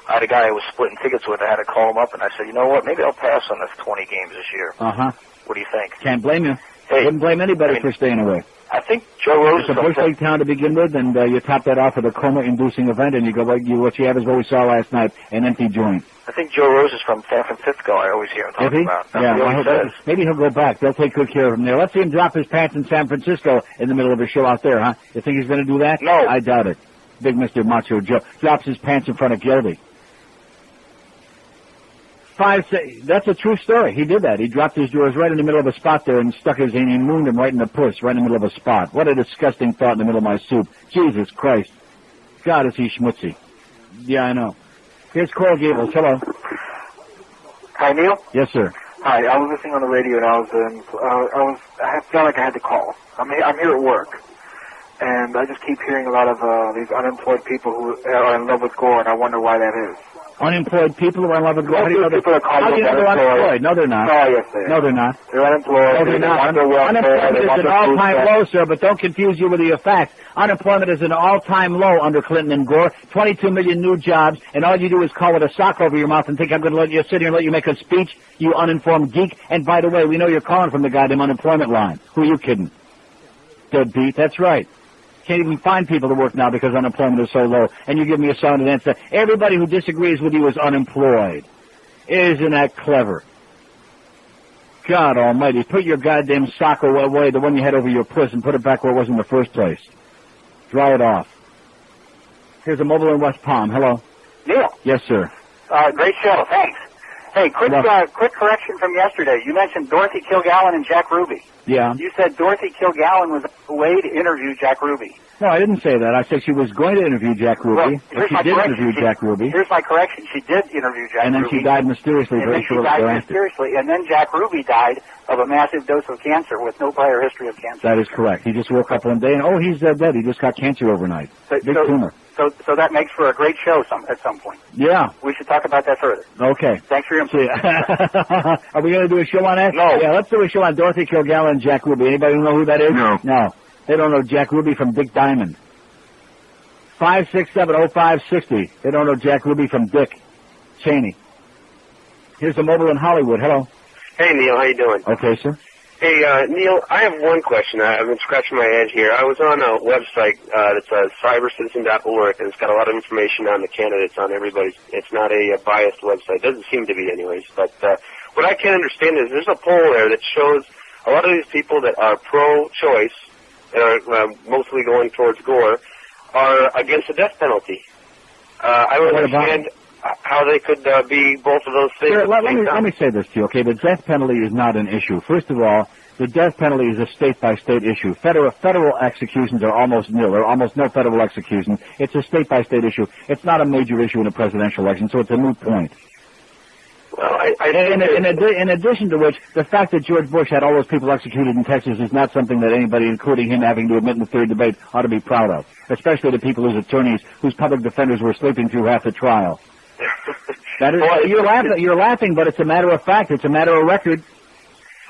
I had a guy I was splitting tickets with. I had to call him up, and I said, you know what? Maybe I'll pass on the 20 games this year. Uh-huh. What do you think? Can't blame you. Hey, wouldn't blame anybody for staying away. I think Joe Rose is a Bush League town to begin with, and you top that off with a coma-inducing event, and you go, what you have is what we saw last night, an empty joint. I think Joe Rose is from San Francisco. I always hear him talking about. Yeah, maybe he'll go back. They'll take good care of him there. Let's see him drop his pants in San Francisco in the middle of a show out there, huh? You think he's going to do that? No. I doubt it. Big Mr. Macho Joe drops his pants in front of Gildy. That's a true story. He did that. He dropped his drawers right in the middle of a spot there and stuck his, and he mooned him right in the puss, right in the middle of a spot. What a disgusting thought in the middle of my soup. Jesus Christ. God, is he schmutzy. Yeah, I know. Here's Coral Gables. Hello. Hi, Neil. Yes, sir. Hi. I was listening on the radio, and I felt like I had to call. I'm here at work, and I just keep hearing a lot of these unemployed people who are in love with Gore, and I wonder why that is. Unemployed people who are in love with Gore? How do you know they're unemployed? No, they're not. Oh, yes, they are. No, they're not. They're unemployed. No, they're not. Unemployment is an all-time low, sir, but don't confuse you with the facts. Unemployment is an all-time low under Clinton and Gore. 22 million new jobs, and all you do is call with a sock over your mouth and think I'm going to let you sit here and let you make a speech, you uninformed geek. And by the way, we know you're calling from the goddamn unemployment line. Who are you kidding? Deadbeat. That's right. Can't even find people to work now because unemployment is so low. And you give me a sound and answer. Everybody who disagrees with you is unemployed. Isn't that clever? God almighty. Put your goddamn sock away, the one you had over your puss, and put it back where it was in the first place. Dry it off. Here's a mobile in West Palm. Hello. Neil. Yes, sir. Great show. Thanks. Hey, quick correction from yesterday. You mentioned Dorothy Kilgallen and Jack Ruby. Yeah. You said Dorothy Kilgallen was away to interview Jack Ruby. No, I didn't say that. I said she was going to interview Jack Ruby. Well, she did interview Jack Ruby. Here's my correction. She did interview Jack Ruby. And then she died mysteriously very shortly thereafter. Mysteriously, and then Jack Ruby died of a massive dose of cancer with no prior history of cancer. That is correct. He just woke up one day and, oh, he's dead. He just got cancer overnight. Big tumor. So that makes for a great show at some point. Yeah. We should talk about that further. Okay. Thanks for your input. Are we going to do a show on that? No. Yeah, let's do a show on Dorothy Kilgallen and Jack Ruby. Anybody know who that is? No. No. They don't know Jack Ruby from Dick Diamond. 567-0560. They don't know Jack Ruby from Dick Cheney. Here's the mobile in Hollywood. Hello. Hey, Neil. How you doing? Okay, sir. Hey, Neil, I have one question. I've been scratching my head here. I was on a website that's cybercitizen.org, and it's got a lot of information on the candidates on everybody's. It's not a biased website. It doesn't seem to be anyways. But what I can't understand is there's a poll there that shows a lot of these people that are pro-choice mostly going towards Gore, are against the death penalty. I don't understand how they could be both of those things. Sure, let me say this to you, okay? The death penalty is not an issue. First of all, the death penalty is a state-by-state issue. Federal executions are almost nil. There are almost no federal executions. It's a state-by-state issue. It's not a major issue in a presidential election, so it's a moot point. Well, in addition to which, the fact that George Bush had all those people executed in Texas is not something that anybody, including him, having to admit in the third debate, ought to be proud of. Especially the people whose attorneys, whose public defenders were sleeping through half the trial. That is, you're laughing, but it's a matter of fact. It's a matter of record.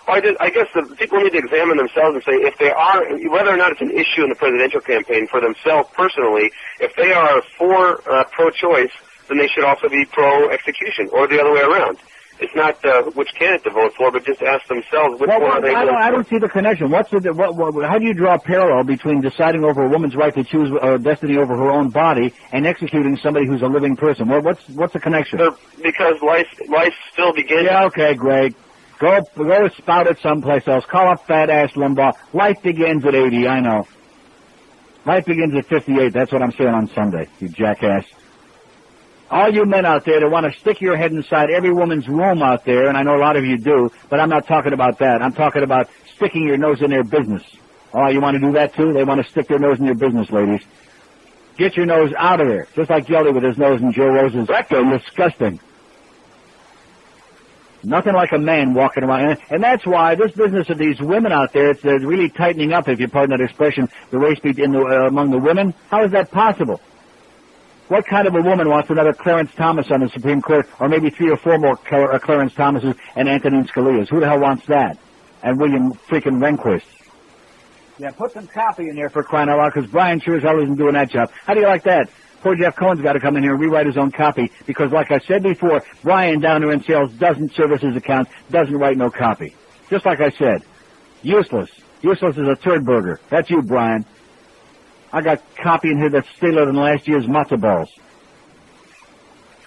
Well, I guess the people need to examine themselves and say if they are, whether or not it's an issue in the presidential campaign for themselves personally, if they are for pro-choice, then they should also be pro-execution, or the other way around. It's not which candidate to vote for, but just ask themselves which one are they voting for. I don't see the connection. How do you draw a parallel between deciding over a woman's right to choose destiny over her own body and executing somebody who's a living person? What's the connection? Because life still begins. Yeah, okay, Greg. Go spout it someplace else. Call up fat-ass Limbaugh. Life begins at 80, I know. Life begins at 58. That's what I'm saying on Sunday, you jackass. All you men out there that want to stick your head inside every woman's womb out there, and I know a lot of you do, but I'm not talking about that. I'm talking about sticking your nose in their business. Oh, you want to do that too? They want to stick their nose in your business, ladies. Get your nose out of there. Just like Jelly with his nose in Joe Rose's rectum. Disgusting. Nothing like a man walking around. And that's why this business of these women out there, it's really tightening up, if you pardon that expression, the race among the women. How is that possible? What kind of a woman wants another Clarence Thomas on the Supreme Court, or maybe 3 or 4 more Clarence Thomases and Antonin Scalias? Who the hell wants that? And William freaking Rehnquist. Yeah, put some copy in there for crying out loud, because Brian sure as hell isn't doing that job. How do you like that? Poor Jeff Cohen's got to come in here and rewrite his own copy, because like I said before, Brian down there in sales doesn't service his accounts, doesn't write no copy. Just like I said. Useless. Useless as a turd burger. That's you, Brian. I got copy in here that's staler than last year's matzo balls.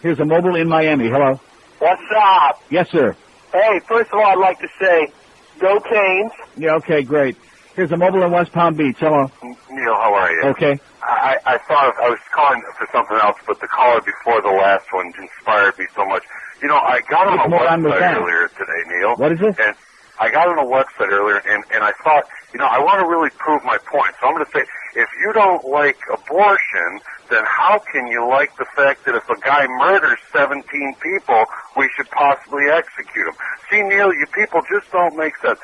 Here's a mobile in Miami. Hello. What's up? Yes, sir. Hey, first of all, I'd like to say, go Canes. Yeah, okay, great. Here's a mobile in West Palm Beach. Hello. Neil, how are you? Okay. I thought I was calling for something else, but the caller before the last one inspired me so much. You know, I got on a website earlier today, Neil. What is it? And I got on a website earlier, and I thought, you know, I want to really prove my point. So I'm going to say, if you don't like abortion, then how can you like the fact that if a guy murders 17 people, we should possibly execute him? See, Neil, you people just don't make sense.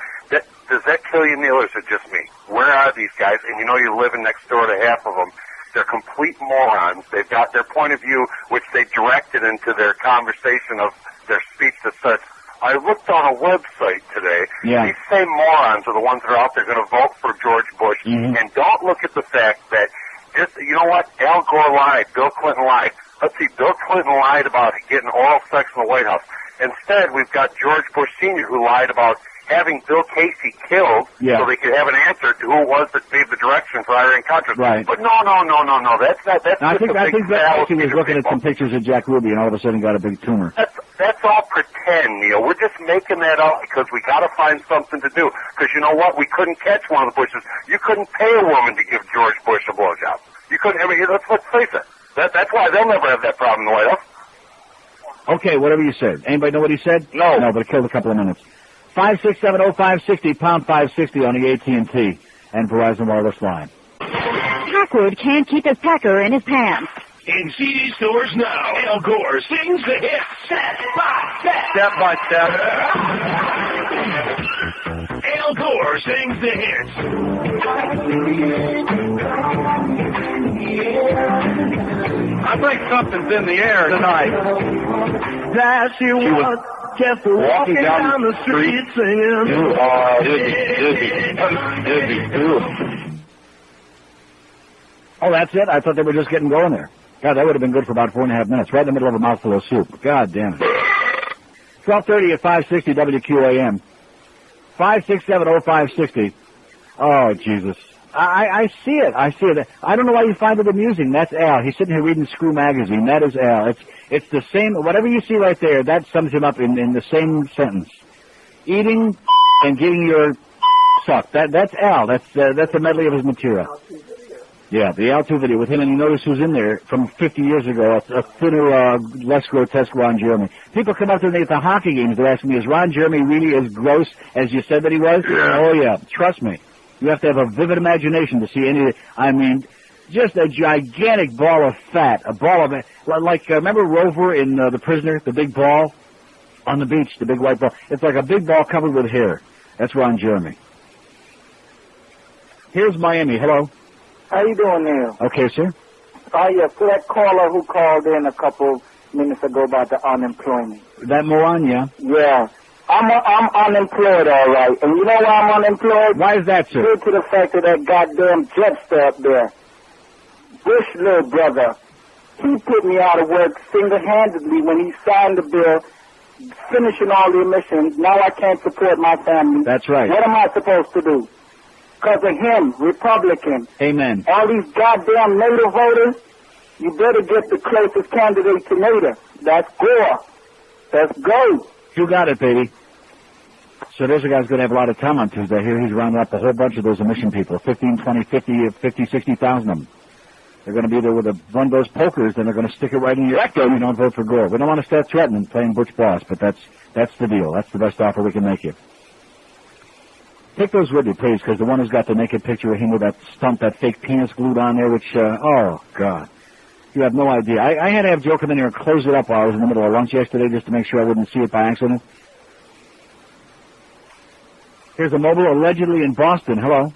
Does that kill you, Neil, or is it just me? Where are these guys? And you know you're living next door to half of them. They're complete morons. They've got their point of view, which they directed into their conversation of their speech that says, I looked on a website today. Yeah. These same morons are the ones that are out there going to vote for George Bush. Mm-hmm. And don't look at the fact that, you know what? Al Gore lied. Bill Clinton lied. Let's see, Bill Clinton lied about getting oral sex in the White House. Instead, we've got George Bush Sr. who lied about having Bill Casey killed so they could have an answer to who it was that gave the direction for hiring Contras. Right. But no. That's not. That's I just think a big Casey was looking at some pictures of Jack Ruby and all of a sudden got a big tumor. That's all pretend, Neil. We're just making that up because we got to find something to do. Because you know what? We couldn't catch one of the Bushes. You couldn't pay a woman to give George Bush a blowjob. You couldn't. I mean, let's face it. That's why they'll never have that problem in the White House. Okay, whatever you said. Anybody know what he said? No. No, but it killed a couple of minutes. 5670560, pound 560 on the AT&T and Verizon wireless line. Packard can't keep his pecker in his pants. In CD stores now, Al Gore sings the hits step by step. Step by step. Al Gore sings the hits. I think something's in the air tonight. That she was just walking down the street singing. You are dizzy too. Oh, that's it? I thought they were just getting going there. God, that would have been good for about 4.5 minutes, right in the middle of a mouthful of soup. God damn it. 12:30 at 560 WQAM. 5670560. Oh, Jesus. I see it. I see it. I don't know why you find it amusing. That's Al. He's sitting here reading Screw Magazine. That is Al. It's the same. Whatever you see right there, that sums him up in the same sentence. Eating and getting your sucked. That's Al. That's a medley of his material. Yeah, the Al2 video with him, and you notice who's in there from 50 years ago, a thinner, less grotesque Ron Jeremy. People come up to me at the hockey games, they're asking me, is Ron Jeremy really as gross as you said that he was? Yeah. Oh, yeah, trust me. You have to have a vivid imagination to see any, I mean, just a gigantic ball of fat, a ball of, like, remember Rover in The Prisoner, the big ball on the beach, the big white ball? It's like a big ball covered with hair. That's Ron Jeremy. Here's Miami. Hello. How you doing, Neil? Okay, sir. Yeah, for that caller who called in a couple minutes ago about the unemployment. That moron, yeah? Yeah. I'm unemployed, all right. And you know why I'm unemployed? Why is that, sir? Due to the fact of that goddamn Jetstar up there. Bush, little brother, he put me out of work single-handedly when he signed the bill, finishing all the emissions. Now I can't support my family. That's right. What am I supposed to do? Because of him, Republican. Amen. All these goddamn native voters, you better get the closest candidate to native. That's Gore. Let's go. You got it, baby. So there's a guy's going to have a lot of time on Tuesday. Here he's rounding up a whole bunch of those emission people, 15, 20, 50, 60,000 of them. They're going to be there with one of those pokers, and they're going to stick it right in your rectum. You don't vote for Gore. We don't want to start threatening playing Butch Boss, but that's the deal. That's the best offer we can make you. Take those with you, please, because the one who's got the naked picture of him with that stump, that fake penis glued on there, which, oh, God. You have no idea. I had to have Joe come in here and close it up while I was in the middle of lunch yesterday just to make sure I wouldn't see it by accident. Here's a mobile allegedly in Boston. Hello.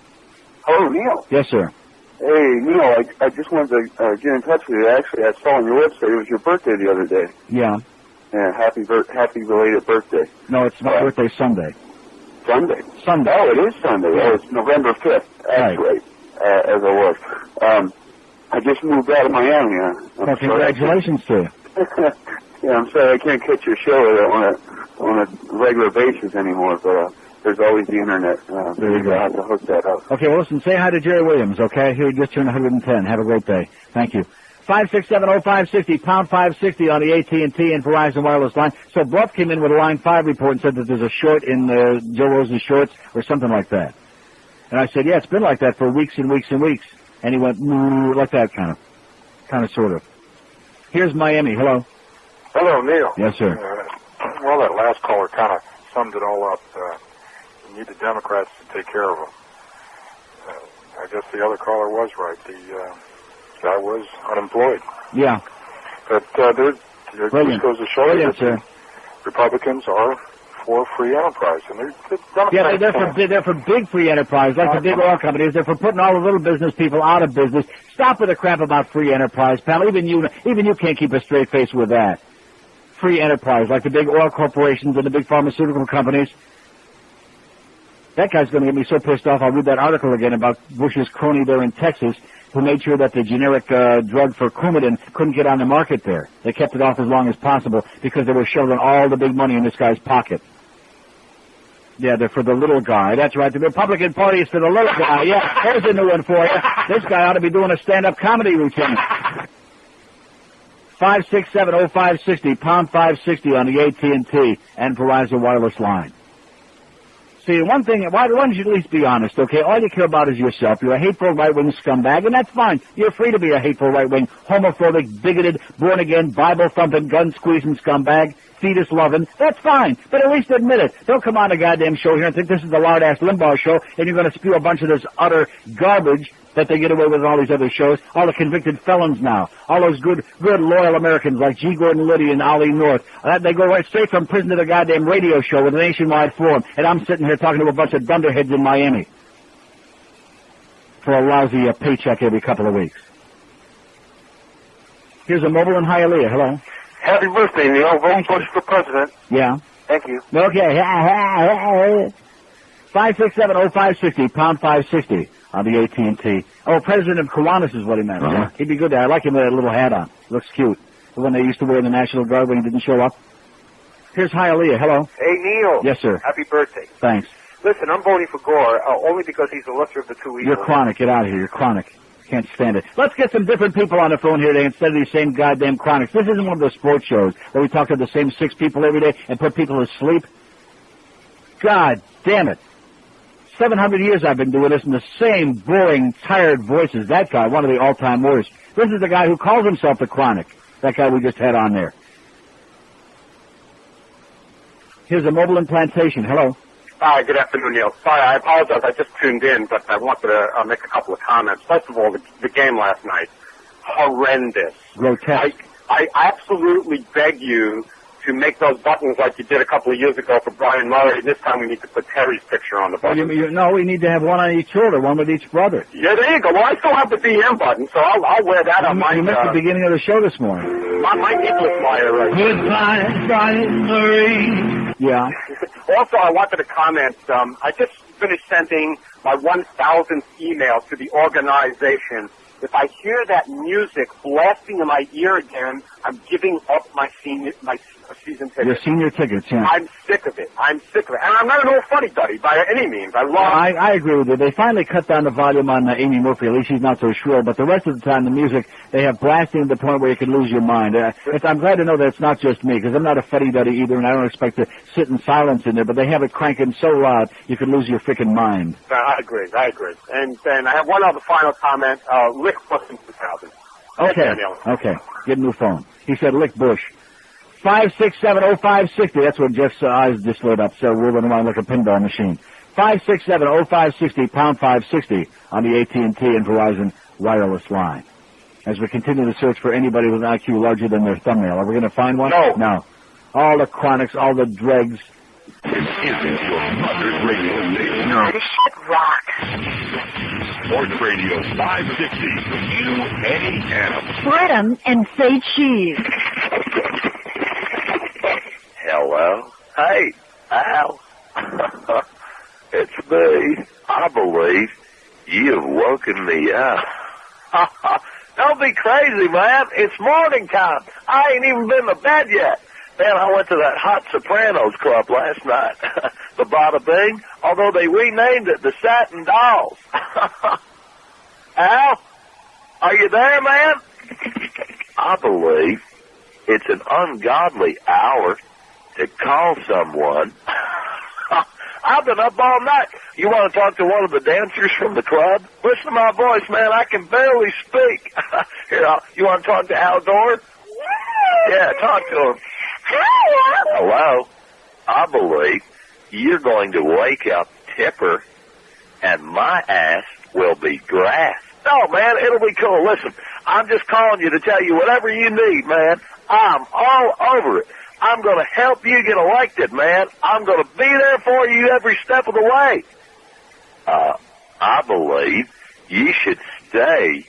Oh, Neil. Yes, sir. Hey, Neil, I just wanted to get in touch with you. Actually, I saw on your website it was your birthday the other day. Yeah. Yeah, happy belated birthday. No, it's my birthday Sunday. Sunday? Sunday. Oh, it is Sunday. Yeah. Oh, it's November 5th. That's right. As I was. I just moved out of Miami. Well, congratulations to you. Yeah, I'm sorry I can't catch your show on a regular basis anymore, but there's always the internet. There you go. I have to hook that up. Okay, well, listen, say hi to Jerry Williams, okay? He just turned 110. Have a great day. Thank you. 5670560, pound 560 on the AT&T and Verizon wireless line. So Bluff came in with a Line 5 report and said that there's a short in Joe Rose's shorts or something like that. And I said, yeah, it's been like that for weeks and weeks and weeks. And he went, like that kind of, sort of. Here's Miami. Hello. Hello, Neil. Yes, sir. Well, that last caller kind of summed it all up. You need the Democrats to take care of them. I guess the other caller was right. The guy was unemployed. Yeah. But there just goes to show you that Republicans are for free enterprise, and they're for big free enterprise, like the big oil companies. They're for putting all the little business people out of business. Stop with the crap about free enterprise, pal. Even you can't keep a straight face with that. Free enterprise, like the big oil corporations and the big pharmaceutical companies. That guy's going to get me so pissed off. I'll read that article again about Bush's crony there in Texas, who made sure that the generic drug for Coumadin couldn't get on the market there. They kept it off as long as possible because they were shoving all the big money in this guy's pocket. Yeah, they're for the little guy. That's right. The Republican Party is for the little guy. Yeah, there's a new one for you. This guy ought to be doing a stand-up comedy routine. 5670560, pound 560 on the AT&T and Verizon wireless line. See, one thing, why don't you at least be honest, okay? All you care about is yourself. You're a hateful right-wing scumbag, and that's fine. You're free to be a hateful right-wing, homophobic, bigoted, born-again, Bible-thumping, gun-squeezing scumbag, fetus-loving. That's fine, but at least admit it. Don't come on a goddamn show here and think this is the lard-ass Limbaugh show, and you're going to spew a bunch of this utter garbage that they get away with in all these other shows. All the convicted felons now. All those good, loyal Americans like G. Gordon Liddy and Ollie North. They go right straight from prison to the goddamn radio show with a nationwide forum. And I'm sitting here talking to a bunch of dunderheads in Miami for a lousy paycheck every couple of weeks. Here's a mobile in Hialeah. Hello. Happy birthday, Neil. Vote Bush for president. Yeah. Thank you. Okay. 5670560, pound 560 on the AT&T. Oh, President of Kiwanis is what he meant. Yeah. He'd be good there. I like him with that little hat on. Looks cute. The one they used to wear in the National Guard when he didn't show up. Here's Hialeah. Hello. Hey, Neil. Yes, sir. Happy birthday. Thanks. Listen, I'm voting for Gore, only because he's the lesser of the two evils. You're chronic. Get out of here. You're chronic. Can't stand it. Let's get some different people on the phone here today instead of these same goddamn chronics. This isn't one of those sports shows where we talk to the same 6 people every day and put people to sleep. God damn it. 700 years I've been doing this in the same boring, tired voices. That guy, one of the all-time worst. This is the guy who calls himself the Chronic. That guy we just had on there. Here's a mobile implantation. Hello. Hi, good afternoon, Neil. Sorry, I apologize. I just tuned in, but I wanted to make a couple of comments. First of all, the game last night, horrendous. Grotesque. I absolutely beg you to make those buttons like you did a couple of years ago for Brian Murray. This time we need to put Terry's picture on the button. No, we need to have one on each shoulder, one with each brother. Yeah, there you go. Well, I still have the DM button, so I'll wear that on my... You missed the beginning of the show this morning. My Nicholas flyer right here. Goodbye, Brian Murray. Yeah. Also, I wanted to comment. I just finished sending my 1,000th email to the organization. If I hear that music blasting in my ear again, I'm giving up my season ticket. Your senior tickets, yeah. I'm sick of it. And I'm not an old fuddy-duddy by any means. I agree with you. They finally cut down the volume on Amy Murphy. At least she's not so shrill. But the rest of the time, the music, they have blasting to the point where you can lose your mind. I'm glad to know that it's not just me, because I'm not a fuddy-duddy either, and I don't expect to sit in silence in there. But they have it cranking so loud, you could lose your freaking mind. I agree. And then I have one other final comment. Lick Bush in 2000. Okay. Get a new phone. He said lick Bush. 5670560. That's what Jeff's eyes just lit up, so we're going around like a pinball machine. 5670560, pound 560 on the AT&T and Verizon wireless line. As we continue to search for anybody with an IQ larger than their thumbnail. Are we going to find one? No. All the chronics, all the dregs. This isn't your mother's radio station. No. This shit rocks. Sports Radio 560, UAM. Spread 'em and say cheese. Hello? Hey, Al. It's me. I believe you've woken me up. Don't be crazy, man. It's morning time. I ain't even been to bed yet. Man, I went to that Hot Sopranos Club last night. The Bada Bing, although they renamed it the Satin Dolls. Al, are you there, man? I believe it's an ungodly hour to call someone. I've been up all night. You want to talk to one of the dancers from the club? Listen to my voice, man. I can barely speak. Here, you want to talk to Al Dorn? Yeah, talk to him. Hello. I believe you're going to wake up Tipper, and my ass will be grass. No, man, it'll be cool. Listen, I'm just calling you to tell you whatever you need, man. I'm all over it. I'm going to help you get elected, man. I'm going to be there for you every step of the way. I believe you should stay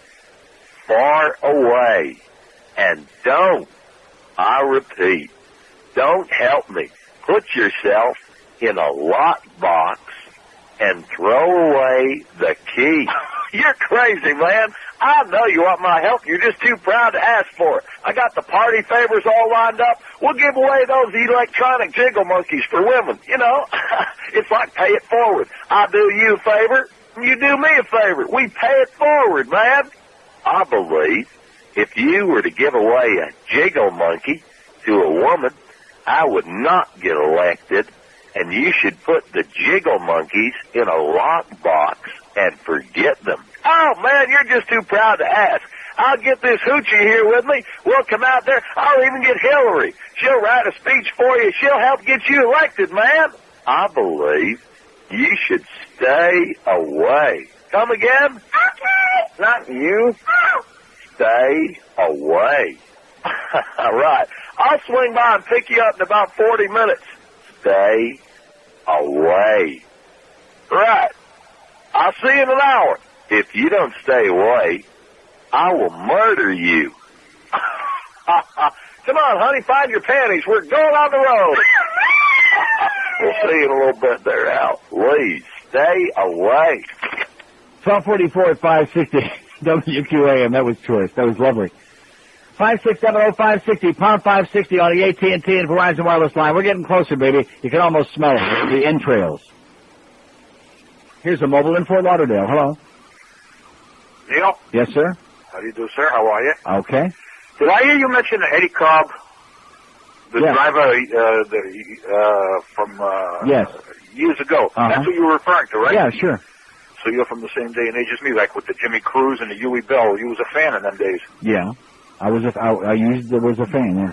far away. And don't, I repeat, don't help me. Put yourself in a lockbox and throw away the key. You're crazy, man. I know you want my help. You're just too proud to ask for it. I got the party favors all lined up. We'll give away those electronic jiggle monkeys for women. You know, it's like pay it forward. I do you a favor, and you do me a favor. We pay it forward, man. I believe if you were to give away a jiggle monkey to a woman, I would not get elected, and you should put the jiggle monkeys in a lockbox and forget them. Oh, man, you're just too proud to ask. I'll get this hoochie here with me. We'll come out there. I'll even get Hillary. She'll write a speech for you. She'll help get you elected, man. I believe you should stay away. Come again? Okay. Not you. Oh. Stay away. Right. I'll swing by and pick you up in about 40 minutes. Stay away. Right. I'll see you in an hour. If you don't stay away, I will murder you. Come on, honey, find your panties. We're going on the road. We'll see you in a little bit there, Al. Please, stay away. 1244 at 560 WQAM. That was choice. That was lovely. 5670560, pound 560 on the AT&T and Verizon wireless line. We're getting closer, baby. You can almost smell it, the entrails. Here's a mobile in Fort Lauderdale. Hello. Neil? Yes, sir? How do you do, sir? How are you? Okay. Did I hear you mention Eddie Cobb the Yeah. driver from Yes. years ago. That's what you were referring to, right? Yeah, sure. So you're from the same day and age as me, like with the Jimmy Cruz and the Huey Bell. You was a fan in them days. Yeah. I was a fan, yeah.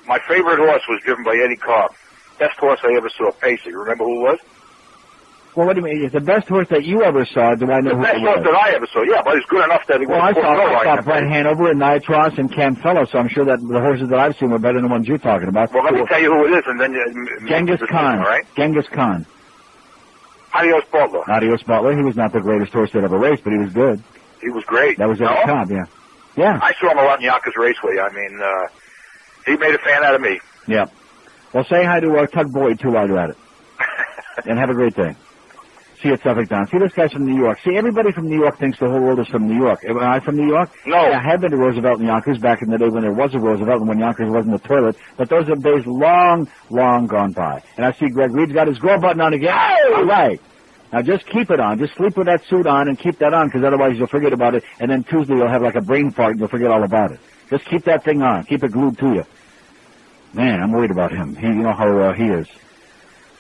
My favorite horse was driven by Eddie Cobb. Best horse I ever saw, Pacer. You remember who it was? Well, what do you mean? It's the best horse that you ever saw. Do I know The who best it horse was? that I ever saw. Yeah, but he's good enough that he Well, was I right saw in Brett Hanover and Nitros and Camfello, so I'm sure that the horses that I've seen were better than the ones you're talking about. Well, let me tell you who it is, and then Genghis Khan. All right? Genghis Khan. Adios Butler. Adios Butler. He was not the greatest horse that ever raced, but he was good. He was great. That was Eddie Cobb, yeah. Yeah. I saw him a lot in Yonkers Raceway. I mean, he made a fan out of me. Yeah. Well, say hi to Tug Boyd, too, while you're at it. And have a great day. See you at Suffolk Down. See, this guy's from New York. See, everybody from New York thinks the whole world is from New York. Am I from New York? No. Yeah, I have been to Roosevelt and Yonkers back in the day when there was a Roosevelt and when Yonkers wasn't a toilet. But those are days long, long gone by. And I see Greg Reed's got his grow button on again. All right. Now just keep it on. Just sleep with that suit on and keep that on, because otherwise you'll forget about it. And then Tuesday you'll have like a brain fart and you'll forget all about it. Just keep that thing on. Keep it glued to you. Man, I'm worried about him. You know how he is.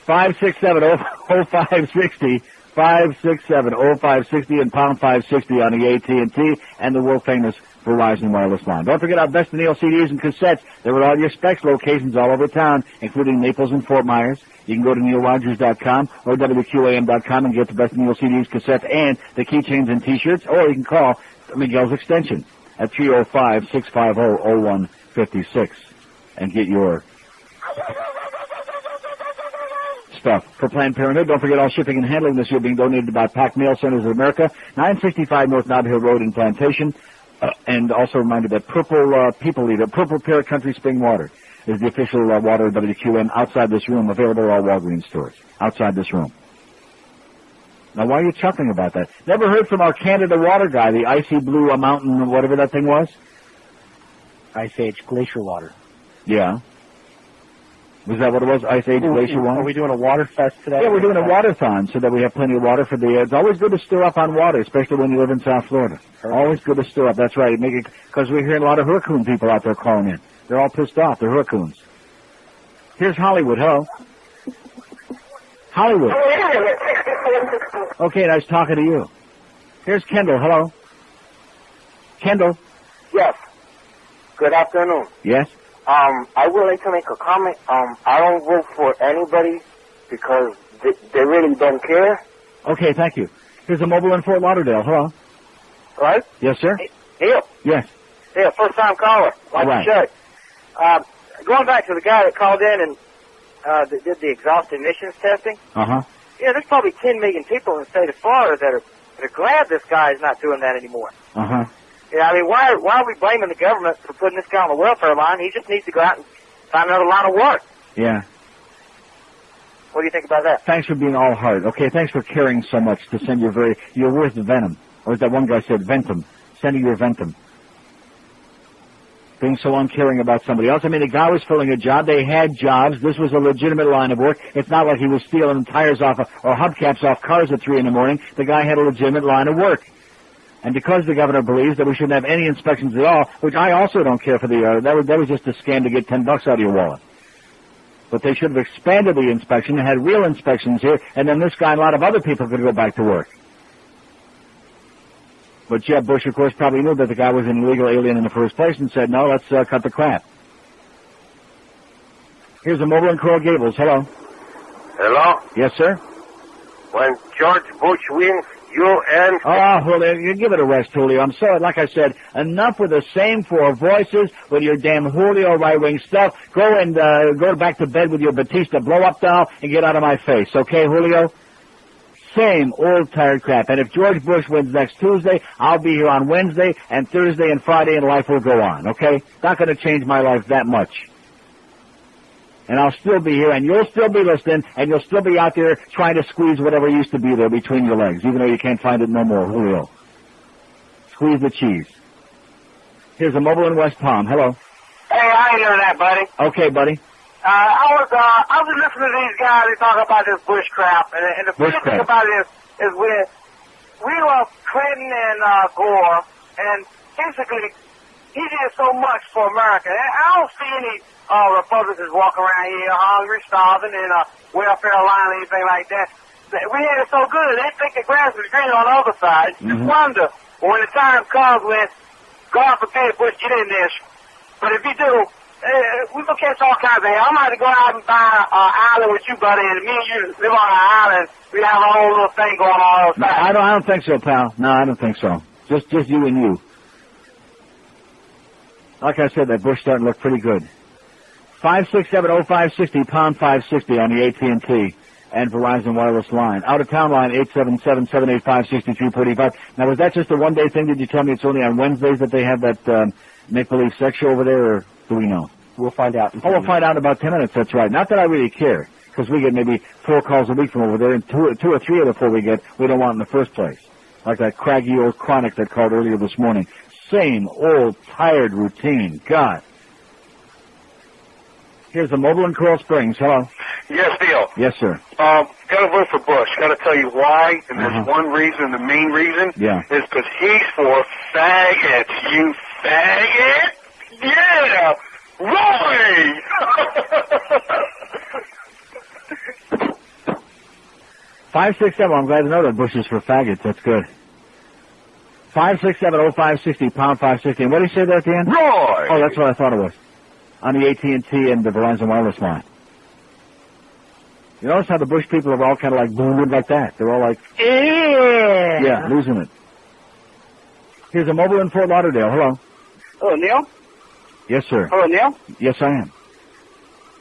567-0560. 567-0560 and pound 560 on the AT&T and the world-famous Verizon wireless line. Don't forget our Best of Neil CDs and cassettes. They're at all your Specs locations all over town, including Naples and Fort Myers. You can go to neilrogers.com or WQAM.com and get the Best of Neil CDs, cassettes, and the keychains and T-shirts, or you can call Miguel's extension at 305-650-0156 and get your stuff. For Planned Parenthood, don't forget all shipping and handling this year being donated by Pac Mail Centers of America, 965 North Nob Hill Road in Plantation. And also reminded that Purple People Eater, Purple Parrot Country Spring Water is the official water of WQM outside this room, available at all Walgreens stores. Outside this room. Now, why are you chuckling about that? Never heard from our Canada water guy, the icy blue mountain, whatever that thing was? Ice Age glacier water. Yeah. Was that what it was? Ice Age glacier water? Are we doing a water fest today? Yeah, we're doing a water-thon so that we have plenty of water for the... it's always good to stir up on water, especially when you live in South Florida. Always good to stir up. That's right. Because we're hearing a lot of hurricane people out there calling in. They're all pissed off. They're hurricanes. Here's Hollywood. Hello. Hollywood. Okay, nice talking to you. Here's Kendall. Hello. Kendall. Yes. Good afternoon. Yes? I would like to make a comment. I don't vote for anybody because they really don't care. Okay, thank you. Here's a mobile in Fort Lauderdale. Hello. Right? Yes, sir? Neil. Yes. Yeah, first time caller. All right. Check. Going back to the guy that called in and that did the exhaust emissions testing. Uh-huh. Yeah, there's probably 10 million people in the state of Florida that are glad this guy is not doing that anymore. Uh-huh. Yeah, I mean, why are we blaming the government for putting this guy on the welfare line? He just needs to go out and find another line of work. Yeah. What do you think about that? Thanks for being all heart. Okay, thanks for caring so much to send your worth venom. Or as that one guy said, ventum. Sending your ventum. Being so uncaring about somebody else. I mean, the guy was filling a job. They had jobs. This was a legitimate line of work. It's not like he was stealing tires off or hubcaps off cars at 3 in the morning. The guy had a legitimate line of work. And because the governor believes that we shouldn't have any inspections at all, which I also don't care for that was just a scam to get $10 out of your wallet. But they should have expanded the inspection and had real inspections here, and then this guy and a lot of other people could go back to work. But Jeb Bush, of course, probably knew that the guy was an illegal alien in the first place and said, no, let's cut the crap. Here's a mobile in Coral Gables. Hello. Hello? Yes, sir? When George Bush wins, you and... Oh, Julio, you give it a rest, Julio. I'm sorry. Like I said, enough with the same four voices, with your damn Julio right-wing stuff. Go and go back to bed with your Batista blow-up doll and get out of my face. Okay, Julio? Same old tired crap. And if George Bush wins next Tuesday, I'll be here on Wednesday and Thursday and Friday, and life will go on, okay? Not going to change my life that much. And I'll still be here, and you'll still be listening, and you'll still be out there trying to squeeze whatever used to be there between your legs, even though you can't find it no more, Julio. Squeeze the cheese. Here's a mobile in West Palm. Hello. Hey, I ain't heard that, buddy. Okay, buddy. I was listening to these guys. They talk about this Bush crap, and the funny thing about it is we love Clinton and Gore, and basically he did so much for America. And I don't see any Republicans walking around here hungry, starving, in a welfare line or anything like that. We had it so good. They think the grass was green on the other side. Just wonder when the time comes when, God forbid, Bush get in there. But if he do, we gonna catch all kinds of hell. I'm going to go out and buy an island with you, buddy, and me and you live on an island. We have a whole little thing going on outside. I don't think so, pal. No, I don't think so. Just you and you. Like I said, that Bush starting to look pretty good. 5670560, pound 560 on the AT&T and Verizon wireless line. Out of town line 877-785-6345. Now, was that just a one-day thing? Did you tell me it's only on Wednesdays that they have that make-believe sex show over there, or do we know? We'll find out. We'll find out in about 10 minutes. That's right. Not that I really care, because we get maybe 4 calls a week from over there, and two or three of the 4 we get, we don't want in the first place. Like that craggy old chronic that called earlier this morning. Same old, tired routine. God. Here's the mobile in Coral Springs. Hello. Yes, Neil. Yes, sir. Gotta vote for Bush. Gotta tell you why, and there's one reason, the main reason, is because he's for faggots, you faggot! Yeah! Roy! 567, I'm glad to know that Bush is for faggots. That's good. 5670560, pound 560. And what did he say there at the end? Roy! Oh, that's what I thought it was. On the AT&T and the Verizon wireless line. You notice how the Bush people are all kind of like boomed like that. They're all like, yeah, losing it. Here's a mobile in Fort Lauderdale. Hello. Hello, Neil? Yes, sir. Hello, Neil? Yes, I am.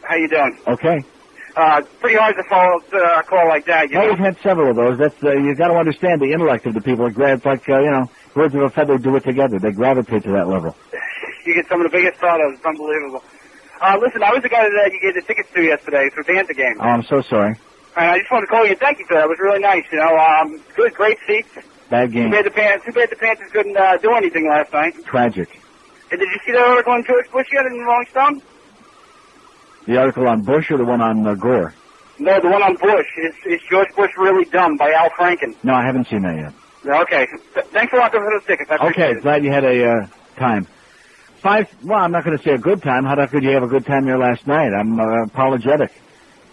How you doing? Okay. Pretty hard to follow a call like that, you know? We've had several of those. That's you got to understand the intellect of the people. It's like, birds of a feather do it together. They gravitate to that level. You get some of the biggest photos. It's unbelievable. Listen, I was the guy that you gave the tickets to yesterday for the Panther game. Oh, I'm so sorry. And I just wanted to call you and thank you for that. It was really nice, you know. Good, great seats. Bad game. Too bad the Panthers couldn't do anything last night. Tragic. And did you see that article on George Bush yet in the Rolling Stone? The article on Bush or the one on Gore? No, the one on Bush. Is George Bush really dumb by Al Franken? No, I haven't seen that yet. Okay. Thanks a lot for those tickets. I appreciate it. Glad you had a time. Well, I'm not going to say a good time. How could you have a good time there last night? I'm apologetic.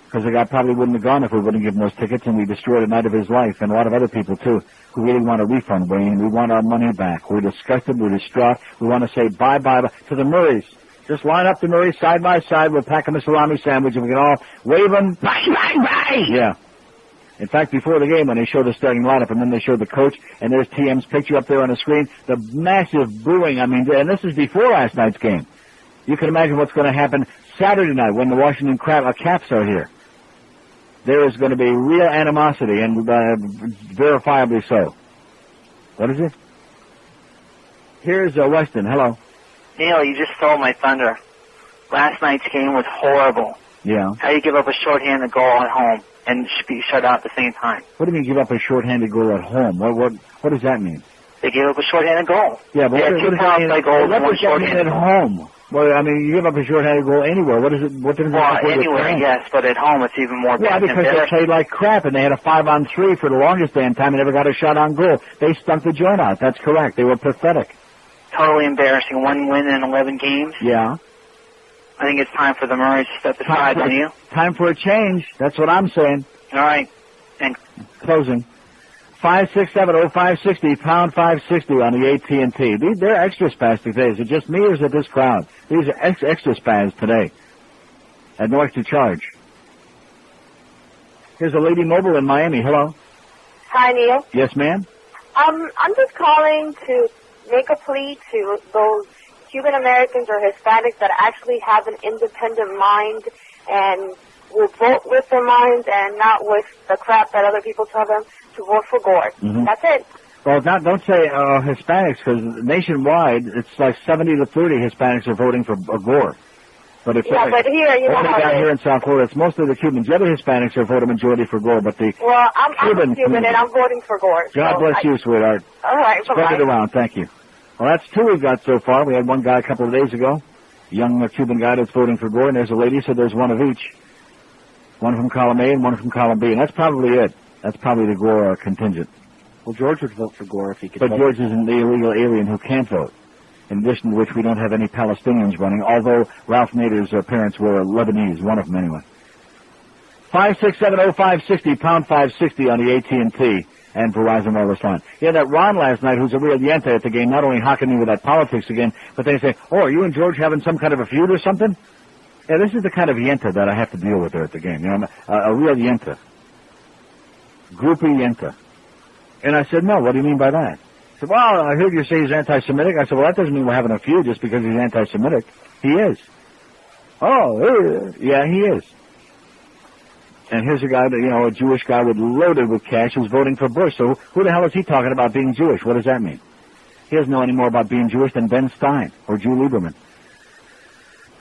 Because the guy probably wouldn't have gone if we wouldn't give him those tickets, and we destroyed a night of his life, and a lot of other people, too, who really want a refund, Wayne. We want our money back. We're disgusted. We're distraught. We want to say bye-bye to the Murrays. Just line up the Murrays side by side. We'll pack them a salami sandwich, and we can all wave them. Bye, bye, bye! Yeah. In fact, before the game, when they showed the starting lineup, and then they showed the coach, and there's TM's picture up there on the screen, the massive booing, and this is before last night's game. You can imagine what's going to happen Saturday night when the Washington Caps are here. There is going to be real animosity, and verifiably so. What is it? Here's Weston. Hello. Neil, you just stole my thunder. Last night's game was horrible. Yeah. How you give up a shorthanded goal at home and be shut out at the same time? What do you mean give up a shorthanded goal at home? What does that mean? They gave up a shorthanded goal. Yeah, but they had 2 power play goals and 1 shorthanded at home? Well, I mean, you give up a shorthanded goal anywhere. What is it? What does it Well, anywhere, yes, but at home it's even more bad. Yeah, because they played like crap, and they had a 5-on-3 for the longest damn time and never got a shot on goal. They stunk the joint out. That's correct. They were pathetic. Totally embarrassing. 1 win in 11 games. Yeah. I think it's time for the Murrays to step aside, don't you? Time for a change. That's what I'm saying. All right. And closing. 5670560, pound 560 on the AT&T. They're extra spaz today. Is it just me or is it this crowd? These are extra spaz today. At no extra charge. Here's a lady mobile in Miami. Hello. Hi, Neil. Yes, ma'am? I'm just calling to make a plea to those Cuban Americans or Hispanics that actually have an independent mind and will vote with their minds and not with the crap that other people tell them to vote for Gore. Mm-hmm. That's it. Well, don't say Hispanics, because nationwide it's like 70 to 30 Hispanics are voting for Gore. But it's but here, you know only how down it here is. in South Florida, it's mostly the Cubans. The other Hispanics are voting majority for Gore, but the Well, I'm a Cuban and I'm voting for Gore. God bless you, sweetheart. All right, Spread bye-bye. it around. Thank you. Well, that's 2 we've got so far. We had one guy a couple of days ago, a young Cuban guy that's voting for Gore, and there's a lady, so there's one of each. One from column A and one from column B, and that's probably it. That's probably the Gore contingent. Well, George would vote for Gore if he could But vote. George isn't the illegal alien who can't vote. In addition to which, we don't have any Palestinians running, although Ralph Nader's parents were Lebanese, one of them anyway. 5670560, pound 560 on the AT&T and Verizon wireless line. Yeah, that Ron last night, who's a real yenta at the game, not only hocking me with that politics again, but they say, oh, are you and George having some kind of a feud or something? Yeah, this is the kind of yenta that I have to deal with there at the game. You know, a real yenta. Groupie yenta. And I said, no, what do you mean by that? He said, well, I heard you say he's anti-Semitic. I said, well, that doesn't mean we're having a feud just because he's anti-Semitic. He is. Oh, yeah, he is. And here's a guy that, you know, a Jewish guy loaded with cash who's voting for Bush. So who the hell is he talking about being Jewish? What does that mean? He doesn't know any more about being Jewish than Ben Stein or Drew Lieberman.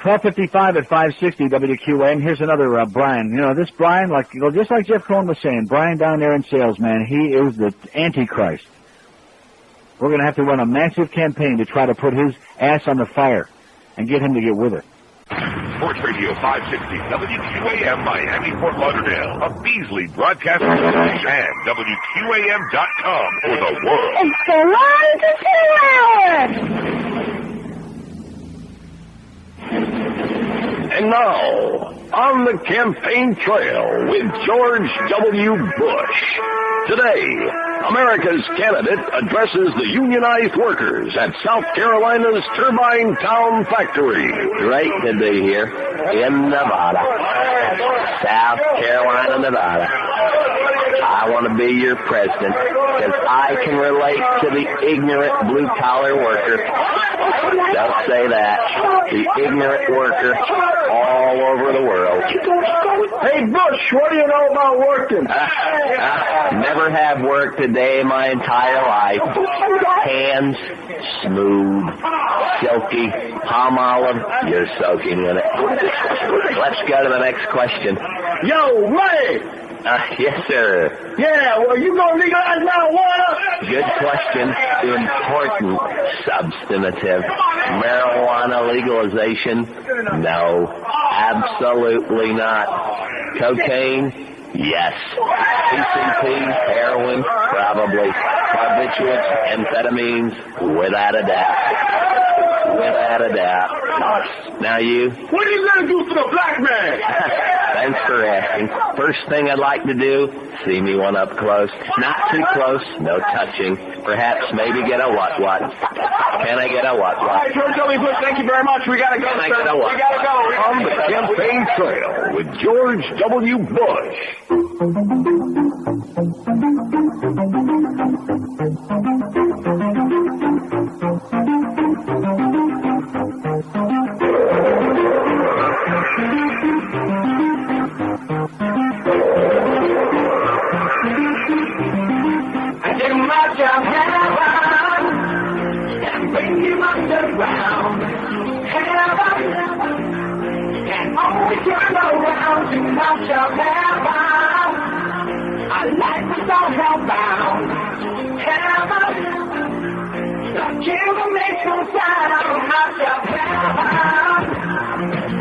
12:55 at 560 WQAM. Here's another Brian. You know, this Brian, just like Jeff Cohen was saying, Brian down there in sales, man, he is the Antichrist. We're going to have to run a massive campaign to try to put his ass on the fire and get him to get with it. Sports Radio 560 WQAM Miami, Fort Lauderdale, a Beasley broadcasting station, and WQAM.com for the world. It's the Ron to 2 hours. And now, on the campaign trail with George W. Bush. Today, America's candidate addresses the unionized workers at South Carolina's Turbine Town Factory. Great to be here in Nevada. South Carolina, Nevada. I want to be your president because I can relate to the ignorant blue-collar worker. Don't say that. The ignorant worker all over the world. Hey, Bush, what do you know about working? Never have worked a day in my entire life. Hands smooth, silky, palm olive, you're soaking in it. Let's go to the next question. Yo, Ray! Yes, sir. Yeah, well, you gonna legalize marijuana? Good question. Important substantive. Marijuana legalization? No, absolutely not. Cocaine? Yes. PCP, heroin? Probably. Barbiturates, amphetamines? Without a doubt. Without a doubt. Now you? What are you gonna do for the black man? Thanks for asking. First thing I'd like to do, see me one up close. Not too close, no touching. Perhaps maybe get a what-what. Can I get a what-what? All right, George W. Bush, thank you very much. We gotta go, Can I get a what? We gotta go. On the campaign trail with George W. Bush. I take my job heaven and bring you underground. Heaven and always turn around to my job heaven. I like to so hellbound. Heaven, the killer makes no sound. My job heaven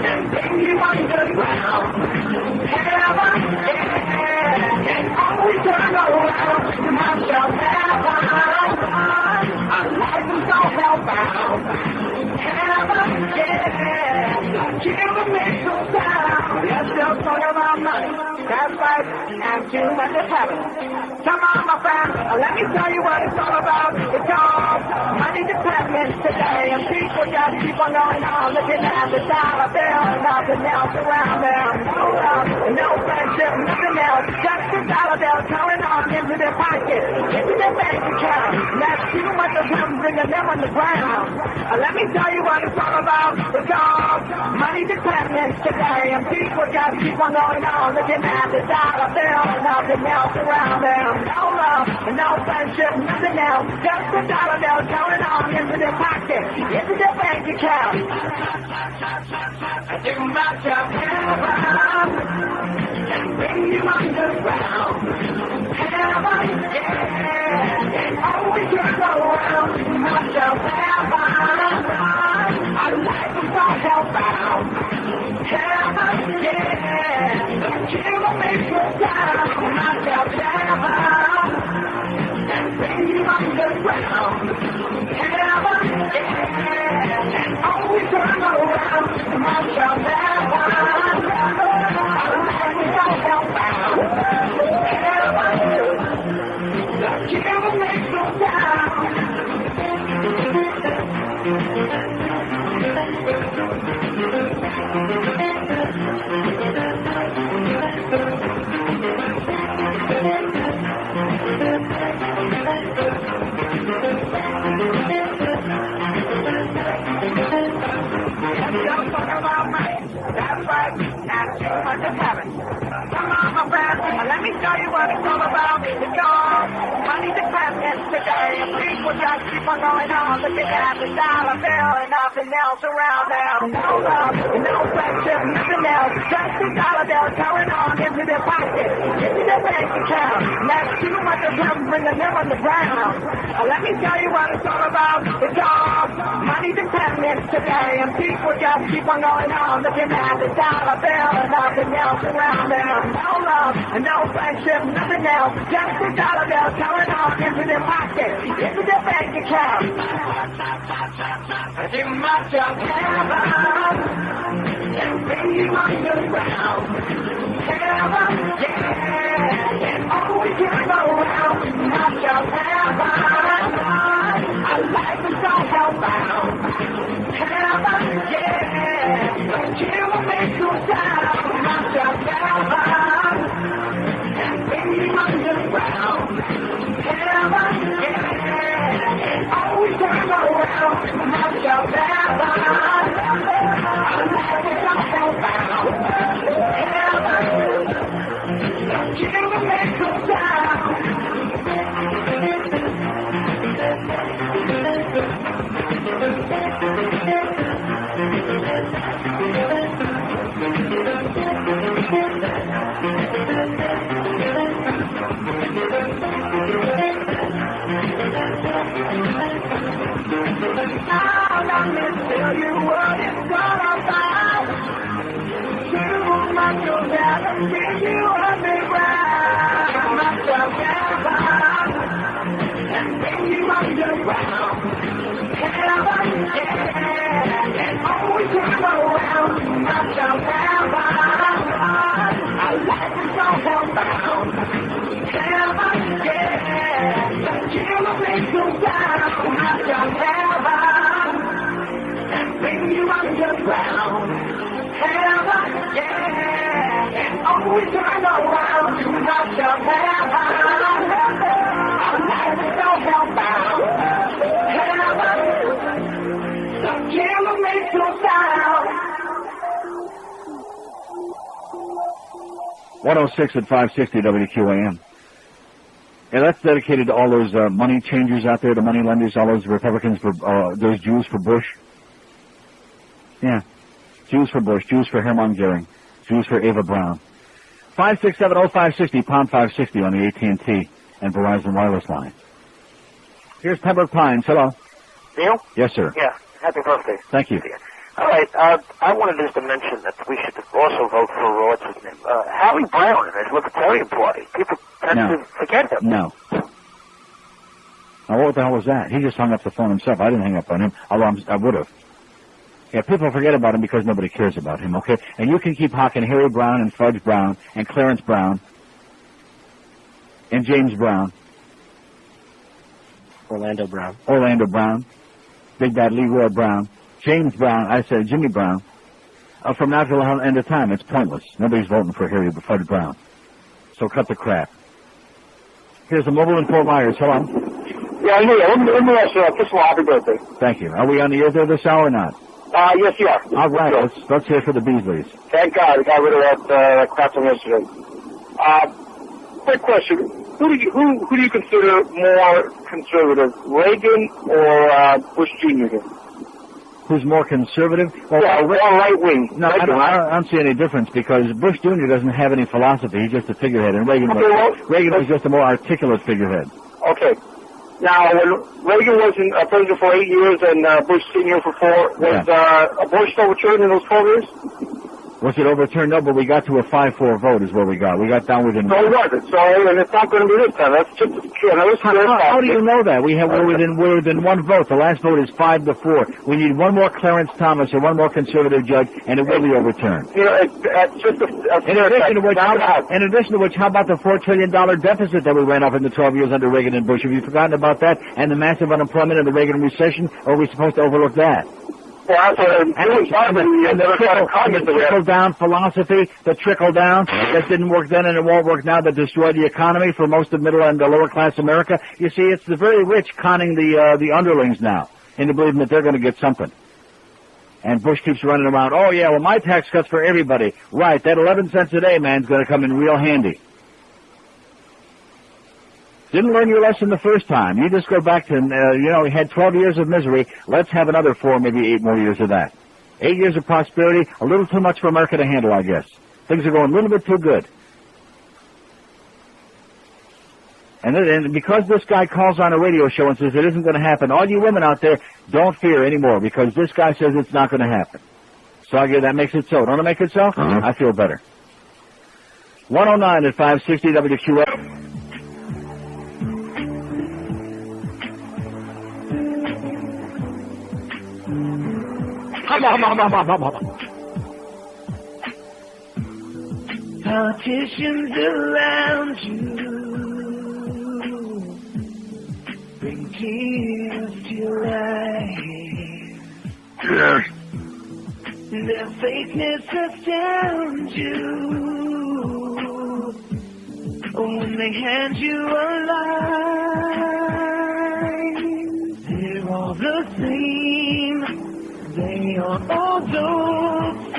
and bring you underground. Heaven, and always turn around to my job heaven. I like to so hellbound. Heaven, the killer makes no sound. Yes, they'll talk about money. That's right, and too much is happening. Come on, my friend, let me tell you what it's all about. It's all money departments today, and people just keep on going on, looking at the dollar bill, nothing else around them. No love, no friendship, nothing else, just the dollar bill coming on into their pocket, into their bank account. That's too much of them bringing them on the ground. Let me tell you what it's all about. It's all money departments today, and people just keep on going on, looking at the dollar bill, nothing else around them. No love, no friendship, nothing else. Just the dollar bill going on into their pocket, into their bank account. I take my job heaven and bring you underground. Heaven, yeah, and always turn around. My job heaven, I like them so hellbound. Heaven, yeah, the killer makes no sound. My job heaven and bring you underground. Heaven, yeah. Let me tell you what it's all about. It's all money department today. People just keep on going on. Looking at the dollar bill and nothing else around them. No love, no friendship, nothing else. Just the dollar bill going on into their pocket, into their bank account. That's too much of them bringing them on the ground. Let me tell you what it's all about. It's all money department today. And people just keep on going on. Looking at the dollar bill and nothing else around them. No love, no friendship, nothing else. Just the dollar bill coming off into their pocket, into their bank account. Too much of heaven and being underground. Heaven, yeah, and always can go around. Too much of heaven, our life is so hellbound. Heaven, yeah, but you will make you down. Too much of heaven and being underground. Heaven, yeah, always can go around. Too much of heaven, our life is so hellbound. Heaven, but you will make you down. Let me tell you what it's all about. Too much of that will give you underground. Too much of heaven and bring you underground. Heaven, yeah, and always come around. Too much of heaven, our life is so hellbound. Heaven, yeah, but you will make you down. Too much of heaven and bring you underground. Heaven, yeah, and always turn around. Too much of heaven, our life is so hellbound. Heaven, the killer makes you sound. 106 at 560 WQAM. Yeah, that's dedicated to all those money changers out there, the money lenders, all those Republicans for those Jews for Bush. Yeah, Jews for Bush, Jews for Hermann Goering, Jews for Eva Braun. 567-0560, pound 560 on the AT&T and Verizon wireless line. Here's Pembroke Pines. Hello. Neil? Yes, sir. Yeah. Happy birthday. Thank you. All right. I wanted just to mention that we should also vote for what's his name, Harry Brown and his Libertarian Party. People tend to forget him. No. Now, what the hell was that? He just hung up the phone himself. I didn't hang up on him, although I would have. Yeah, people forget about him because nobody cares about him, okay? And you can keep hawking Harry Brown and Fudge Brown and Clarence Brown and James Brown. Orlando Brown. Orlando Brown. Big Bad Leroy Brown. James Brown. I said Jimmy Brown. From now till the end of time, it's pointless. Nobody's voting for Harry Fudge Brown. So cut the crap. Here's a mobile in Fort Myers. Hello. Yeah, let me ask you, first of all, happy birthday. Thank you. Are we on the air there this hour or not? Yes, you are. All right, let's hear for the Beasleys. Thank God we got rid of that crap from yesterday. Quick question: who do you consider more conservative, Reagan or Bush Jr. here? Who's more conservative? Well, yeah, more right wing. No, I don't see any difference because Bush Jr. doesn't have any philosophy. He's just a figurehead, and Reagan was just a more articulate figurehead. Okay. Now, when Reagan was in president for 8 years and Bush Sr. for 4, was abortion overturned in those 12 years? Was it overturned? No, but we got to a 5-4 vote is where we got. We got down within... So was it. So, and it's not going to be this time. That's just... How do you know that? We're within one vote. The last vote is 5-4. We need one more Clarence Thomas and one more conservative judge, and it will be overturned. You know, it's just in addition to which, how about the $4 trillion deficit that we ran up in the 12 years under Reagan and Bush? Have you forgotten about that? And the massive unemployment and the Reagan recession? Or are we supposed to overlook that? Well, the trickle-down philosophy, the trickle-down that didn't work then and it won't work now, that destroyed the economy for most of middle and lower-class America. You see, it's the very rich conning the underlings now into believing that they're going to get something. And Bush keeps running around, oh, yeah, well, my tax cuts for everybody. Right, that 11 cents a day, man, is going to come in real handy. Didn't learn your lesson the first time. You just go back to, we had 12 years of misery. Let's have another 4, maybe 8 more years of that. 8 years of prosperity, a little too much for America to handle, I guess. Things are going a little bit too good. And because this guy calls on a radio show and says it isn't going to happen, all you women out there, don't fear anymore, because this guy says it's not going to happen. So I guess that makes it so. Don't it make it so? I feel better. 109 at 560 WQF. Politicians around you bring tears to your eyes. Yes. Their fakeness astounds you when they hand you a line. They're all the same. They are all those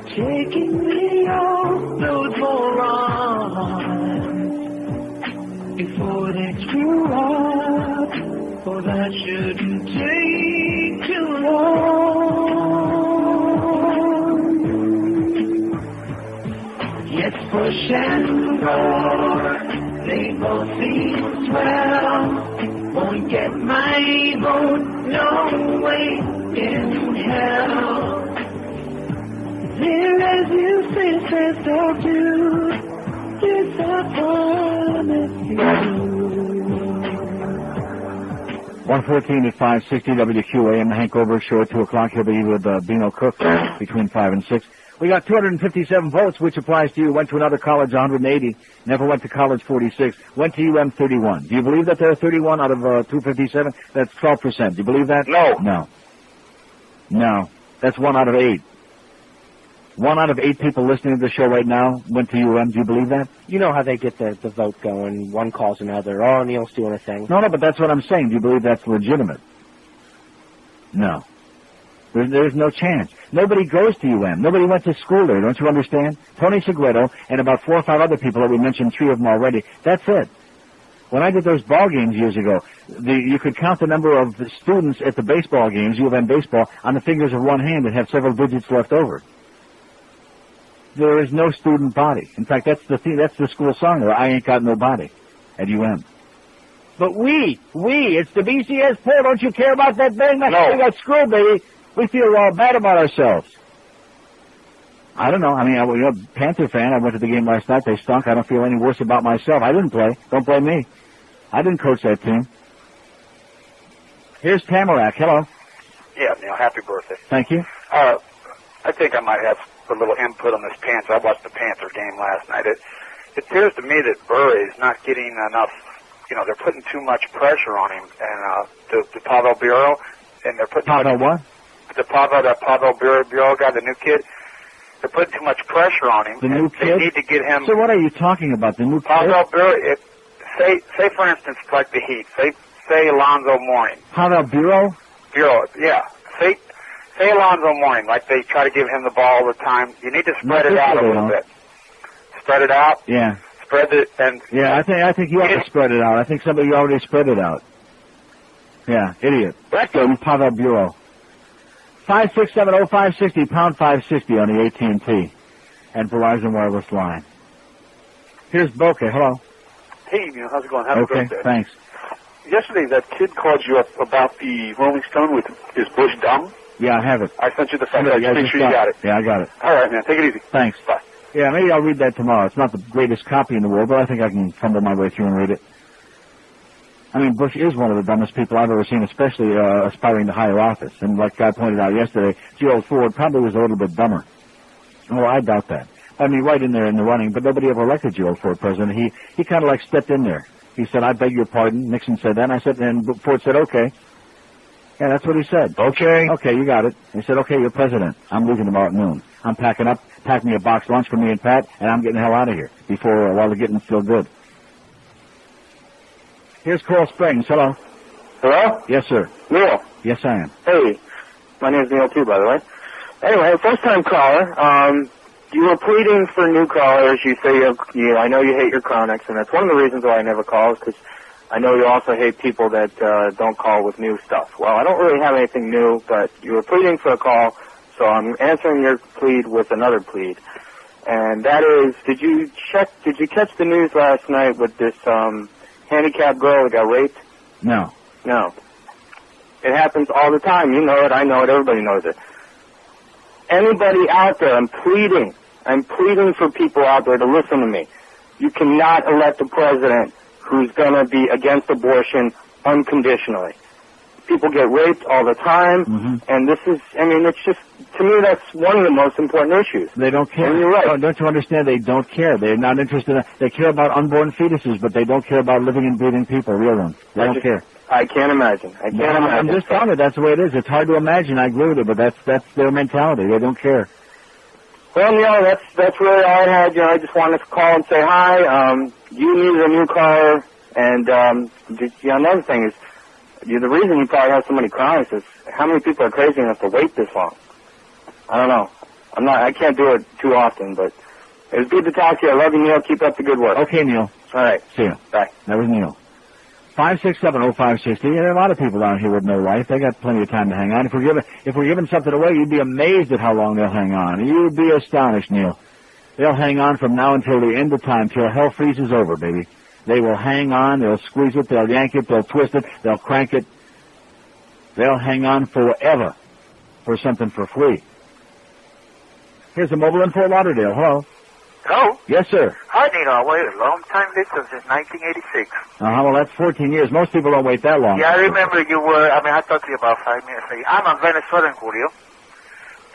taking me off those morons before they screw up. For that shouldn't take too long. Yes, Bush and Gore, they both seem swell. Won't get my vote, no way in hell. There as you say, I'll do. Yes, I promise you. 114 at 560 WQAM, the Hank Goldberg Show at 2 o'clock. He'll be with Bino Cook between 5 and 6. We got 257 votes, which applies to you. Went to another college, 180. Never went to college, 46. Went to UM, 31. Do you believe that there are 31 out of 257? That's 12%. Do you believe that? No. No. That's 1 out of 8. 1 out of 8 people listening to the show right now went to UM. Do you believe that? You know how they get the vote going. One calls another. Oh, Neil's doing a thing. No, but that's what I'm saying. Do you believe that's legitimate? No. There's no chance. Nobody goes to UM. Nobody went to school there. Don't you understand? Tony Segredo and about 4 or 5 other people that we mentioned, 3 of them already. That's it. When I did those ball games years ago, you could count the number of students at the baseball games, U of M baseball, on the fingers of one hand and have several digits left over. There is no student body. In fact, that's the thing. That's the school song. I ain't got no body at UM. But it's the BCS poll. Don't you care about that thing? No. We got screwed, baby. We feel bad about ourselves. I don't know. I mean, I'm a Panther fan. I went to the game last night. They stunk. I don't feel any worse about myself. I didn't play. Don't blame me. I didn't coach that team. Here's Tamarack. Hello. Yeah, Neil, happy birthday. Thank you. I think I might have a little input on this Panther. I watched the Panther game last night. It appears to me that Burr is not getting enough, they're putting too much pressure on him. And the Pavel Bureau, and they're putting Pavel what? The Pavel Bureau guy, the new kid, they're putting too much pressure on him. The new kid? They need to get him. So what are you talking about? The new Pavel kid? Bureau, say for instance, like the Heat. Say Alonzo Mourning. Pavel Bureau? Bureau, yeah. Say Alonzo Mourning, like they try to give him the ball all the time. You need to spread it out a little bit. Spread it out. Yeah. Spread it and. Yeah, I think you ought to spread it out. I think somebody already spread it out. Yeah, idiot. Rectum. Pavel Bureau. 5670560, pound 560 on the AT&T and Verizon wireless line. Here's Boca. Hello. Hey, Neil, how's it going? Happy birthday. Thanks. Yesterday, that kid called you up about the Rolling Stone with, is Bush dumb? Yeah, I have it. I sent you the fact. Yeah, Make sure you got it. Yeah, I got it. All right, man. Take it easy. Thanks. Bye. Yeah, maybe I'll read that tomorrow. It's not the greatest copy in the world, but I think I can fumble my way through and read it. I mean, Bush is one of the dumbest people I've ever seen, especially aspiring to higher office. And like I pointed out yesterday, Gerald Ford probably was a little bit dumber. Well, I doubt that. I mean, right in there in the running, but nobody ever elected Gerald Ford president. He kind of like stepped in there. He said, "I beg your pardon." Nixon said that, and I said, and Ford said, "Okay." Yeah, that's what he said. Okay. Okay, you got it. He said, "Okay, you're president. I'm leaving tomorrow at noon. I'm packing up, pack me a box lunch for me and Pat, and I'm getting the hell out of here while the getting's still good." Here's Coral Springs. Hello. Hello? Yes, sir. Neil. Yes, I am. Hey. My name's Neil, too, by the way. Anyway, first-time caller. You were pleading for new callers. You say I know you hate your chronics, and that's one of the reasons why I never call is because I know you also hate people that don't call with new stuff. Well, I don't really have anything new, but you were pleading for a call, so I'm answering your plead with another plead. And that is, did you catch the news last night with this handicapped girl that got raped? No. No. It happens all the time. You know it. I know it. Everybody knows it. Anybody out there, I'm pleading for people out there to listen to me. You cannot elect a president who's going to be against abortion unconditionally. People get raped all the time, and this is, I mean, it's just, to me, that's one of the most important issues. They don't care. And you're right. Oh, don't you understand? They don't care. They're not interested. They care about unborn fetuses, but they don't care about living and breathing people, real ones. They don't care. I can't imagine. I can't imagine. I'm just telling you, that's the way it is. It's hard to imagine. I agree with it, but that's their mentality. They don't care. Well, Neil, that's really all I had. I just wanted to call and say hi. You needed a new caller, and another thing is, the reason you probably have so many chronics is how many people are crazy enough to wait this long. I don't know. I can't do it too often, but it was good to talk to you. I love you, Neil. Keep up the good work. Okay, Neil. All right. See you. Bye. That was Neil. 5670560. There are a lot of people down here with no life. They got plenty of time to hang on. If we're giving something away, you'd be amazed at how long they'll hang on. You'd be astonished, Neil. They'll hang on from now until the end of time, till hell freezes over, baby. They will hang on. They'll squeeze it. They'll yank it. They'll twist it. They'll crank it. They'll hang on forever for something for free. Here's a mobile in Fort Lauderdale. Hello. Hello? Yes, sir. Hi, Nino. Wait, a long-time listener since 1986. Well, that's 14 years. Most people don't wait that long. Yeah, I remember you were, I talked to you about 5 minutes ago. I'm a Venezuelan, Julio,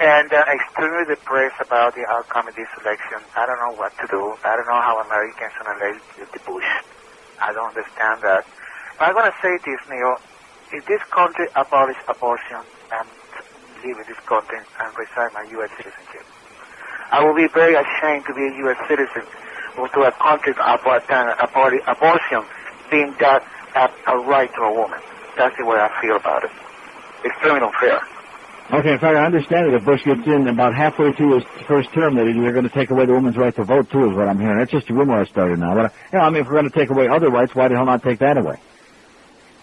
and extremely depressed about the outcome of this election. I don't know what to do. I don't know how Americans can elect the Bush. I don't understand that. But I'm going to say this, Neil. If this country abolishes abortion and leave this country and resign my U.S. citizenship, I will be very ashamed to be a U.S. citizen or to a country about abortion being that a right to a woman. That's the way I feel about it. Extremely unfair. Okay, in fact, I understand it. If Bush gets in about halfway through his first term, that they're going to take away the woman's right to vote, too, is what I'm hearing. That's just a rumor I started now. But, if we're going to take away other rights, why the hell not take that away?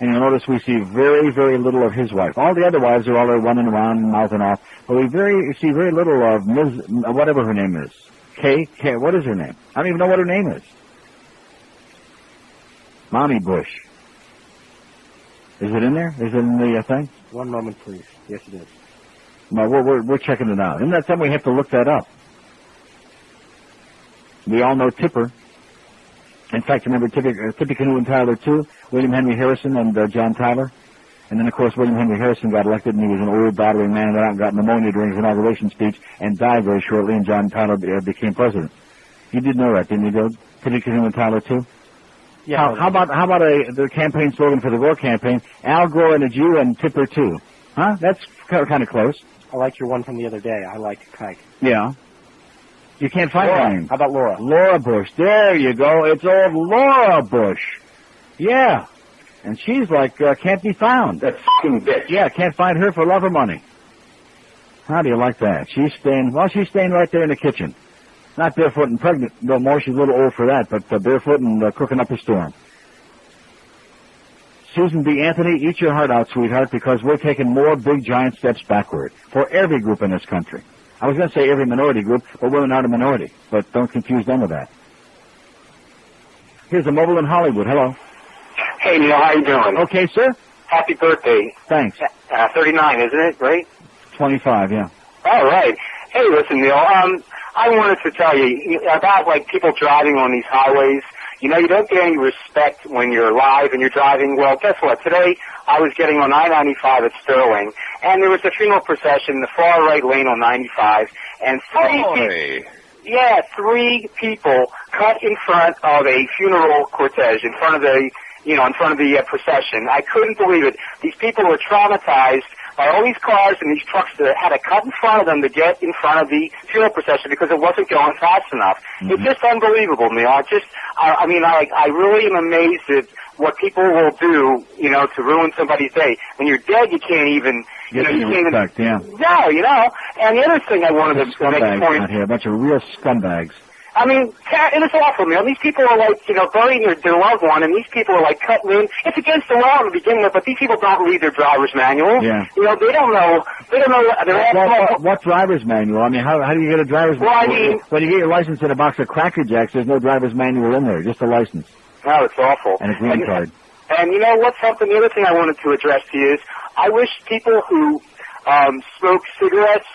And you'll notice we see very, very little of his wife. All the other wives are all there running around and mouthing off. But we see very little of Ms., whatever her name is. Kay, what is her name? I don't even know what her name is. Mommy Bush. Is it in there? Is it in the thing? One moment, please. Yes, it is. Well, we're checking it out. Isn't that something we have to look that up? We all know Tipper. In fact, remember Tippy Canoe and Tyler, too? William Henry Harrison and John Tyler? And then, of course, William Henry Harrison got elected, and he was an old, battering man, went out and got pneumonia during his inauguration speech and died very shortly, and John Tyler became president. You did know that, didn't you, Bill? Tippy Canoe and Tyler, too? Yeah. How about the campaign slogan for the Gore campaign? Al Gore and a Jew and Tipper, too. Huh? That's kind of close. I like your one from the other day. I like Kike. Yeah. You can't find her name. How about Laura? Laura Bush. There you go. It's old Laura Bush. Yeah. And she's like, can't be found. That fucking bitch. Yeah, can't find her for love or money. How do you like that? She's staying right there in the kitchen. Not barefoot and pregnant no more. She's a little old for that, but barefoot and cooking up a storm. Susan B. Anthony, eat your heart out, sweetheart, because we're taking more big, giant steps backward for every group in this country. I was going to say every minority group, but women aren't a minority. But don't confuse them with that. Here's a mobile in Hollywood. Hello. Hey, Neil, how you doing? Okay, sir. Happy birthday. Thanks. 39, isn't it? Right? 25, yeah. All right. Hey, listen, Neil. I wanted to tell you about like people driving on these highways. You know, you don't get any respect when you're live and you're driving. Well, guess what? Today I was getting on I-95 at Sterling, and there was a funeral procession in the far right lane on 95, and three people cut in front of a funeral cortege, in front of the procession. I couldn't believe it. These people were traumatized by all these cars and these trucks that had to cut in front of them to get in front of the funeral procession because it wasn't going fast enough. It's just unbelievable, Neil. I really am amazed at what people will do, you know, to ruin somebody's day. When you're dead, you can't even, you can't even. No, you know. And the other thing I wanted to make a point. Out here, a bunch of real scumbags. I mean, it is awful, man. These people are like, you know, burying their loved one, and these people are like cutting in. It's against the law to begin with, but these people don't read their driver's manual. Yeah. You know, they don't know. What driver's manual? I mean, how do you get a driver's manual? Well, I mean, when you get your license in a box of Cracker Jacks, there's no driver's manual in there, just a license. No, it's awful. And a green card. And you know what's something? The other thing I wanted to address to you is, I wish people who smoke cigarettes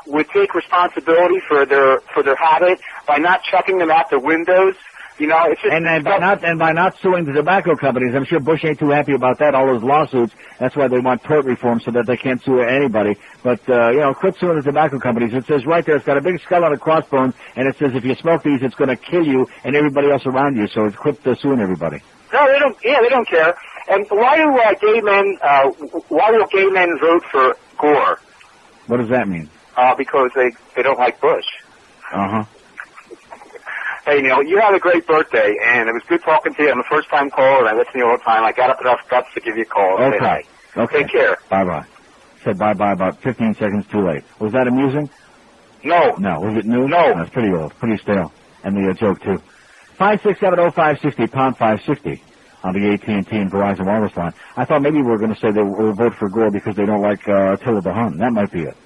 would take responsibility for their habit by not chucking them out the windows. You know, it's just by not suing the tobacco companies. I'm sure Bush ain't too happy about that. All those lawsuits. That's why they want tort reform so that they can't sue anybody. But you know, quit suing the tobacco companies. It says right there. It's got a big skull on a crossbones, and it says if you smoke these, it's going to kill you and everybody else around you. So quit suing everybody. No, they don't. Yeah, they don't care. And why do gay men? Why will gay men vote for Gore? What does that mean? Because they don't like Bush. Uh-huh. Hey, Neil, you had a great birthday, and it was good talking to you. I'm a first-time caller, and I listen to you all the time. I got up enough guts to give you a call. Okay. Say hi. Okay. Take care. Bye-bye. Said bye-bye about 15 seconds too late. Was that amusing? No. No. Was it new? No. That's pretty old. Pretty stale. And the joke, too. 5670560, pound 560 on the AT&T and Verizon wireless line. I thought maybe we were going to say they will vote for Gore because they don't like Attila the Hun. That might be it.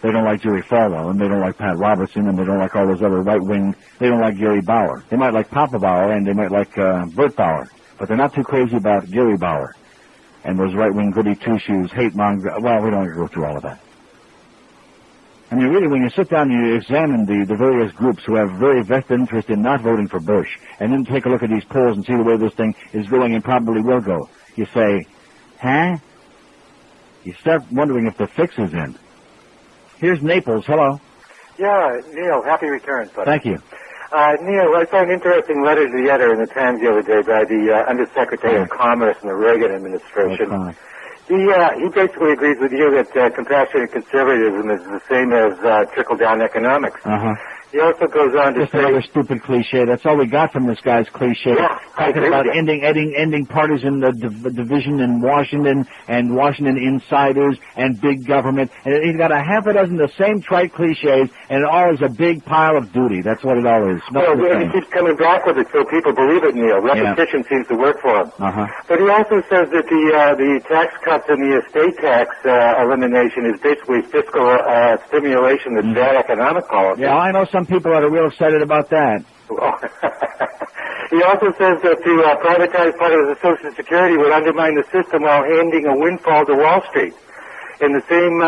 They don't like Jerry Falwell, and they don't like Pat Robertson, and they don't like all those other right-wing. They don't like Gary Bauer. They might like Papa Bauer, and they might like Bert Bauer, but they're not too crazy about Gary Bauer and those right-wing goody two-shoes, hate monger. Well, we don't go through all of that. I mean, really, when you sit down and you examine the various groups who have very vested interest in not voting for Bush, and then take a look at these polls and see the way this thing is going and probably will go, you say, huh? You start wondering if the fix is in. Here's Naples. Hello. Yeah, Neil, happy returns, buddy. Thank you. Neil, I saw an interesting letter to the editor in the Times the other day by the Undersecretary of Commerce in the Reagan administration. He basically agrees with you that compassionate conservatism is the same as trickle-down economics. Uh-huh. He also goes on to say... Just another stupid cliche. That's all we got from this guy's cliche. Yeah, talking about ending partisan division in Washington and Washington insiders and big government. And he's got a half a dozen of the same trite cliches, and it all is a big pile of duty. That's what it all is. Well, he keeps coming back with it so people believe it, Neil. Repetition seems to work for him. Uh-huh. But he also says that the tax cuts and the estate tax elimination is basically fiscal stimulation that's bad economic policy. Yeah, I know some people that are real excited about that. He also says that to privatize part of the Social Security would undermine the system while handing a windfall to Wall Street. On the same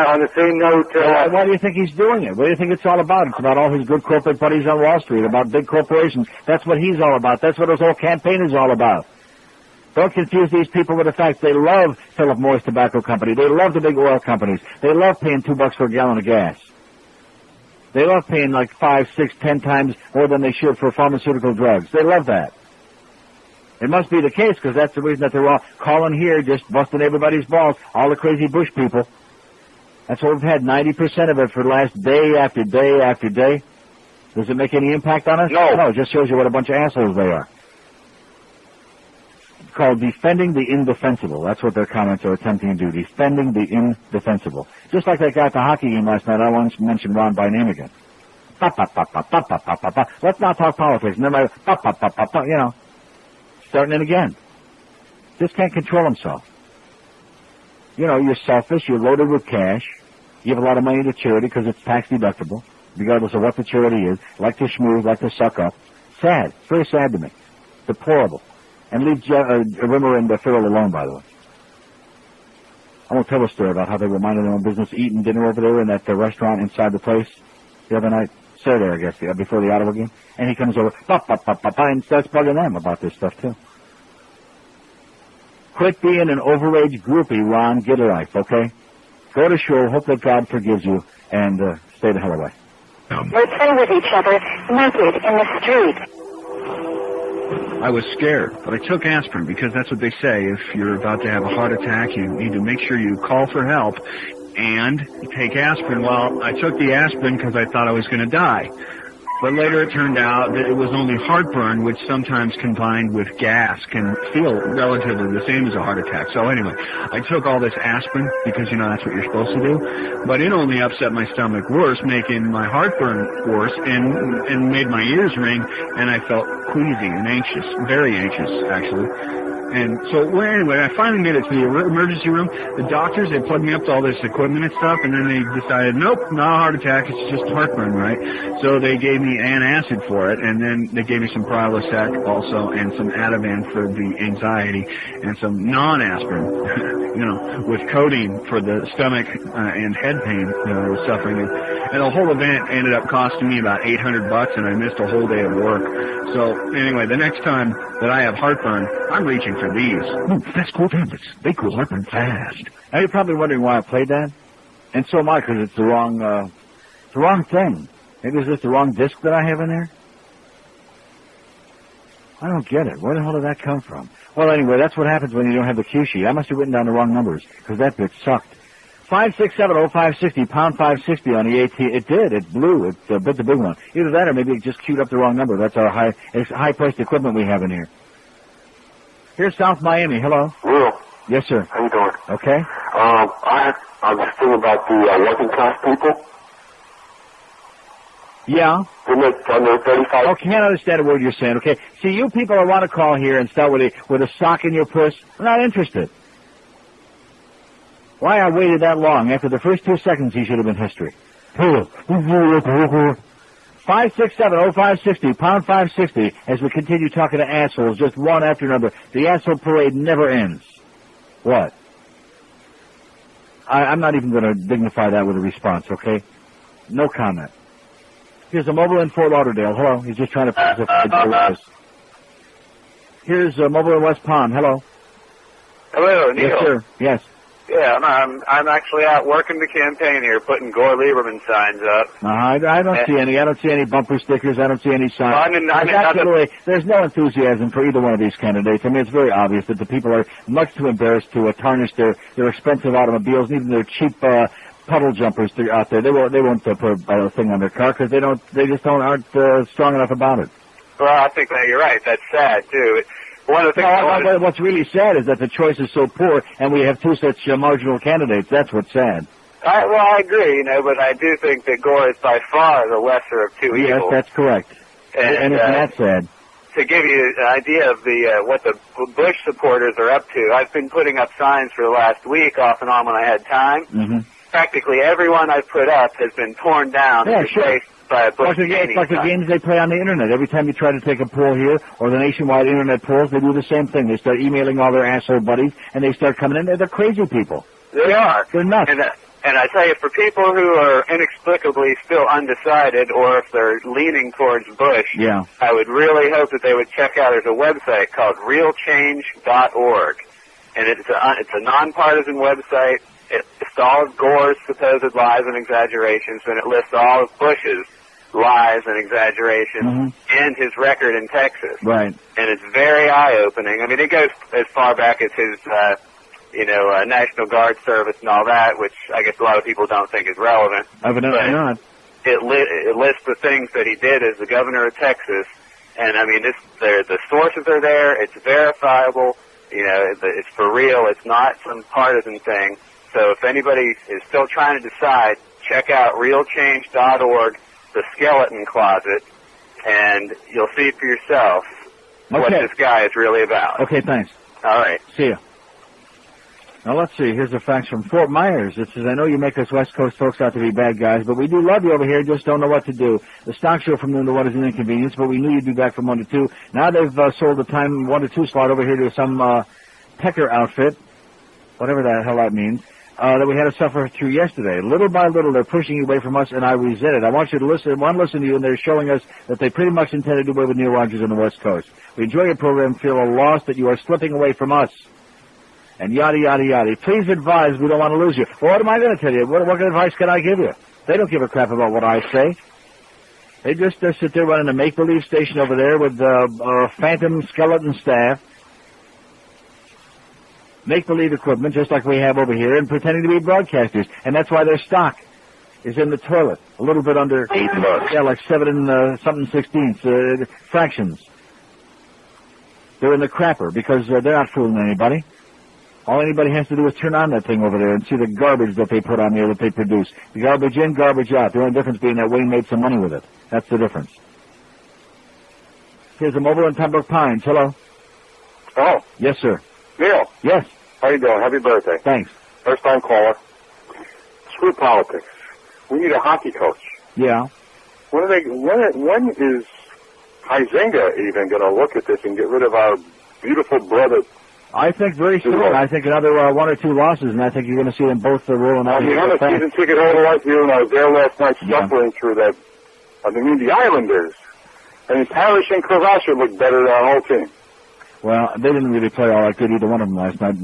note... why do you think he's doing it? What do you think it's all about? It's about all his good corporate buddies on Wall Street, about big corporations. That's what he's all about. That's what his whole campaign is all about. Don't confuse these people with the fact they love Philip Morris Tobacco Company. They love the big oil companies. They love paying $2 for a gallon of gas. They love paying like 5, 6, 10 times more than they should for pharmaceutical drugs. They love that. It must be the case because that's the reason that they're all calling here, just busting everybody's balls, all the crazy Bush people. That's what we've had, 90% of it for the last day after day after day. Does it make any impact on us? No, it just shows you what a bunch of assholes they are. It's called defending the indefensible. That's what their comments are attempting to do, defending the indefensible. Just like that guy at the hockey game last night, I once mentioned Ron by name again. Let's not talk politics. And then you know, starting it again. Just can't control himself. You know, you're selfish, you're loaded with cash, you give a lot of money to charity because it's tax deductible, regardless of what the charity is, like to schmooze, like to suck up. Sad. Very sad to me. Deplorable. And leave Rimmer and Farrell alone, by the way. I won't tell the story about how they were minding their own business, eating dinner over there in that restaurant inside the place the other night. Saturday, I guess, before the Ottawa game. And he comes over, and starts bugging them about this stuff, too. Quit being an overage groupie, Ron. Get a life, okay? Go to shul, hope that God forgives you, and stay the hell away. Let's stay with each other, naked in the street. I was scared, but I took aspirin because that's what they say. If you're about to have a heart attack, you need to make sure you call for help and take aspirin. Well, I took the aspirin because I thought I was going to die. But later it turned out that it was only heartburn, which sometimes combined with gas can feel relatively the same as a heart attack. So anyway, I took all this aspirin because, that's what you're supposed to do. But it only upset my stomach worse, making my heartburn worse and made my ears ring, and I felt queasy and anxious, very anxious, actually. And so, anyway, I finally made it to the emergency room. The doctors, they plugged me up to all this equipment and stuff, and then they decided, nope, not a heart attack, it's just heartburn, right? So they gave me antacid for it, and then they gave me some Prilosec also, and some Ativan for the anxiety, and some non-aspirin, with codeine for the stomach and head pain that I was suffering. And the whole event ended up costing me about $800, and I missed a whole day of work. So, anyway, the next time that I have heartburn, I'm reaching for these. That's cool tablets. They cool heartburn fast. Now you're probably wondering why I played that, and so am I, because it's the wrong thing. Maybe it's just the wrong disc that I have in there. I don't get it. Where the hell did that come from? Well, anyway, that's what happens when you don't have the cue sheet. I must have written down the wrong numbers, because that bit sucked. 567-0560, pound 560 on the AT. It did. It blew. It bit the big one. Either that or maybe it just queued up the wrong number. That's our high-priced equipment we have in here. Here's South Miami. Hello. Will. Yes, sir. How you doing? Okay. I was thinking about the working class people. Yeah. Under 35. Oh, can't understand a word you're saying. Okay. See, you people that want to call here and start with a sock in your puss, I'm not interested. Why I waited that long? After the first 2 seconds, he should have been history. 567-0560, pound 560, as we continue talking to assholes, just one after another. The asshole parade never ends. What? I'm not even going to dignify that with a response, okay? No comment. Here's a mobile in Fort Lauderdale. Hello. He's just trying to pacify us. Here's a mobile in West Palm. Hello. Hello, Neil. Yes, sir. Yes. Yeah, I'm actually out working the campaign here, putting Gore Lieberman signs up. I don't see any. I don't see any bumper stickers. I don't see any signs. Well, there's no enthusiasm for either one of these candidates. I mean, it's very obvious that the people are much too embarrassed to tarnish their expensive automobiles, and even their cheap puddle jumpers out there. They won't put a thing on their car because they just aren't strong enough about it. Well, I think that you're right. That's sad too. One of the things what's really sad is that the choice is so poor, and we have two such marginal candidates. That's what's sad. I agree, but I do think that Gore is by far the lesser of two evils. Yes, that's correct. And isn't that sad? To give you an idea of what the Bush supporters are up to, I've been putting up signs for the last week, off and on when I had time. Mm-hmm. Practically everyone I've put up has been torn down and replaced by a Bush It's like the games they play on the Internet. Every time you try to take a poll here, or the nationwide Internet polls, they do the same thing. They start emailing all their asshole buddies, and they start coming in. They're crazy people. They are. They're nuts. And I tell you, for people who are inexplicably still undecided, or if they're leaning towards Bush, I would really hope that they would check out. There's a website called realchange.org, and it's a nonpartisan website. It lists all of Gore's supposed lies and exaggerations, and it lists all of Bush's lies and exaggerations and his record in Texas. Right. And it's very eye-opening. I mean, it goes as far back as his, National Guard service and all that, which I guess a lot of people don't think is relevant. Evidently not. It lists the things that he did as the governor of Texas, and I mean, the sources are there. It's verifiable. It's for real. It's not some partisan thing. So if anybody is still trying to decide, check out realchange.org, the skeleton closet, and you'll see for yourself what this guy is really about. Okay, thanks. All right. See ya. Now, let's see. Here's a fax from Fort Myers. It says, I know you make us West Coast folks out to be bad guys, but we do love you over here, just don't know what to do. The stock show from noon to 1 is an inconvenience, but we knew you'd be back from 1 to 2. Now they've sold the time 1 to 2 slot over here to some Pecker outfit, whatever the hell that means. that we had to suffer through yesterday. Little by little, they're pushing you away from us, and I resent it. I want you to listen to you, and they're showing us that they pretty much intend to do away with Neil Rogers on the West Coast. We enjoy your program, feel a loss that you are slipping away from us. And yada, yada, yada. Please advise, we don't want to lose you. Well, what am I going to tell you? What kind of advice can I give you? They don't give a crap about what I say. They just sit there running a make-believe station over there with phantom skeleton staff, make-believe equipment, just like we have over here, and pretending to be broadcasters. And that's why their stock is in the toilet, a little bit under $8. Yeah, like 7 and something 16ths, fractions. They're in the crapper because they're not fooling anybody. All anybody has to do is turn on that thing over there and see the garbage that they put on there that they produce. The garbage in, garbage out. The only difference being that Wayne made some money with it. That's the difference. Here's a mobile in Pembroke Pines. Hello. Oh. Yes, sir. Neil. Yes. How you doing? Happy birthday. Thanks. First time caller. Screw politics. We need a hockey coach. Yeah. When is Huizenga even going to look at this and get rid of our beautiful brother? I think very soon. I think another 1 or 2 losses, and I think you're going to see them both rolling out. I mean, I'm a season ticket holder like you, and I was there last night suffering through that. I mean, the Islanders. I mean, Parrish and Cravacher looked better than our whole team. Well, they didn't really play all that good, either one of them last night.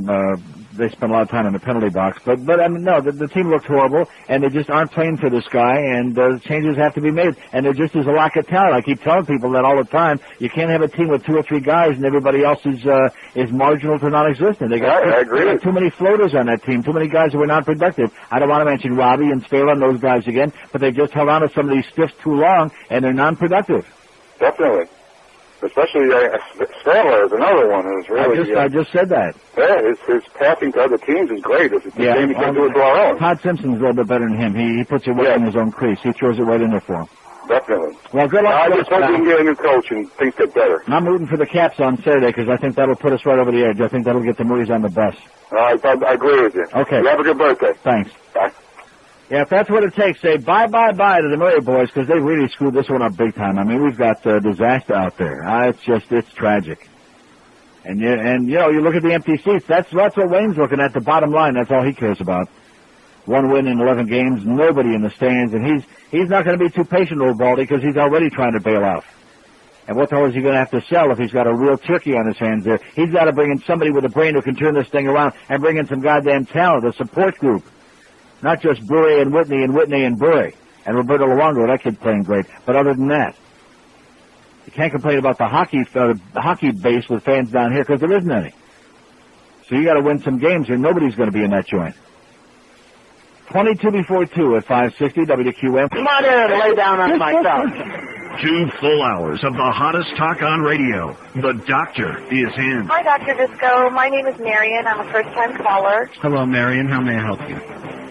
They spent a lot of time in the penalty box. But I mean, no, the team looked horrible, and they just aren't playing for this guy, and changes have to be made. And there just is a lack of talent. I keep telling people that all the time. You can't have a team with 2 or 3 guys, and everybody else is marginal to non-existent. They got too many floaters on that team, too many guys who are not productive. I don't want to mention Robbie and Spela and those guys again, but they just held on to some of these stiffs too long, and they're non-productive. Definitely. Especially Stadler is another one who's really... I just said that. Yeah, his passing to other teams is great. It's a game he can do it to our own. Todd Simpson's a little bit better than him. He puts it right in his own crease. He throws it right in there for him. Definitely. Well, good luck. I just hope we can get a new coach and things get better. I'm rooting for the Caps on Saturday because I think that'll put us right over the edge. I think that'll get the Marines on the bus. I agree with you. Okay. You have a good birthday. Thanks. Bye. Yeah, if that's what it takes, say bye-bye-bye to the Murray boys because they really screwed this one up big time. I mean, we've got disaster out there. It's tragic. And you look at the empty seats. That's what Wayne's looking at, the bottom line. That's all he cares about. 1 win in 11 games, nobody in the stands, and he's not going to be too patient, old Baldy, because he's already trying to bail out. And what the hell is he going to have to sell if he's got a real turkey on his hands there? He's got to bring in somebody with a brain who can turn this thing around and bring in some goddamn talent, a support group. Not just Bure and Whitney and Bure. And Roberto Luongo, that kid's playing great. But other than that, you can't complain about the hockey base with fans down here because there isn't any. So you got to win some games or nobody's going to be in that joint. 22 before 2 at 560 WQM. Come on in and lay down on my couch. 2 full hours of the hottest talk on radio. The doctor is in. Hi, Dr. Disco. My name is Marion. I'm a first-time caller. Hello, Marion. How may I help you?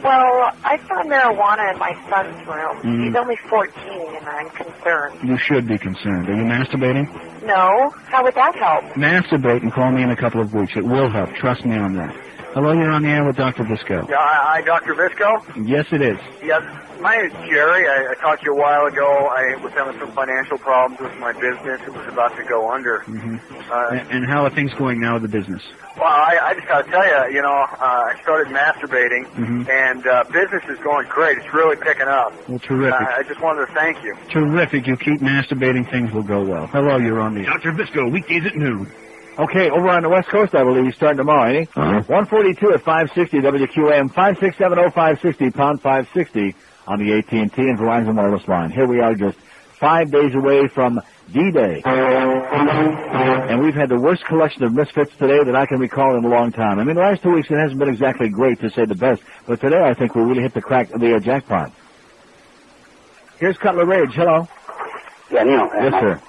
Well, I found marijuana in my son's room. He's only 14, and I'm concerned. You should be concerned. Are you masturbating? No? How would that help? Masturbate and call me in a couple of weeks. It will help. Trust me on that. Hello, you're on the air with Dr. Visco. Yeah, hi, Dr. Visco? Yes, it is. Yes, my name is Jerry. I talked to you a while ago. I was having some financial problems with my business. It was about to go under. And how are things going now with the business? Well, I just got to tell you, I started masturbating, and business is going great. It's really picking up. Well, terrific. I just wanted to thank you. Terrific. You keep masturbating, things will go well. Hello, you're on the air. Dr. Visco, weekdays at noon. Okay, over on the West Coast, I believe, he's starting tomorrow, ain't he? 142 at 560 WQAM, 5670560, pound 560 on the AT&T and Verizon wireless line. Here we are just 5 days away from D-Day. And we've had the worst collection of misfits today that I can recall in a long time. I mean, the last 2 weeks it hasn't been exactly great, to say the best, but today I think we really hit the jackpot. Here's Cutler Ridge. Hello. Yeah, Neil. Yes, sir.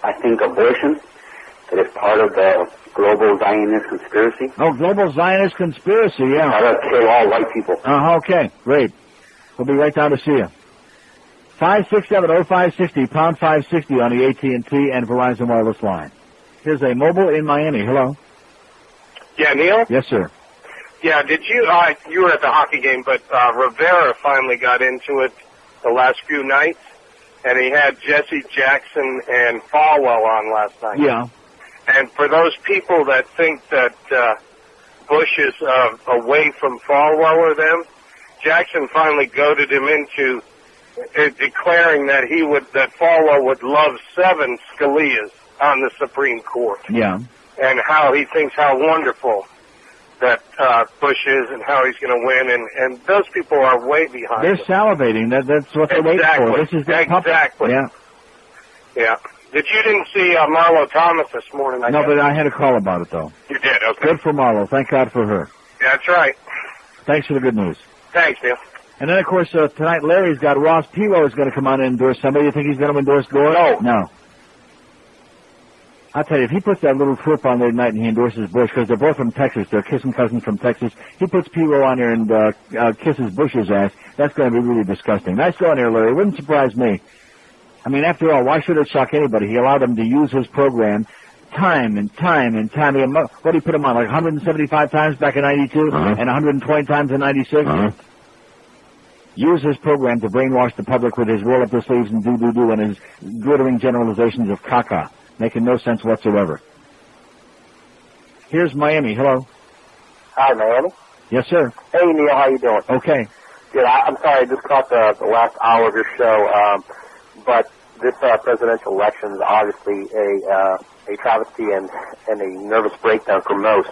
I think abortion is part of the global Zionist conspiracy. Oh, global Zionist conspiracy, yeah. I gotta kill all white people. Okay, great. We'll be right down to see you. 5670560, pound 560 on the AT&T and Verizon wireless line. Here's a mobile in Miami. Hello. Yeah, Neil? Yes, sir. Yeah, did you were at the hockey game, but Rivera finally got into it the last few nights, and he had Jesse Jackson and Falwell on last night. Yeah. And for those people that think that Bush is away from Falwell or them, Jackson finally goaded him into declaring that that Falwell would love 7 Scalias on the Supreme Court. Yeah. And how he thinks how wonderful that Bush is and how he's going to win, and those people are way behind. They're him. salivating. That's what they're waiting for. This is their puppet. Exactly. Yeah. Yeah. You didn't see Marlo Thomas this morning, I No, guess. but I had a call about it, though. You did, okay. Good for Marlo. Thank God for her. Yeah, that's right. Thanks for the good news. Thanks, Neil. And then, of course, tonight Larry's got Ross Perot is going to come on and endorse somebody. You think he's going to endorse Gore? No. I'll tell you, if he puts that little flip on there tonight and he endorses Bush, because they're both from Texas, they're kissing cousins from Texas, he puts Perot on there and kisses Bush's ass, that's going to be really disgusting. Nice going there, Larry. It wouldn't surprise me. I mean, after all, why should it shock anybody? He allowed them to use his program time and time and time again. What did he put him on, like 175 times back in 92 and 120 times in 96? Use his program to brainwash the public with his roll-up-the-sleeves and do-do-do and his glittering generalizations of caca, making no sense whatsoever. Here's Miami. Hello. Hi, Miami. Yes, sir. Hey, Neil, how you doing? Okay. Good. I'm sorry, I just caught the last hour of your show, but this presidential election is obviously a travesty and a nervous breakdown for most.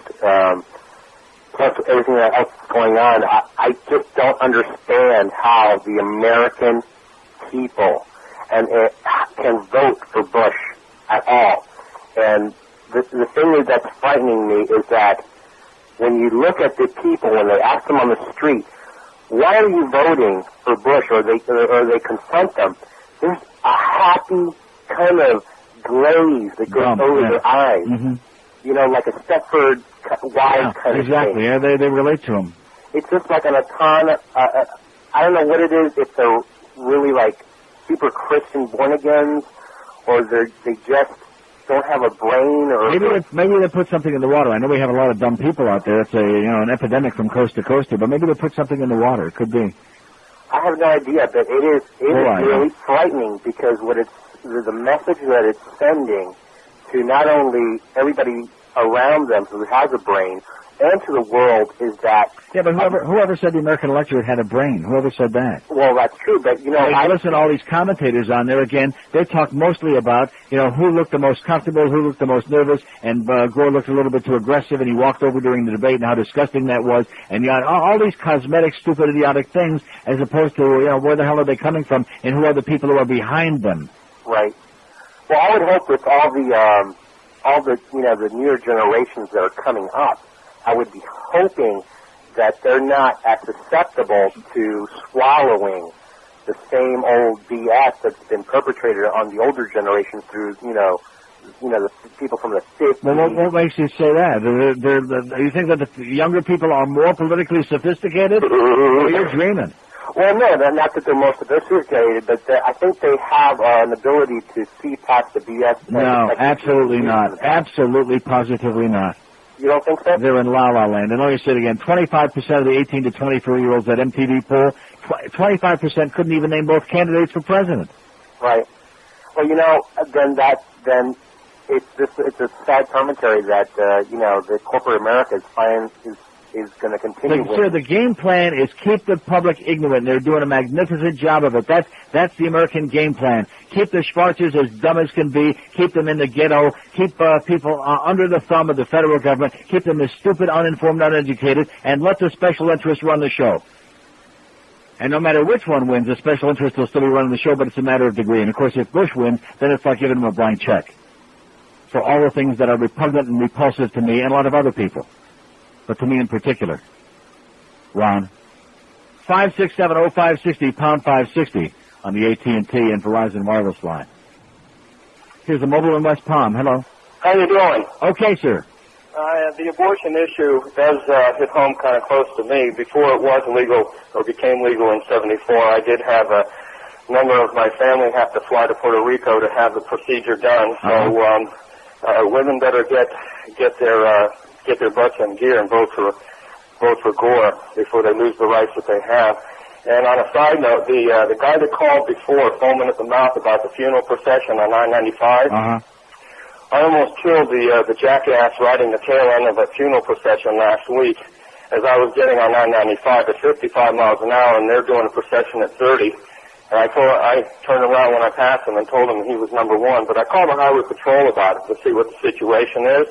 Plus everything else that's going on, I just don't understand how the American people can vote for Bush at all. And the thing that's frightening me is that when you look at the people, when they ask them on the street, why are you voting for Bush, or they confront them, there's a happy kind of glaze that goes over their eyes. Mm-hmm. You know, like a Stepford Wives kind of exactly. thing. Yeah, they relate to him. It's just like an atomic, I don't know what it is, if they're really like super Christian born-agains, or they just don't have a brain, or... Maybe they put something in the water. I know we have a lot of dumb people out there. It's an epidemic from coast to coast here, but maybe they put something in the water. It could be. I have no idea, but it is really frightening, because the message that it's sending to not only everybody around them who has a brain, and to the world, is that... Yeah, but whoever said the American electorate had a brain? Whoever said that? Well, that's true, but, I listen to all these commentators on there again. They talk mostly about, who looked the most comfortable, who looked the most nervous, and Gore looked a little bit too aggressive, and he walked over during the debate, and how disgusting that was, and all these cosmetic, stupid, idiotic things, as opposed to, where the hell are they coming from, and who are the people who are behind them? Right. Well, I would hope with all the the newer generations that are coming up, I would be hoping that they're not as susceptible to swallowing the same old BS that's been perpetrated on the older generations through, the people from the 50s. Well, what makes you say that? You think that the younger people are more politically sophisticated? Or you're dreaming. Well, no, not that they're more sophisticated, but I think they have an ability to see past the BS. No, absolutely not. Absolutely, positively not. You don't think so? They're in la-la land. And let me say it again, 25% of the 18 to 24-year-olds at MTV poll, 25% couldn't even name both candidates for president. Right. Well, then it's a sad commentary that, the corporate America is going to continue. Sir, the game plan is keep the public ignorant. They're doing a magnificent job of it. That's the American game plan. Keep the Schwarzers as dumb as can be. Keep them in the ghetto. Keep people under the thumb of the federal government. Keep them as stupid, uninformed, uneducated, and let the special interests run the show. And no matter which one wins, the special interest will still be running the show, but it's a matter of degree. And, of course, if Bush wins, then it's like giving him a blank check for all the things that are repugnant and repulsive to me and a lot of other people. But to me in particular. Ron. 567-0560, pound 560 on the AT&T and Verizon wireless line. Here's the mobile in West Palm. Hello. How you doing? Okay, sir. The abortion issue does hit home kind of close to me. Before it was legal, or became legal in 74, I did have a member of my family have to fly to Puerto Rico to have the procedure done. So women better get their butts in gear and vote for Gore before they lose the rights that they have. And on a side note, the guy that called before, foaming at the mouth about the funeral procession on 995, I almost killed the jackass riding the tail end of a funeral procession last week as I was getting on 995 at 55 miles an hour, and they're doing a procession at 30. And I turned around when I passed him and told him he was number one. But I called the Highway Patrol about it to see what the situation is.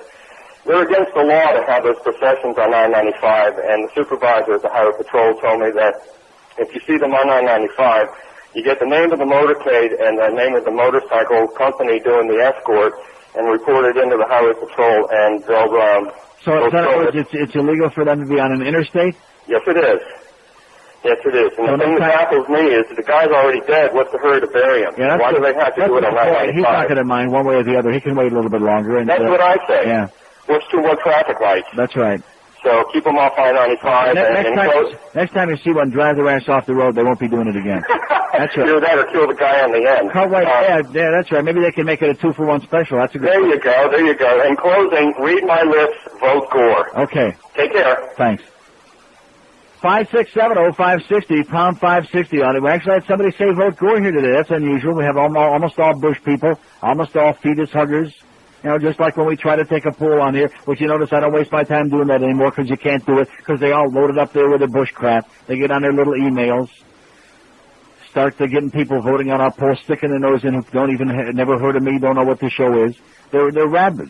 They're against the law to have those processions on 995, and the supervisor at the Highway Patrol told me that if you see them on 995, you get the name of the motorcade and the name of the motorcycle company doing the escort and report it into the Highway Patrol, and they'll... So in other words, it's illegal for them to be on an interstate? Yes, it is. Yes, it is. And the thing that baffles me is the guy's already dead. What's the hurry to bury him? Yeah, why do they have to do it on 995? He's not going to mind one way or the other. He can wait a little bit longer. And, that's what I say. Yeah. What's two more traffic lights? That's right. So keep them off I-95 next time you see one drive their ass off the road, they won't be doing it again. That's right. Do that or kill the guy on the end. Oh, right. Yeah, that's right. Maybe they can make it a 2-for-1 special. That's a good. There you go. In closing, read my lips, vote Gore. Okay. Take care. Thanks. 5670560, pound 560 on it. We actually had somebody say vote Gore here today. That's unusual. We have almost all Bush people, almost all fetus huggers. You know, just like when we try to take a poll on here, which you notice I don't waste my time doing that anymore because you can't do it because they all loaded up there with the Bush crap. They get on their little emails, start to getting people voting on our poll, sticking their nose in who don't even never heard of me, don't know what the show is. They're rabid.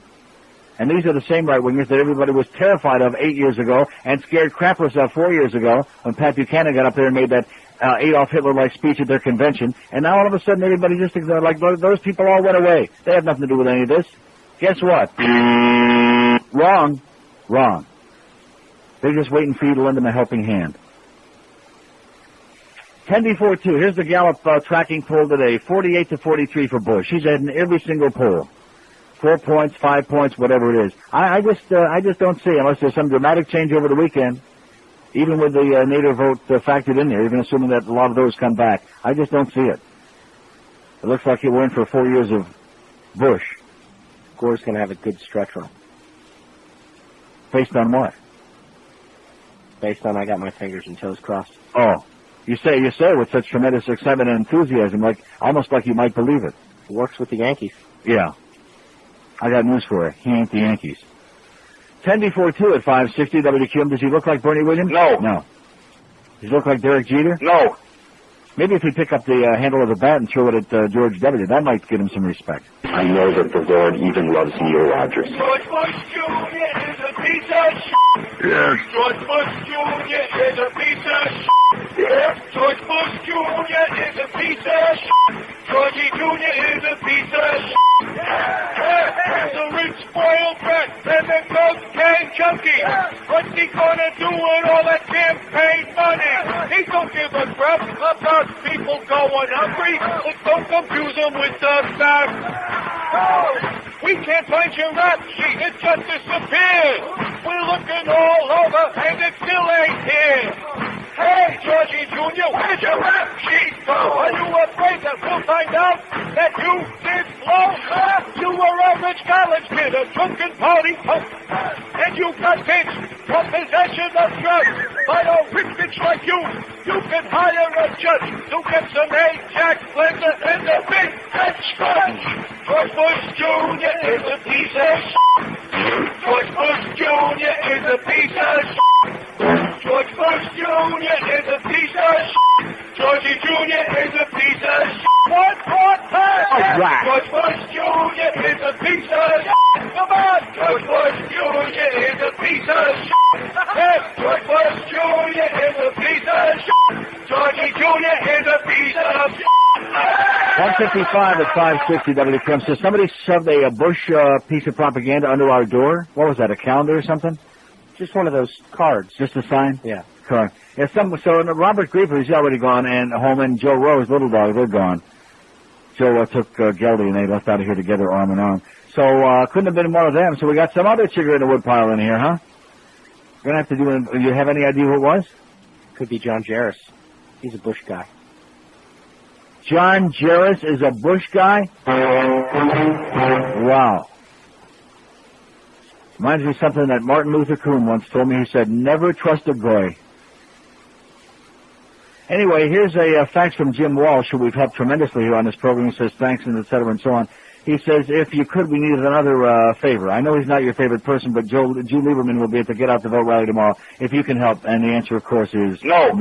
And these are the same right-wingers that everybody was terrified of 8 years ago and scared crapless of 4 years ago when Pat Buchanan got up there and made that Adolf Hitler-like speech at their convention. And now all of a sudden everybody just ignored, like those people all went away. They have nothing to do with any of this. Guess what? Wrong. They're just waiting for you to lend them a helping hand. 10 before 2. Here's the Gallup tracking poll today. 48-43 for Bush. He's had in every single poll. 4 points, 5 points, whatever it is. I just don't see, unless there's some dramatic change over the weekend, even with the native vote factored in there, even assuming that a lot of those come back. I just don't see it. It looks like we're in for 4 years of Bush. Gore's going to have a good stretch run. Based on what? Based on I got my fingers and toes crossed. Oh. You say with such tremendous excitement and enthusiasm, like almost like you might believe it. It works with the Yankees. Yeah. I got news for you. He ain't the Yankees. 10 before 2 at 560 WQM. Does he look like Bernie Williams? No. Does he look like Derek Jeter? No. Maybe if he pick up the handle of the bat and throw it at George W., that might get him some respect. I know that the Lord even loves Neil Rogers. George Bush Jr. is a piece of shit. Yes. George Bush Jr. is a piece of shit. Yes. George Bush Jr. is a piece of shit. Georgie Jr. is a piece of shit. He's a rich spoiled brat and a cocaine junkie. What's he gonna do with all that campaign money? He don't give a crap about people going hungry. Don't confuse him with the facts. We can't find your rap sheet. It just disappeared. We're looking all over and it still ain't here. Hey, Georgie Jr., where's your rap sheet go? Are you afraid that we'll find out that you did blow? You were a rich college kid, a drunken party punk, and you got pinched for possession of drugs by a rich bitch like you. You can hire a judge to get some Ajax blender and a big fat sponge. George Bush Jr. is a piece of shit. George Bush Jr. is a piece of shit. George Bush Jr. is a piece of shit. Georgie Jr. is a piece of shit. One more time. All right. George Bush Jr. is a piece of shit. Come on. George Bush Jr. is a piece of shit. Yes, George Bush Jr. is a piece of shit. Georgie Jr. is a piece of shit. 155 at 560 WQM. So somebody shoved a Bush piece of propaganda under our door. What was that, a calendar or something? Just one of those cards. Just a sign? Yeah. Correct. Yeah, so Robert Griefer is already gone, and Holman, Joe Rose, Little Dog, they're gone. Joe took Geldy, and they left out of here together arm in arm. So couldn't have been one of them. So we got some other chigger in the woodpile in here, huh? We're going to have to do you have any idea who it was? Could be John Jarris. He's a Bush guy. John Jarris is a Bush guy? Wow. Reminds me of something that Martin Luther King once told me. He said, never trust a goy. Anyway, here's a fax from Jim Walsh, who we've helped tremendously here on this program. He says thanks and et cetera and so on. He says, if you could, we need another favor. I know he's not your favorite person, but Joe Lieberman will be at the Get Out the Vote rally tomorrow. If you can help, and the answer, of course, is no.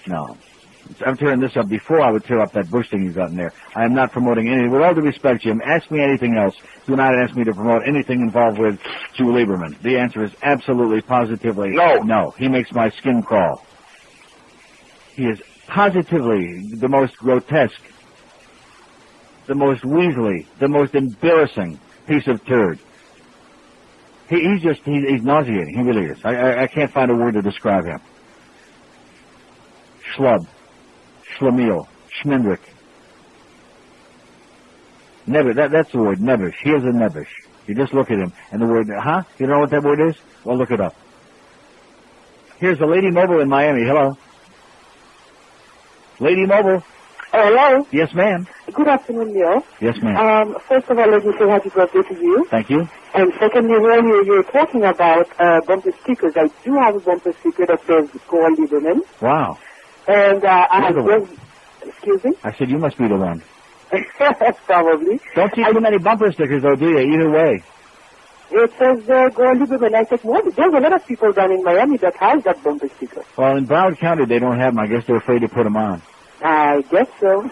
No. I'm tearing this up before I would tear up that Bush thing you got in there. I am not promoting anything. With all due respect, Jim, ask me anything else. Do not ask me to promote anything involved with Joe Lieberman. The answer is absolutely, positively no. He makes my skin crawl. He is positively the most grotesque, the most weaselly, the most embarrassing piece of turd. He's nauseating. He really is. I can't find a word to describe him. Schlub, Schlemiel, Schmendrick. Nebbish, that's the word, nebbish. He is a nebbish. You just look at him, and the word, You don't know what that word is? Well, look it up. Here's the Lady Mobile in Miami. Hello. Lady Mobile. Hello. Yes, ma'am. Good afternoon, Neil. Yes, ma'am. First of all, let me say happy birthday to you. Thank you. And secondly, when you're talking about bumper stickers, I do have a bumper sticker that says Gore Lieberman. Wow. And I have just... Excuse me? I said you must be the one. Probably. Don't see too many bumper stickers, though, do you? Either way. It says Gore Lieberman. I said, well, there's a lot of people down in Miami that have that bumper sticker. Well, in Broward County, they don't have them. I guess they're afraid to put them on. I guess so.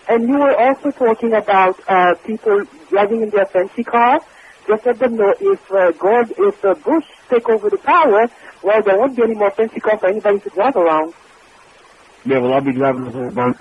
And you were also talking about people driving in their fancy cars. Just let them know if Bush take over the power, well, there won't be any more fancy cars for anybody to drive around. Yeah, well, I'll be driving this whole bunch.